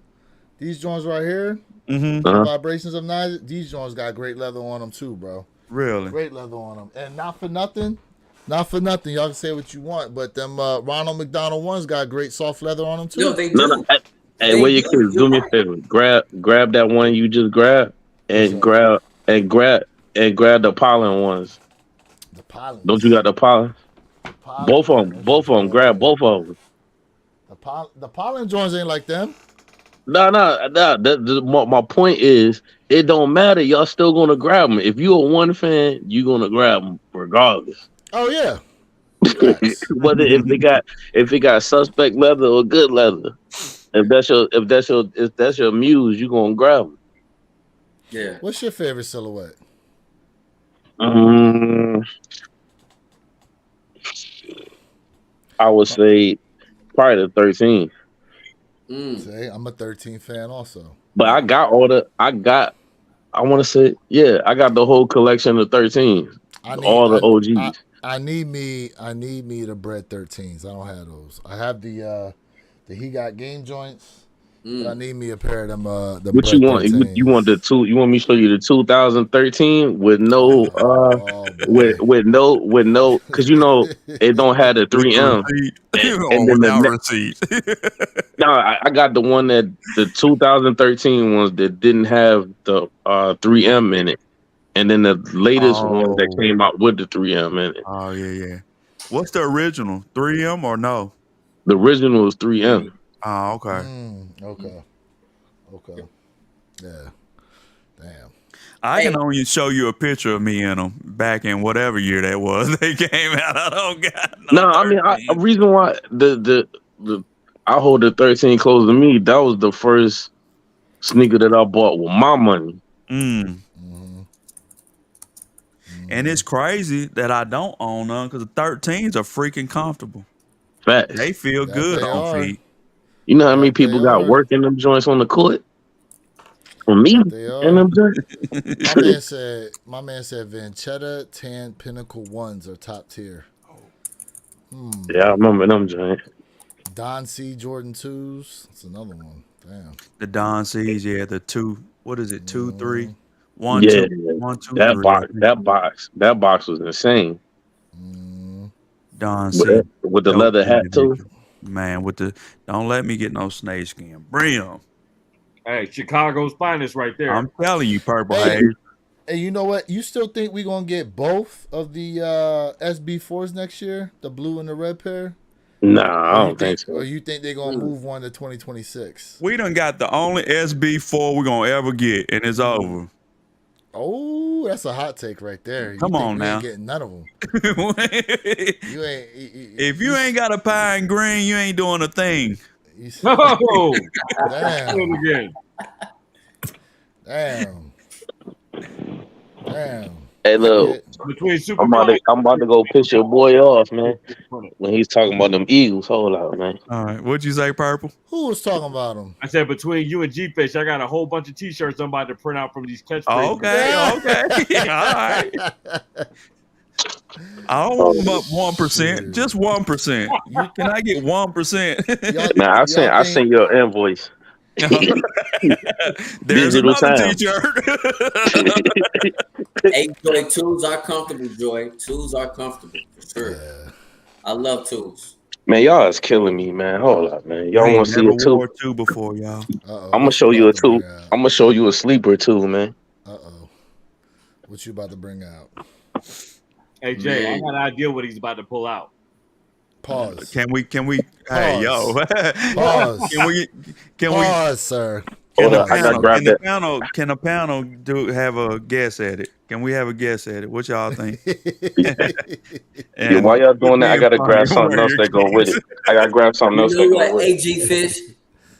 these joints right here, Mm-hmm. Uh-huh. the vibrations of Niger, these joints got great leather on them too, bro. Really? Great leather on them, and not for nothing. Y'all can say what you want, but them Ronald McDonald ones got great soft leather on them too. No, they do. No. Hey, They where your do. kids? Do me a favor. Grab that one you just grabbed, and What's grab the pollen ones. The pollen. Don't you got the pollen? Both of them. Grab both of them. The pollen joints ain't like them. No. My point is, it don't matter. Y'all still gonna grab them. If you're a one fan, you gonna grab them regardless. Oh yeah. Whether if it got suspect leather or good leather. If that's your muse, you gonna grab them. Yeah. What's your favorite silhouette? I would say probably the 13. Say, I'm a 13 fan also. But I got I want to say, yeah, I got the whole collection of 13s. All the OGs. I need me the bread 13s. I don't have those. I have the he got game joints. But I need me a pair of them. The What you bread want? 13s. You want the two? You want me to show you the 2013 with no with no because you know it don't have the 3M. And without receipt. No, I got the one that the 2013 ones that didn't have the 3M in it, and then the latest one that came out with the 3M in it. Oh yeah. What's the original? 3M or no? The original was 3M. Oh, okay. Okay. Yeah. Damn. I can only show you a picture of me in them back in whatever year that was. They came out. I don't got no. I mean, a reason why the I hold the 13 close to me. That was the first sneaker that I bought with my money. And it's crazy that I don't own none because the 13s are freaking comfortable. Facts. They feel good on feet. You know how many people got work in them joints on the court? For me, in them joints. My man said Vanchetta Tan Pinnacle 1s are top tier. Yeah, I remember them joints. Don C Jordan 2s. That's another one. Damn. The Don C's, yeah, the 2. What is it? 2, 3, 1, Yeah, 2, 1, 2, that box was insane. Don C With the leather hat too. Man, with the don't let me get no snake skin. Brim. Hey, Chicago's finest right there. I'm telling you, Purple Hey. Haze. And you know what? You still think we're going to get both of the SB4s next year? The blue and the red pair? Nah, I don't think so. Or you think they're going to move one to 2026? We done got the only SB4 we're gonna ever get, and it's over. Oh, that's a hot take right there. Come on we now. ain't getting none of them. You ain't. If you ain't got a pine green, you ain't doing a thing. Oh, Damn. do it again. Damn. Hey, look, Between Super I'm about to go piss your boy off, man. When he's talking about them Eagles, hold out, man. All right, what'd you say, Purple? Who was talking about them? I said between you and G Fish, I got a whole bunch of T-shirts I'm about to print out from these catchphrases. Okay. All right. I don't want 1%, just 1%. Can I get 1%? Man, I sent your invoice. There's Digital another time. T-shirt. Hey, Joy, tools are comfortable, Joy. Tools are comfortable, for sure. I love tools. Man, y'all is killing me, man. Hold up, man. Y'all want to see a never wore two? two before, y'all. I'm gonna show you a two. I'm gonna show you a sleeper too, man. What you about to bring out? Hey Jay, I got an idea what he's about to pull out. Pause. Can we? Hey, yo. Pause. Can Pause, sir. Hold up, I gotta grab that. Can the panel have a guess at it? Can we have a guess at it? What y'all think? Yeah, while y'all doing that, I gotta grab something else that go with it. I gotta grab something else that You know go what, with it. AG Fish?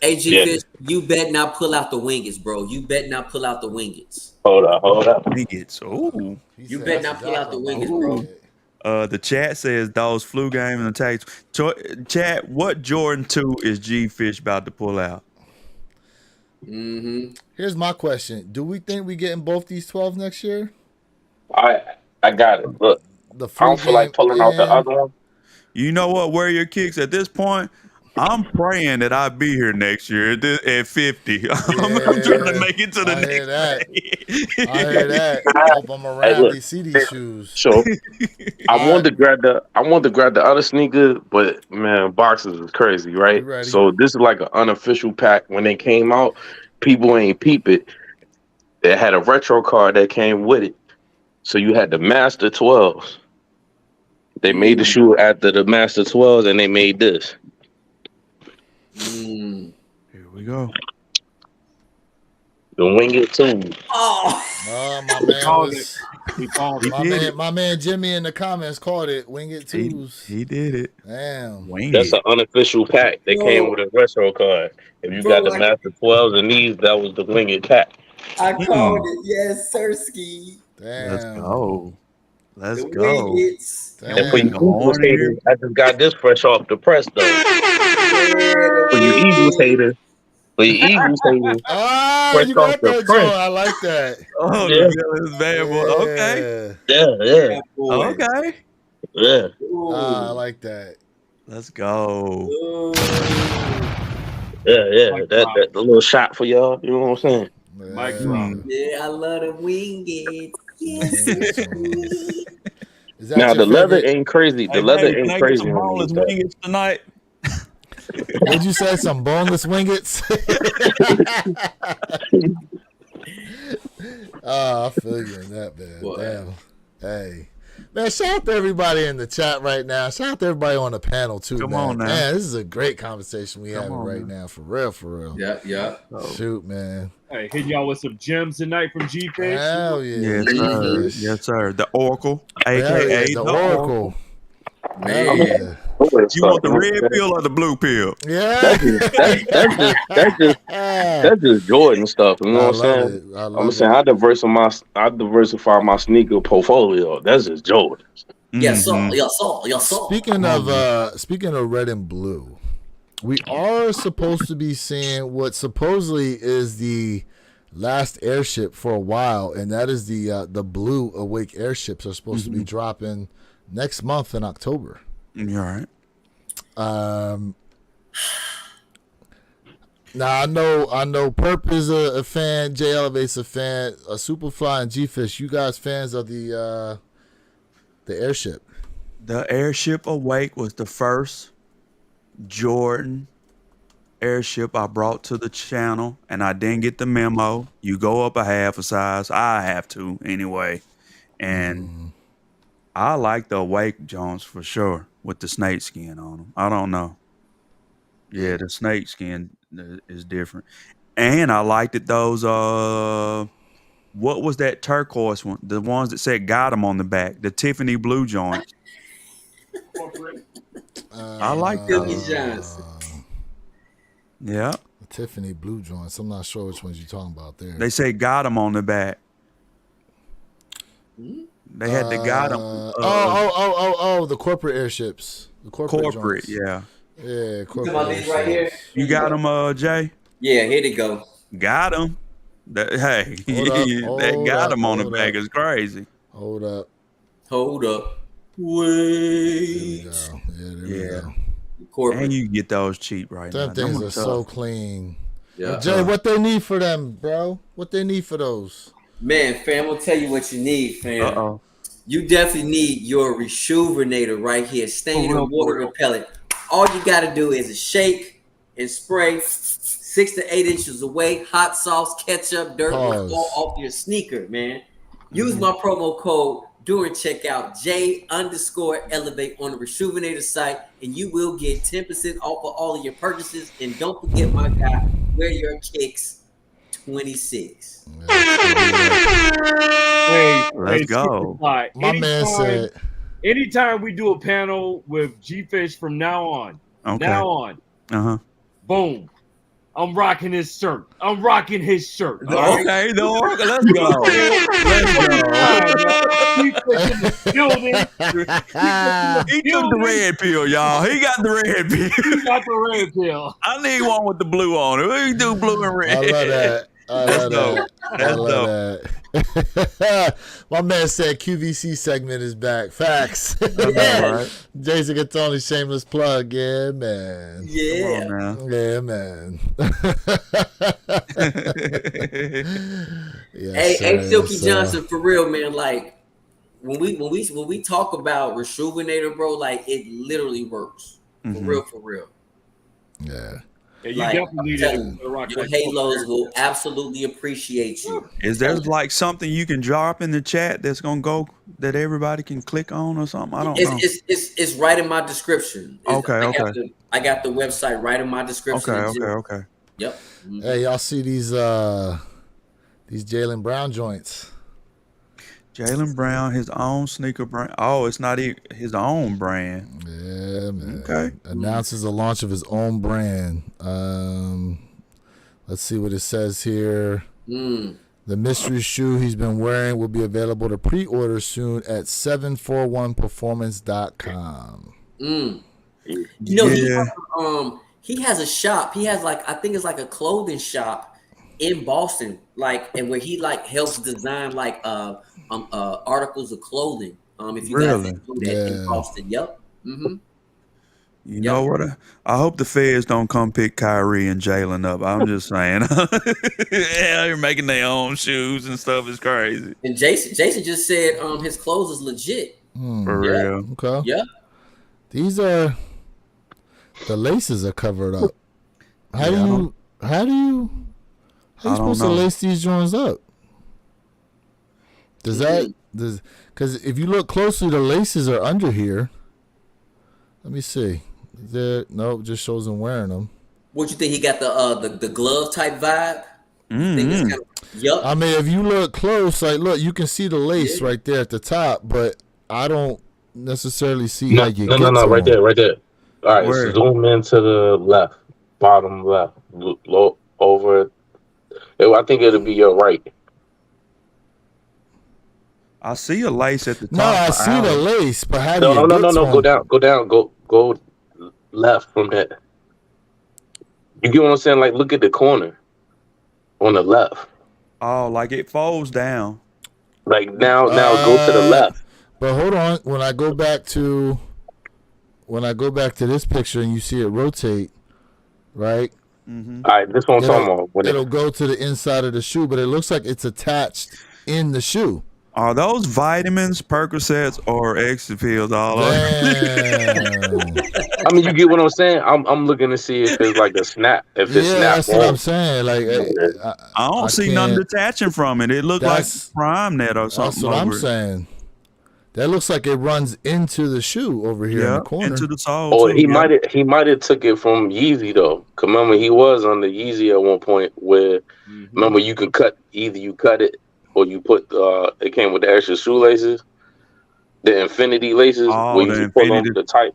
AG Fish, you bet not pull out the wingets, bro. You bet not pull out the wingets. Hold up. Wingets. Ooh. You bet not pull out the wingets, bro. The chat says Dawes flu game and attacks. Chat, what Jordan 2 is G Fish about to pull out? Here's my question: do we think we getting both these 12 next year? I got it. Look, I don't feel like pulling out the other one. You know what? Wear your kicks at this point. I'm praying that I be here next year at 50. I'm trying to make it to the next day. I hear that. I hope I'm around these CD shoes. So I wanted to grab the other sneaker, but man, boxes is crazy, right? So this is like an unofficial pack. When they came out, people ain't peep it. They had a retro card that came with it. So you had the Master 12s. They made the shoe after the Master 12s, and they made this. Here we go. The Winged 2. My man Jimmy in the comments called it Winged 2s. He did it. Damn. That's an unofficial pack that came with a retro card. If you got the Master 12s and these, that was the Winged pack. I called it, yes, Sirski. Damn. Let's go. Let's The go. Wingets. And for you Eagles haters, I just got this fresh off the press though. For you Eagles haters, Oh, you got that, Joe. I like that. Oh, yeah. This bad boy. Okay. Yeah. Okay. Yeah. I like that. Let's go. Yeah. That the little shot for y'all. You know what I'm saying? Mike Brown. Yeah, I love the wingets. Yes. Now the leather ain't crazy. The leather ain't can I crazy. get some boneless wingets tonight? Did you say some boneless wingets? Oh, I feel you in that, man. What? Damn. Hey. Man, shout out to everybody in the chat right now. Shout out to everybody on the panel, too, Come man. on now. Man, this is a great conversation we having right now. For real. Yeah. Shoot, man. Hey, hit y'all with some gems tonight from G Fish. Hell yeah. Yes, sir. The Oracle, a.k.a. the Oracle. Man. Yeah. You want the red pill or the blue pill? Yeah. That's just Jordan stuff. You know what I'm saying? I'm saying I diversify my sneaker portfolio. That's just Jordan. Yes, sir. Speaking of red and blue, we are supposed to be seeing what supposedly is the last airship for a while, and that is the blue Awake airships are supposed to be dropping next month in October. You're right. Now I know Perp is a fan, J Elevate's a fan, Superfly and G Fish. You guys fans of the airship? The airship Awake was the first Jordan airship I brought to the channel, and I didn't get the memo. You go up a half a size. I have to anyway. And I like the Awake Jones for sure with the snake skin on them. I don't know. Yeah, the snake skin is different. And I liked it those what was that turquoise one? The ones that said "got 'em" on the back, the Tiffany blue joints. I like Silky those. Johnson. Yeah, The Tiffany blue joints. I'm not sure which ones you're talking about there. they say "got 'em" on the back. They had the "got 'em." The corporate airships. The corporate Corporate, joints. yeah. Yeah, corporate about these right here? airships. You got them, Jay? Yeah, here they go. Got them. Hey, Hold that up, got them on the hold back up. is crazy. Hold up. Hold up. There we Wait. go. Yeah, there we Yeah. go. Corporate. And you get those cheap right now. Them things Them are so clean. Yeah. Jay, what they need for them, bro? What they need for those? Man, fam, I'll tell you what you need, fam. Uh-oh. You definitely need your Reshoevn-ator right here, stain and water repellent. All you got to do is a shake and spray 6 to 8 inches away. Hot sauce, ketchup, dirt will fall off your sneaker, man. Use my promo code during checkout, J_Elevate on the Reshoevn-ator site, and you will get 10% off of all of your purchases. And don't forget, my guy, wear your kicks 26. Let's go. My man said, Anytime we do a panel with G-Fish from now on, Uh-huh. boom, I'm rocking his shirt. Okay, let's go. G-Fish in the building. He took the red pill, y'all. He got the red pill. He got the red pill. I need one with the blue on it. We can do blue and red. I love that. That's dope. That's dope. that. My man said QVC segment is back. Facts. Right? Jason Gattoni, shameless plug. Yeah, man. Yeah. Come on now. Yeah, man. Yes, Hey, sir, Silky yes, Johnson, for real, man. Like when we talk about Reshoevn-ator, bro, like it literally works. For real. Yeah. Yeah, you Like, definitely I'm need telling to rock your that. Halos will absolutely appreciate you. Is there like something you can drop in the chat that's gonna go that everybody can click on or something? I don't know. It's right in my description. Okay. I got the website right in my description. Okay. Yep. Hey, y'all see these Jaylen Brown joints? Jaylen Brown, his own sneaker brand. Oh, it's not his own brand. Yeah, man. Okay. Announces the launch of his own brand. Let's see what it says here. The mystery shoe he's been wearing will be available to pre-order soon at 741performance.com. You know, he has a shop. He has I think it's like a clothing shop in Boston, and where he helps design articles of clothing. If you guys didn't know that in Boston, yep. You know what? I hope the feds don't come pick Kyrie and Jaylen up. I'm just saying. Yeah, they're making their own shoes and stuff. It's crazy. And Jason just said his clothes is legit. For real. Okay. Yeah. These are the laces are covered up. How are you supposed to lace these joints up? Because if you look closely, the laces are under here. Let me see. It just shows him wearing them. What you think? He got the glove type vibe. Yup. I mean, if you look close, look, you can see the lace right there at the top, but I don't necessarily see how you get to right them. there. All right, Where? zoom into the left, bottom left, low over. I think it'll be your right. I see a lace at the top. No, I see the lace, but how do you No. get to them? Go down. Go left from that. You get what I'm saying? Look at the corner on the left. Oh, like it folds down. Now go to the left. But hold on, when I go back to this picture and you see it rotate, right? All right, this one I'm talking about. It'll go to the inside of the shoe, but it looks like it's attached in the shoe. Are those vitamins, Percocets, or extra pills all over? Damn. I mean, you get what I'm saying. I'm looking to see if it's like a snap. If it's Yeah, snap that's what I'm saying. Like, I don't see nothing detaching from it. It looked like Prime Net or something. That's what I'm saying. That looks like it runs into the shoe over here in the corner. Into the sole. Or he might have took it from Yeezy though. 'Cause remember he was on the Yeezy at one point where remember you can cut either you cut it or you put it came with the extra shoelaces, the infinity laces where you can pull them the tight.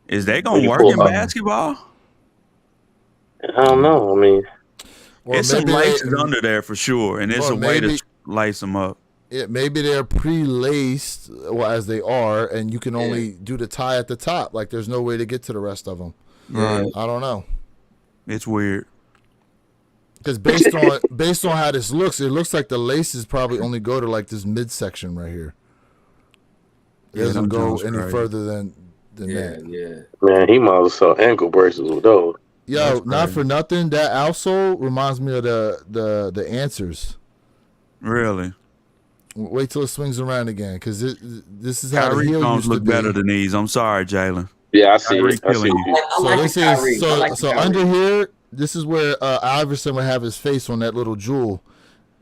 Is that gonna work in basketball? I don't know. I mean, it's some laces under there for sure, and it's a way to lace them up. Yeah, maybe they're pre-laced, as they are, and you can only do the tie at the top. Like there's no way to get to the rest of them. Right. I don't know. It's weird. Because based on how this looks, it looks like the laces probably only go to like this midsection right here. It doesn't go any further than that. Yeah. Man, he might as well sell ankle braces with those. Yo, not for nothing, that outsole reminds me of the Answers. Really? Wait till it swings around again, because this is how Kyrie the heel cones used to look be. better than these. I'm sorry, Jalen. Yeah, I see it. So under here, this is where Iverson would have his face on that little jewel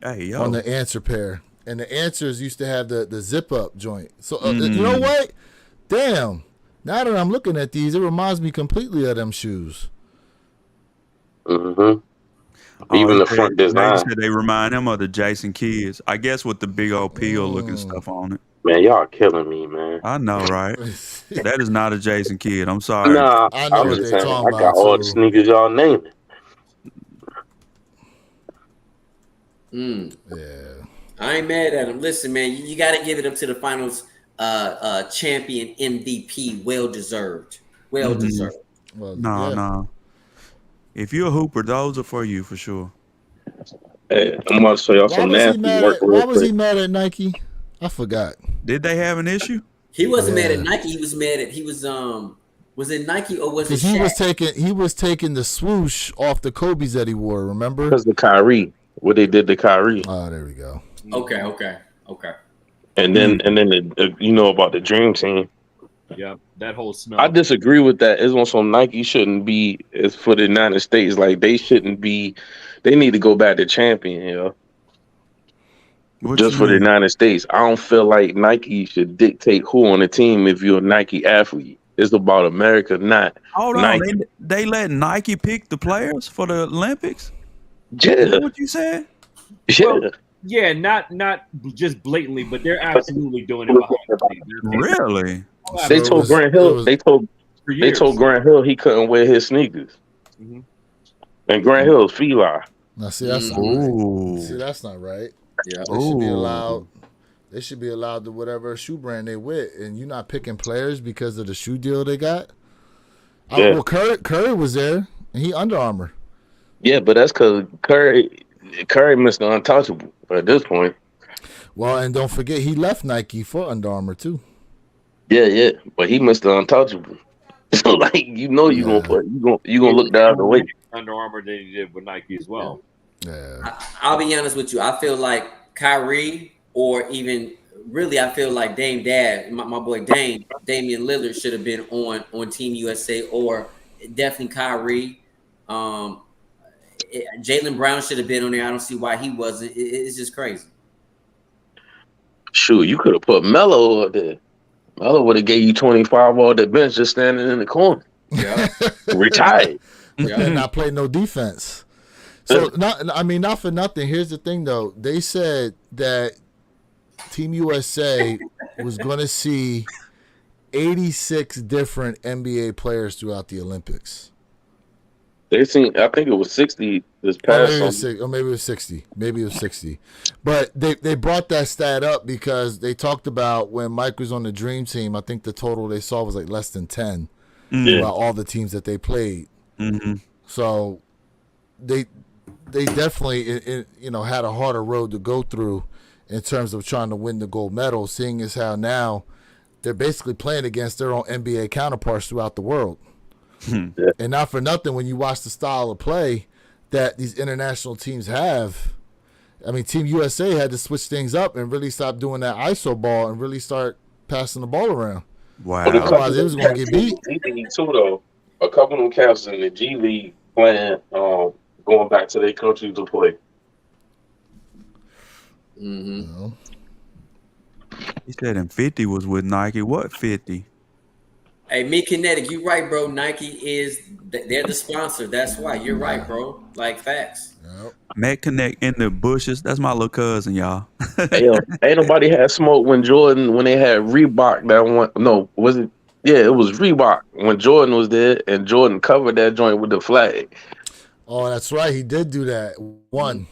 on the Answer pair. And the Answers used to have the zip up joint. So you know what? Damn. Now that I'm looking at these, it reminds me completely of them shoes. Mm-hmm. Even the front design. They remind him of the Jason Kids. I guess with the big old peel looking stuff on it. Man, y'all killing me, man. I know, right? That is not a Jason Kidd. I'm sorry. Nah, I'm just saying. I got all the sneakers y'all naming. Yeah. I ain't mad at him. Listen, man, you got to give it up to the finals champion MVP. Well deserved. Well deserved. Well, no. If you're a hooper, those are for you for sure. Hey, I'm about to show y'all some nasty work. Why was he mad at Nike? I forgot. Did they have an issue? He wasn't mad at Nike. He was mad at was it Nike or was it Shaq? He was taking the swoosh off the Kobe's that he wore, remember? Because the Kyrie. What they did to Kyrie. Oh, there we go. Okay. And then you know about the Dream Team. Yeah, that whole smell. I disagree with that. It's on some Nike shouldn't be as for the United States. Like they shouldn't be. They need to go back to champion, just for the United States. I don't feel like Nike should dictate who on the team if you're a Nike athlete. It's about America, not Hold Nike. on. They let Nike pick the players for the Olympics? Yeah. Is that what you said? Yeah. Well, yeah, not just blatantly, but they're absolutely doing it behind the scenes. Really? They told Grant Hill. They told Grant Hill he couldn't wear his sneakers. Mm-hmm. And Grant Hill's Fila. Now, see, that's not right. See, that's not right. Yeah. They should be allowed. They should be allowed to whatever shoe brand they with, and you're not picking players because of the shoe deal they got. Yeah. Well, Curry was there, and he Under Armour. Yeah, but that's because Curry Mr. Untouchable at this point. Well, and don't forget he left Nike for Under Armour too. Yeah, but he Mr. Untouchable. So like you gonna look the other way. Under Armour than he did with Nike as well. Yeah. I'll be honest with you. I feel like Kyrie, or even really, I feel like my boy Damian Lillard should have been on Team USA, or definitely Kyrie. Jaylen Brown should have been on there. I don't see why he wasn't. It's just crazy. Shoot, you could have put Melo up there. Melo would have gave you 25 off the bench just standing in the corner. Yeah. Retired. And not play no defense. So not for nothing. Here's the thing though. They said that Team USA was going to see 86 different NBA players throughout the Olympics. I think it was 60 this past maybe it was 60. Maybe it was 60. But they brought that stat up because they talked about when Mike was on the Dream Team, I think the total they saw was like less than 10 about all the teams that they played. Mm-hmm. So they definitely had a harder road to go through in terms of trying to win the gold medal, seeing as how now they're basically playing against their own NBA counterparts throughout the world. And not for nothing, when you watch the style of play that these international teams have, I mean, Team USA had to switch things up and really stop doing that ISO ball and really start passing the ball around. Wow. But a couple Otherwise, it of was them gonna cats get in beat. the G League too, though. A couple of them cats in the G League playing, going back to their country to play. Mm-hmm. You know? He said, and 50 was with Nike. What 50? Hey, Me Kinetic, you right, bro. Nike is they're the sponsor. That's why you're right, bro. Like facts. Yep. Met Connect in the bushes. That's my little cousin, y'all. Ain't nobody had smoke when they had Reebok that one. No, was it? Yeah, it was Reebok when Jordan was there, and Jordan covered that joint with the flag. Oh, that's right. He did do that. One.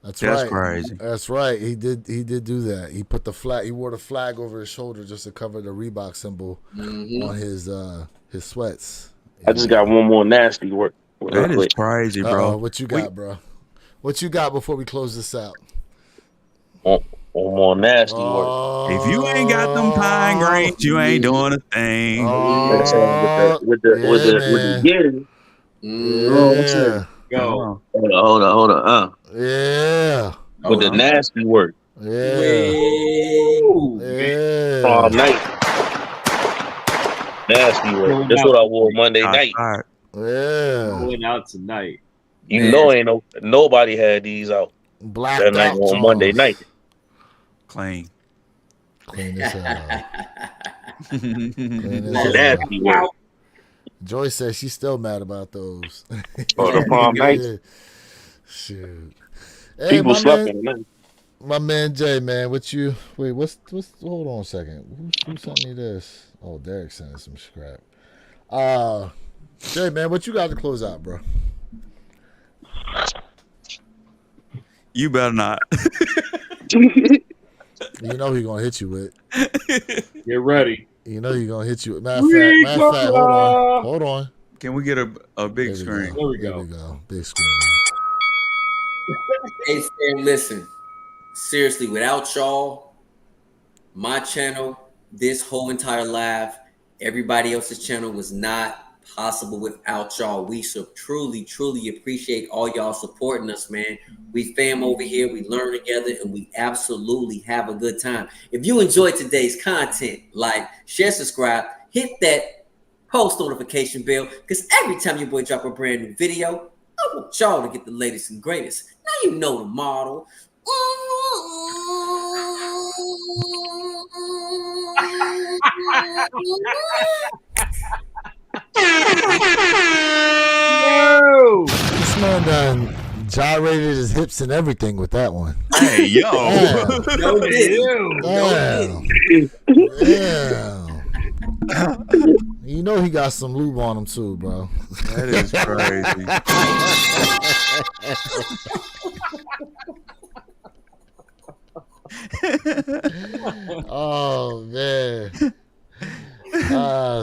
That's right. crazy. That's right. He did do that. He put the flag. He wore the flag over his shoulder just to cover the Reebok symbol on his sweats. I just got one more nasty work. That is crazy, bro. What you got, bro? What you got before we close this out? One more nasty work. Oh, If you ain't got them pine greens, you ain't doing a thing. Oh, With the getting. yeah. Go. Hold on. Yeah. With the nasty work. Yeah. Ooh, Yeah. Prom night. Nasty work. That's what I wore Monday night. Yeah. Going out tonight. You know, ain't nobody had these out Black that night on Monday night. Clean. Clean as hell. Nasty work. Joy says she's still mad about those. Oh, the prom night. Shoot. Hey, People slept in the night. My man Jay, man, what's hold on a second. Who sent me this? Oh, Derek sent some scrap. Jay, man, what you got to close out, bro? You better not. You know he gonna hit you with. Get ready. You know he gonna hit you with. Matter of fact, hold on. Can we get a big screen? There we go. There we go. Big screen. Hey, Stan, listen. Seriously, without y'all, my channel, this whole entire live, everybody else's channel was not possible without y'all. We so truly appreciate all y'all supporting us, man. We fam over here, we learn together, and we absolutely have a good time. If you enjoyed today's content, like, share, subscribe, hit that post notification bell, because every time your boy drop a brand new video, I want y'all to get the latest and greatest. Now you know the model. No. This man done gyrated his hips and everything with that one. Hey, yo. Damn. You know he got some lube on him too, bro. That is crazy. Oh man.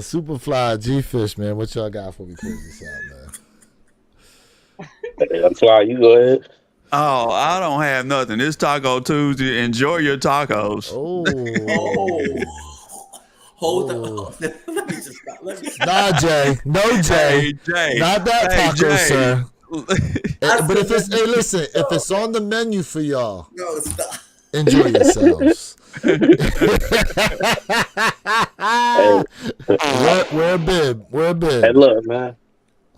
Superfly G-Fish, man. What y'all got for me close this out, man? Fly, you go ahead. Oh, I don't have nothing. It's Taco Tuesday. Enjoy your tacos. Oh. Hold on. Let me just stop. Nah, Jay. No, Jay. Hey, Jay. Not that Hey, taco, Jay. sir. But if it's listen, if it's on the menu for y'all, No, stop. enjoy yourselves. Wear a bib. Hey, look, man.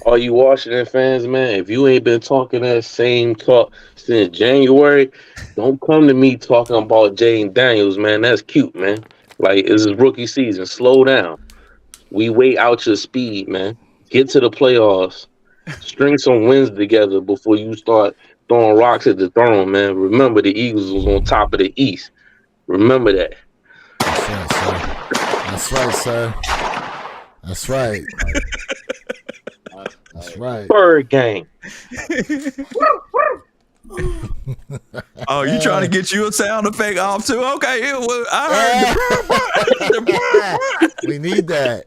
All you Washington fans, man, if you ain't been talking that same talk since January, don't come to me talking about Jane Daniels, man. That's cute, man. Like, this is rookie season. Slow down. We wait out your speed, man. Get to the playoffs. String some wins together before you start throwing rocks at the throne, man. Remember, the Eagles was on top of the East. Remember that. That's right, sir. That's right. That's right. Bird gang. Oh, you trying to get you a sound effect off too? Okay, I heard the We need that.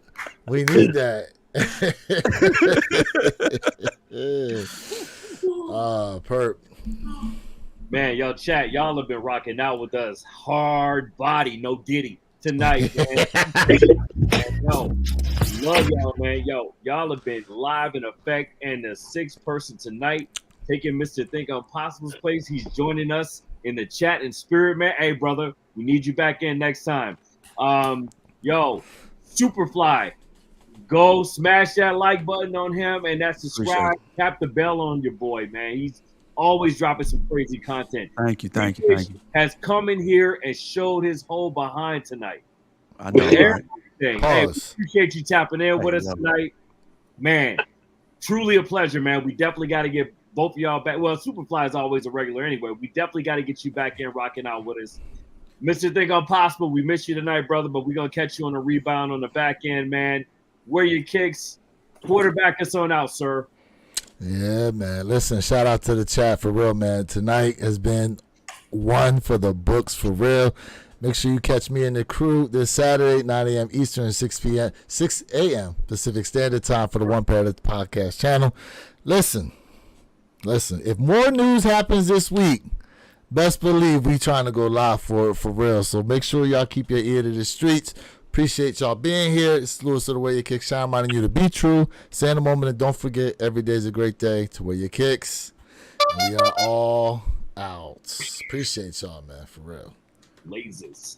Perp. Man, yo, chat, y'all have been rocking out with us. Hard body, no Diddy tonight, man. Yo, love y'all, man. Yo, y'all have been live in effect, and the sixth person tonight taking Mr. Think Impossible's place. He's joining us in the chat in spirit, man. Hey, brother, we need you back in next time. Yo, Superfly. Go smash that like button on him and that subscribe. Tap the bell on your boy, man. He's always dropping some crazy content. Thank you. Has come in here and showed his whole behind tonight. I know. Everything. Hey, we appreciate you tapping in with us tonight. Man, truly a pleasure, man. We definitely got to get both of y'all back. Well, Superfly is always a regular anyway. We definitely got to get you back in rocking out with us. Mr. Think Impossible, we miss you tonight, brother, but we're going to catch you on a rebound on the back end, man. Where your kicks? Quarterback us on out, sir. Yeah, man. Listen, shout out to the chat for real, man. Tonight has been one for the books for real. Make sure you catch me and the crew this Saturday, 9 a.m. Eastern, 6 a.m. Pacific Standard Time for the One Paradox Podcast channel. Listen. If more news happens this week, best believe we trying to go live for real. So make sure y'all keep your ear to the streets. Appreciate y'all being here. It's Lewis of the Way Your Kicks Shine, reminding you to be true. Stay in the moment and don't forget, every day is a great day to wear your kicks. And we are all out. Appreciate y'all, man, for real. Lasers.